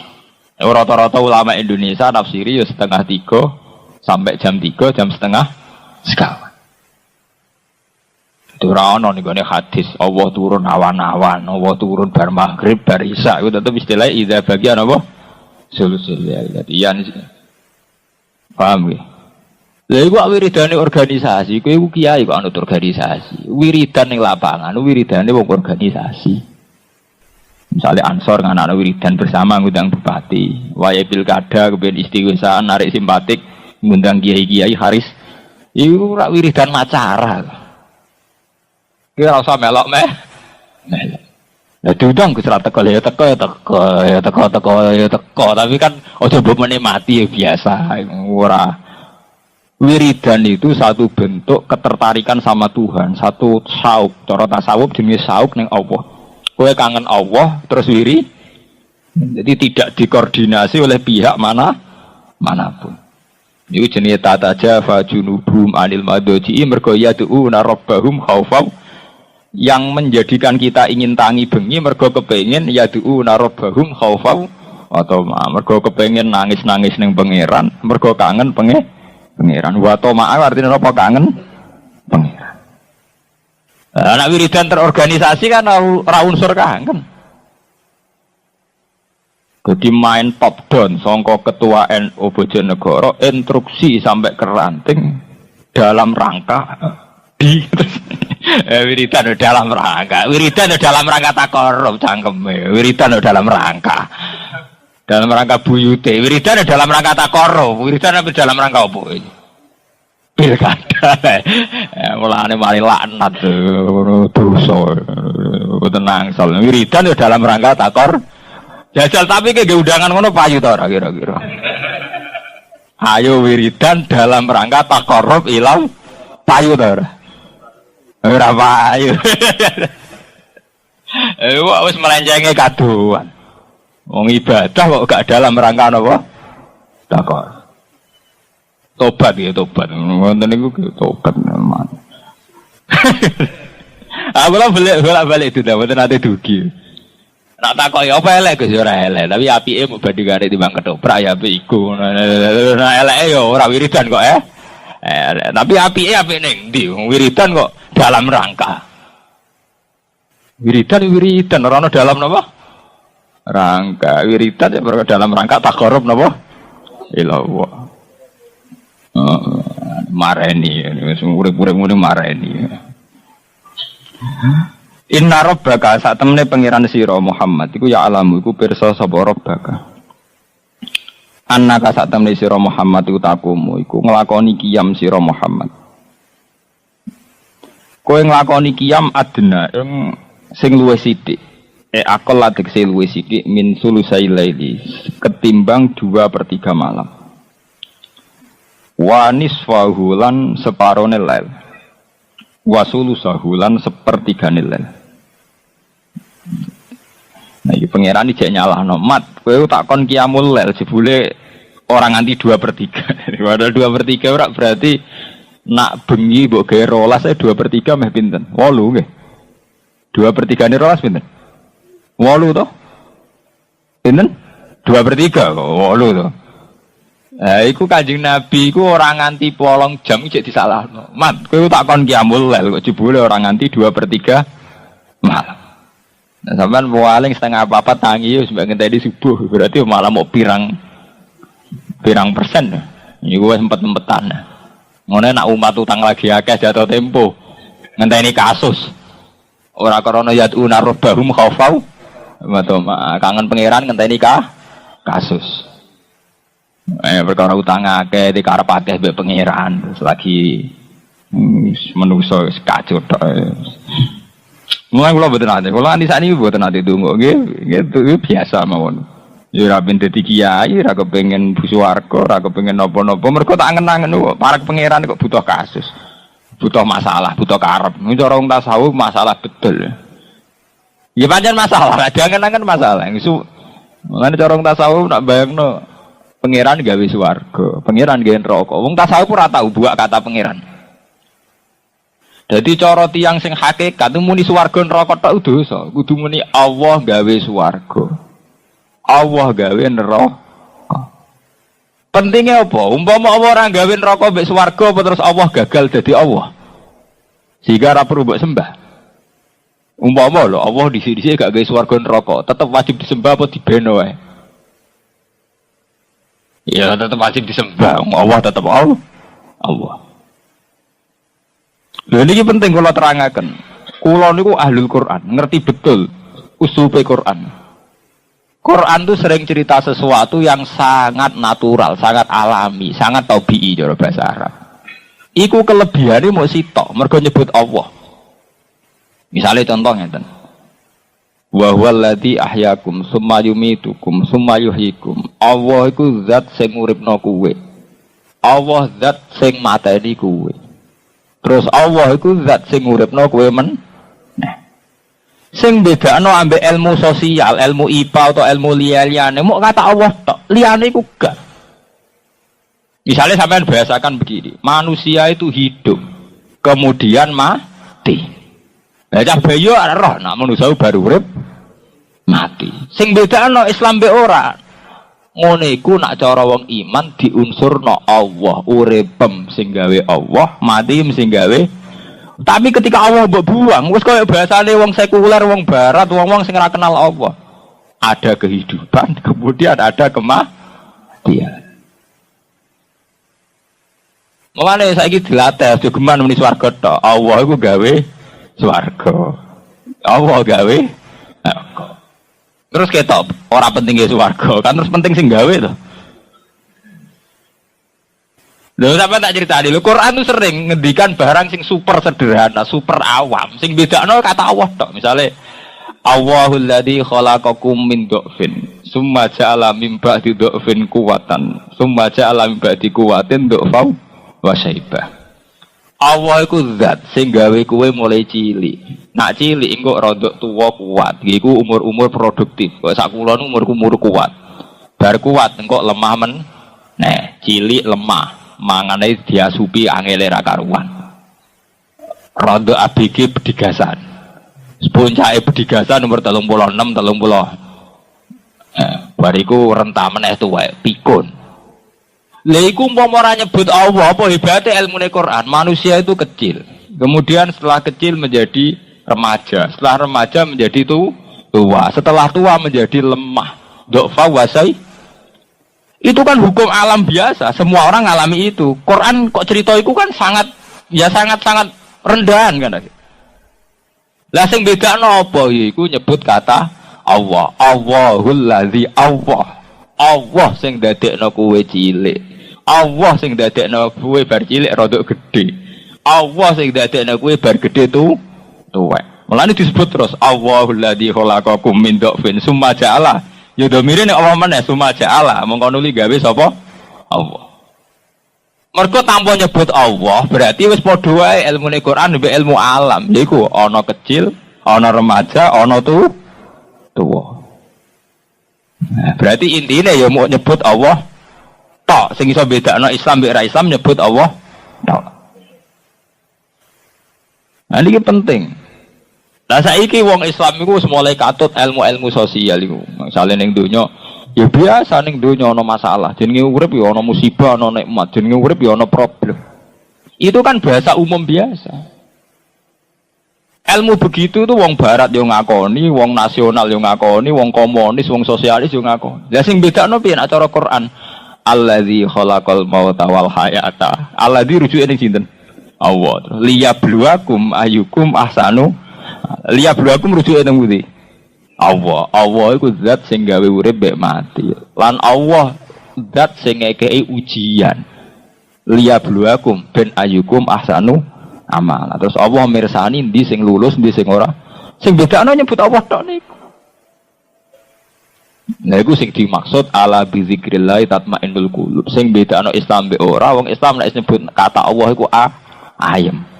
Rata-rata ulama Indonesia nafsiri ya 2:30 sampai jam 3 jam setengah sekawan. Itu ora ono ning gone hadis Allah turun awan-awan, Allah turun bar maghrib bar isya iku tetep istilah idza bagian apa sulusul lail. Dadi yan paham nggih? Lha iku wiridane organisasi, kowe iku kiai kok anut organisasi. Wiridan ning lapangan, wiridane wong organisasi. Misalnya Ansor nganakno wiridan bersama ngundang bupati, wayahe pilkada kepen istighosah narik simpatik ngundang kiai-kiai haris. Iku ora wiridan macara. Ki ora usah melok meh. Lah diundang Gus ra teko ya teko, tapi kan aja mbok menikmati ya biasa ora. Wiridan itu satu bentuk ketertarikan sama Tuhan, satu sauk. Cara tasawuf jenis sauk ning Allah. Kowe kangen Allah terus wiri. Jadi tidak dikoordinasi oleh pihak manapun. Iku jenenge tatajafa junubum anil madaji mergo yad'una rabbahum khaufan, yang menjadikan kita ingin tangi bengi mergo kepengin yad'una rabbahum khaufan atau mergo kepengin nangis-nangis ning pangeran, mergo kangen pangeran. Wa tama'a artinya apa kangen pangeran. Anak wiridan terorganisasi kan ora unsur kangen. Jadi main top down sangka ketua NU Bojonegoro instruksi sampai ke ranting dalam rangka wiridan dalam rangka takorup cangkeme. Wiridan dalam rangka buyute, wiridan dalam rangka takorup, wiridan dalam rangka apa? Pilkada. Mulane mari laknat dosa. Tenang soal wiridan dalam rangka takor. Jajal tapi ke undangan ngono payu ta ora kira-kira. Ayo wiridan dalam rangka takorup ilang payu ta ora? Ora payu. Wis melencenge kaduan. Wong ibadah kok gak dalam rangka napa? Takor. Tobat ya tobat. Wonten niku tobat memang. Aku lah balik itu dah, mboten ate dugi. Nak takoki apa elek Gus ora elek, tapi apike mbok bandingane timbang ketoprak ya apik iku. Nah eleke ya ora wiridan kok tapi apike apik ning ndi? Wiridan kok dalam rangka. Wiridan ora ono dalam napa? Rangka. Wiridan ya dalam rangka takarrub napa? Ilallah. Mareni wis urip-urip ngene mareni. Inna rabbaka sak temene pangeran sira Muhammad iku ya alamu iku pirsa sapa rabbaka. Annaka sak temene sira Muhammad iku takumu iku nglakoni qiyam sira Muhammad. Kowe nglakoni qiyam adna ing sing luwih sithik. Akal ladik sing luwih sithik min sulusai laili ketimbang 2/3 malam. Wa nisfahu lan separone lail. Wa sulusahu lan 1/3 lail. Nah iki pangeran iki nyalahno mat kowe tak kon qiyamul lail jebule orang nganti 2/3. Padahal 2/3 ora berarti nak bengi mbok gawe 12 2/3 meh pinten? 8 nggih. 2/3 ne 12 pinten? 8 to? Pinten? 2/3 kok 8 to. Iku Kanjeng Nabi iku ora nganti 8 jam iki disalahno. Mat kowe tak kon qiyamul lail kok jebule ora nganti 2/3 malam. Nah, sampean paling setengah apa tangi wis mbak ngenteni subuh, berarti malah mau pirang persen. Iku wis empet-empetan. Ngene nak umat utang lagi akeh jatuh tempo. Ngenteni kasus. Ora krana yad'una rabbahum khaufau. Kangen pangeran ngenteni kasus. Perkara utang akeh dikarep akeh mbek pangeran terus lagi menungso kacau tok. Mulai kula mboten ate. Kula nganti sakniki mboten ate donga nggih. Nggih biasa mawon. Ya ora ben dadi kiai, ora kepengin swarga, ora kepengin napa-napa. Mergo tak angen-angen kok para pangeran kok butuh kasus. Butuh masalah, butuh karep. Ini cara wong tasawuf masalah betul. Ya pancen masalah, jangan-jangan masalah. Mulane cara wong tasawuf nak bayangno Pangeran gawe swarga, pangeran gawe neraka. Wong tasawuf ora tau buak kata pangeran. Jadi cara tiyang sing hakikat muni swarga neraka tok dosa, kudu muni Allah gawe swarga. Allah gawe neraka. Pentingnya apa? Umpama Allah ora gawe neraka mbek swarga apa terus Allah gagal dadi Allah. Sehingga ora perlu mbok sembah. Umpama lho Allah disi-disi gak gawe swarga neraka, tetep wajib disembah apa dibeno wae? Ya tetap wajib disembah. Allah tetap Allah. Lha niki penting kula terangaken. Kula niku ahlul Quran, ngerti betul usulupe Quran. Quran itu sering cerita sesuatu yang sangat natural, sangat alami, sangat tabii cara bahasa Arab. Iku kelebihane mau sitok, mergo nyebut Allah. Misalnya contoh ngeten. Wa huwal ladzi ahyakum tsumma yumitukum tsumma yuhyikum. Allah iku zat sing uripno kowe. Allah zat sing mateni kowe. Terus Allah iku zat sing uripno kowe men. Nah. Sing bedakno ambek ilmu sosial, ilmu IPA atau ilmu liyane, mau kata Allah tok, liyane iku gak. Misalnya sampean bahasakan begini, manusia itu hidup, kemudian mati. Nah, cah bayo ana roh, nak manusia baru urip mati. Sing bedakno Islam be ora. Ngene iku nak cara wong iman diunsurno Allah, uripem sing gawe Allah, mati sing gawe. Tapi ketika Allah mbok buang, wis koyo bahasane wong sekuler, wong barat, wong sing ora kenal Allah. Ada kehidupan, kemudian ada kematian. Mulane saiki dilatih aja geman muni swarga tok. Allah iku gawe swarga. Allah gawe neraka. Terus ketok ora penting swarga, kan terus penting sing gawe to. Lho sampe tak critani, lho Quran itu sering ngendikan barang sing super sederhana, super awam, sing bedakno kata Allah tok. Misale Allahul ladzi khalaqakum min dhafin, summa ja'ala min ba'di dhafin quwwatan, summa ja'ala min ba'di quwwatin dhafau wa syaibah. Allah iku zat sing gawe kowe mulai cilik. Nak cilik engko rodok tuwa kuat, iku umur-umur produktif. Kok sak kula nu umur kuat. Bar kuat engko lemah men. Nah, cilik lemah. Mangane diasupi angele ra karuan. Rondo ABG pedigasan. Puncake pedigasan umur 36 30. Bariku rentah meneh tuwek pikun. Lha iku umpama ora nyebut Allah apa hebate ilmune Quran. Manusia itu kecil. Kemudian setelah kecil menjadi remaja, setelah remaja menjadi tua, setelah tua menjadi lemah. Dofa wasai. Itu kan hukum alam biasa, semua orang ngalami itu. Quran kok cerita itu kan sangat rendahan kan. Lah sing bedakno apa iku nyebut kata Allah. Allahul ladzi Allah. Allah sing dadekno kowe cilik. Allah sing dadekno kowe bar cilik rodok gedhe. Allah sing dadekno kowe bar gedhe tuwek. Mulane disebut terus Allahul ladzi khalaqakum min dhafin summa ja'ala. Ya domire nek Allah meneh summa ja'ala, mongko nuli gawe sapa? Allah. Mergo tanpa nyebut Allah, berarti wis padha wae ilmune Quran mbek ilmu alam. Yaiku ana kecil, ana remaja, ana tuwa. Nah, berarti intine ya mau nyebut Allah tok. Sing iso bedakno Islam mbek ra Islam nyebut Allah tok. Nah, ini penting. Nah saiki wong Islam iku wis mulai katut ilmu-ilmu sosial iku. Misale ning donya ya biasa ning donya ana masalah. Jenenge urip ya ana musibah, ana nikmat. Jenenge urip ya ana problem. Itu kan bahasa umum biasa. Ilmu begitu tuh wong barat yo ngakoni, wong nasional yo ngakoni, wong komunis, wong sosialis yo ngakoni. Lah sing bedakno piye nek cara Quran? Alladzi khalaqal mauta wal hayata. Alladzi rujuke ning sinten? Allah. Liyabluwakum ayyukum ahsanu. Liyabluwakum rujuke ning pundi? Allah. Allah iku zat sing gawe urip mek mati. Lan Allah zat sing ngekeki ujian. Liyabluwakum ben ayyukum ahsanu amal. Terus Allah mirsani ndi sing lulus, ndi sing ora. Sing bedakno nyebut Allah tok niku. Nah iku sing dimaksud ala bi zikrillah tatmainnul qulub. Sing bedakno Islam be ora, wong Islam nek nyebut kata Allah iku ayem.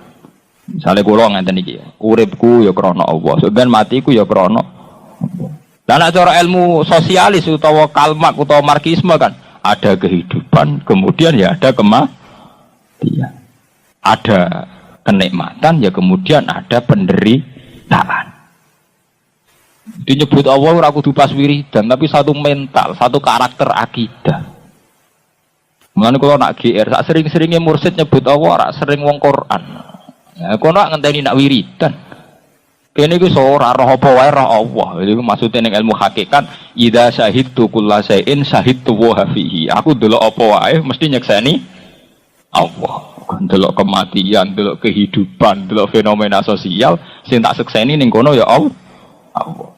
Misale kula ngenten iki, uripku ya krana Allah, sampeyan matiku ya krana Allah. Lah nek cara ilmu sosialis utawa kalmak utawa marxisme kan, ada kehidupan, kemudian ya ada kematian. Ada kenikmatan, ya kemudian ada penderitaan. Disebut Allah ora kudu pas wiridan, tapi satu mental, satu karakter akidah. Mulane kula nak GR, sak sering-seringe mursid nyebut Allah ora sering wong Quran. Ya kok nak ngenteni nak wiridan. Kene iku ora roh apa wae roh Allah. Iku maksude ning ilmu hakikat, idza syahidtu kullasain syahidtu wa fihi. Aku delok apa wae mesti nyekseni Allah. Delok kematian, delok kehidupan, delok fenomena sosial, sing tak sekseni ning kono ya Allah.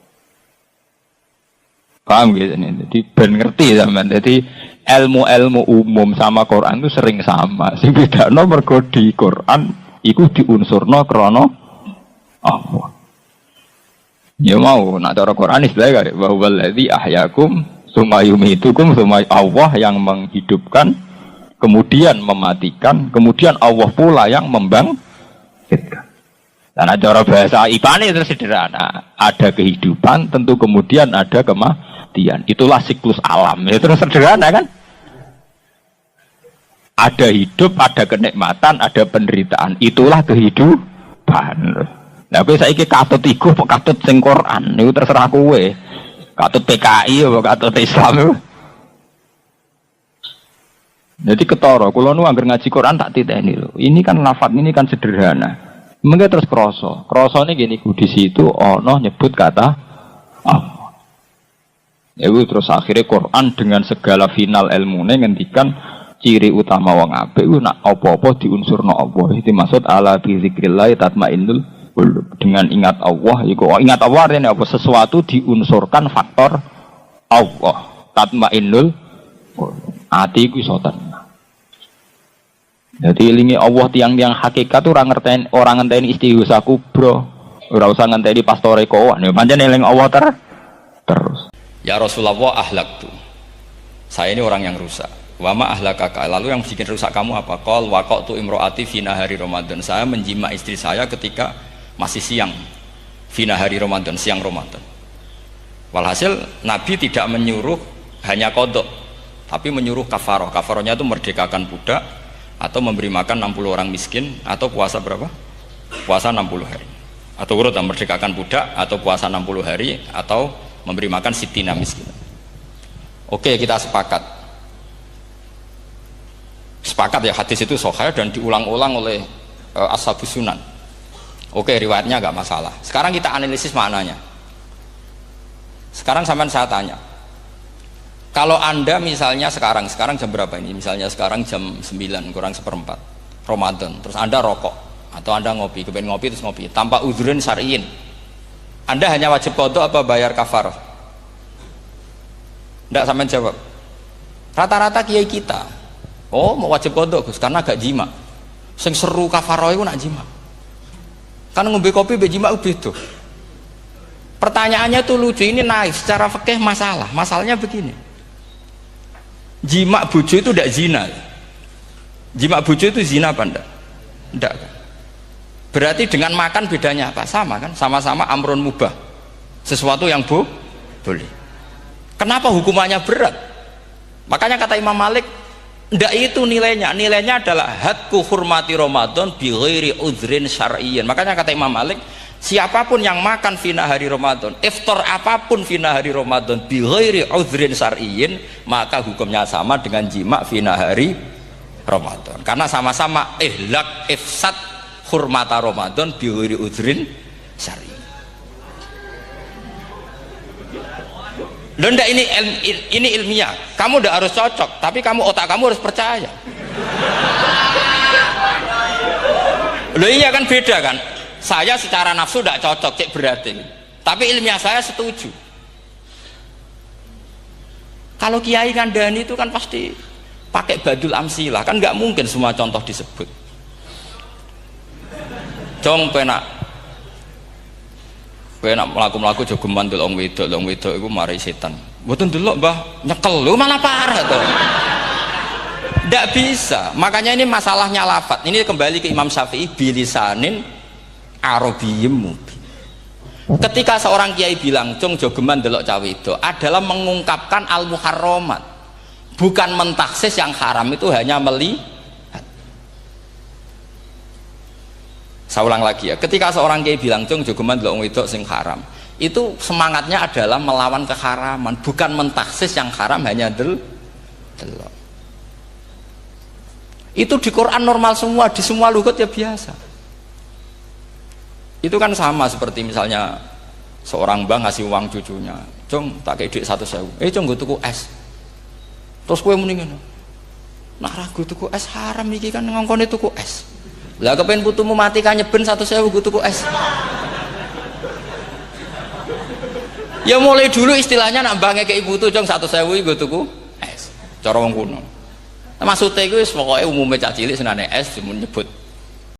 Paham gitu nih? Jadi ben ngerti sampean. Jadi ilmu-ilmu umum sama Quran itu sering sama. Sing bedakno mergo di Quran iku diunsurno krana Allah. Ya mau nak cara Quran istilahnya wa huwallazi ahyakum tsumma yumitukum tsumma Allah yang menghidupkan kemudian mematikan, kemudian Allah pula yang membangkitkan. Dan cara bahasa IPA itu sederhana. Ada kehidupan, tentu kemudian ada kematian. Itulah siklus alam. Ya terus sederhana kan? Ada hidup, ada kenikmatan, ada penderitaan. Itulah kehidupan. Nah, kowe saiki katut iku kok katut sing Quran. Niku terserah kowe. Katut PKI apa katut Islam itu. Jadi ketara, kula nu anggar ngaji Quran tak titeni lho. Ini kan lafaz ini kan sederhana. Mengke terus krasa. Krasane gini di situ ana nyebut kata Allah. Ya terus akhirnya Quran dengan segala final ilmune ngendikan ciri utama wong apik ku nak apa-apa diunsurna Allah. Itu maksud ala bi zikrillah tatmainnul qulub. Dengan ingat Allah iku ingat Allah artinya apa sesuatu diunsurkan faktor Allah. Tatmainnul qulub. Ati ku iso tenang. Jadi ilingi Allah tiang-tiang hakikat orang ngenteni istighosah kubro. Ora usah ngenteni pastore kowan. Ya pancen eling Allah terus. Ya Rasulullah ahlaktu. Saya ini orang yang rusak. Wa ma ahlakaka. Lalu yang bikin rusak kamu apa? Qol waqatu imroati fi nahari Ramadan. Saya menjima istri saya ketika masih siang. Fi nahari Ramadan, siang Ramadan. Walhasil Nabi tidak menyuruh hanya qadha, tapi menyuruh kafaroh. Kafarohnya itu merdekakan budak atau memberi makan 60 orang miskin atau puasa berapa? Puasa 60 hari. Atau urut merdekakan budak atau puasa 60 hari atau memberi makan sitina miskin. Oke, kita sepakat. Sepakat ya hadis itu sahih dan diulang-ulang oleh ashabus sunan. Oke, riwayatnya enggak masalah. Sekarang kita analisis maknanya. Sekarang sampean saya tanya. Kalau Anda misalnya sekarang jam berapa ini? Misalnya sekarang jam 9 kurang seperempat Ramadan, terus Anda rokok atau Anda ngopi, kepengen ngopi terus ngopi tanpa udhrin syar'iyyin. Anda hanya wajib qadha apa bayar kafarah? Enggak sampean jawab. Rata-rata kiai kita, oh mau wajib qadha Gus karena gak jima. Sing seru kafarah iku nak jima. Kan ngombe kopi mbek jima beda. Pertanyaannya tuh lucu, ini naif secara fikih masalahnya begini. Jima bojo itu tidak zina. Jima bojo itu zina apa enggak? Enggak kan? Berarti dengan makan bedanya apa? Sama kan? Sama-sama amrun mubah. Sesuatu yang boleh. Kenapa hukumannya berat? Makanya kata Imam Malik, enggak itu nilainya. Nilainya adalah hadku hurmati Ramadan bi ghairi udhrin syar'iyyin. Makanya kata Imam Malik, siapapun yang makan fina hari Ramadan, iftar apapun fina hari Ramadan bi ghairi udhrin syar'iyyin, maka hukumnya sama dengan jima fina hari Ramadan. Karena sama-sama ihlak ifsad hurmata Ramadan bi ghairi udhrin syar'iyyin. Loh enggak, ini ilmiah. Kamu udah harus cocok, tapi otak kamu harus percaya. Loh iya kan beda kan? Saya secara nafsu tidak cocok, cek berarti. Tapi ilmiah saya setuju. Kalau kiai kandani itu kan pasti pakai badul amsilah, kan nggak mungkin semua contoh disebut. Jong penak melaku-melaku jogeman delok wedok itu mari setan. Mboten delok Mbah, nyekel lho malah parah to. Ndak bisa. Makanya ini masalahnya lafaz. Ini kembali ke Imam Syafi'i bilisanin Arabiyyim mubin. Ketika seorang kiai bilang cung jogeman delok cawe itu adalah mengungkapkan al-muharramat. bukan mentaksis yang haram itu hanya melihat. Saya ulang lagi ya, ketika seorang kiai bilang cung jogeman delok wong wedok sing haram, itu semangatnya adalah melawan keharaman, bukan mentaksis yang haram hanya delok. Itu di Quran normal semua, di semua lugat ya biasa. Itu kan sama seperti misalnya seorang bang ngasih uang cucunya, cung tak kayak duit 100.000, cung gue tuku es, terus gue mendingin, nah ragu tuku es haram iki kan ngongkone tuku es, lah kepen putumu mati kan nyeben 100.000 gue tuku es. Ya mulai dulu istilahnya nak bangke ke ibu tuh cung 100.000 gue tuku es, cara wong kuno. Maksudnya itu pokoknya umumnya cah cilik senane es cuma nyebut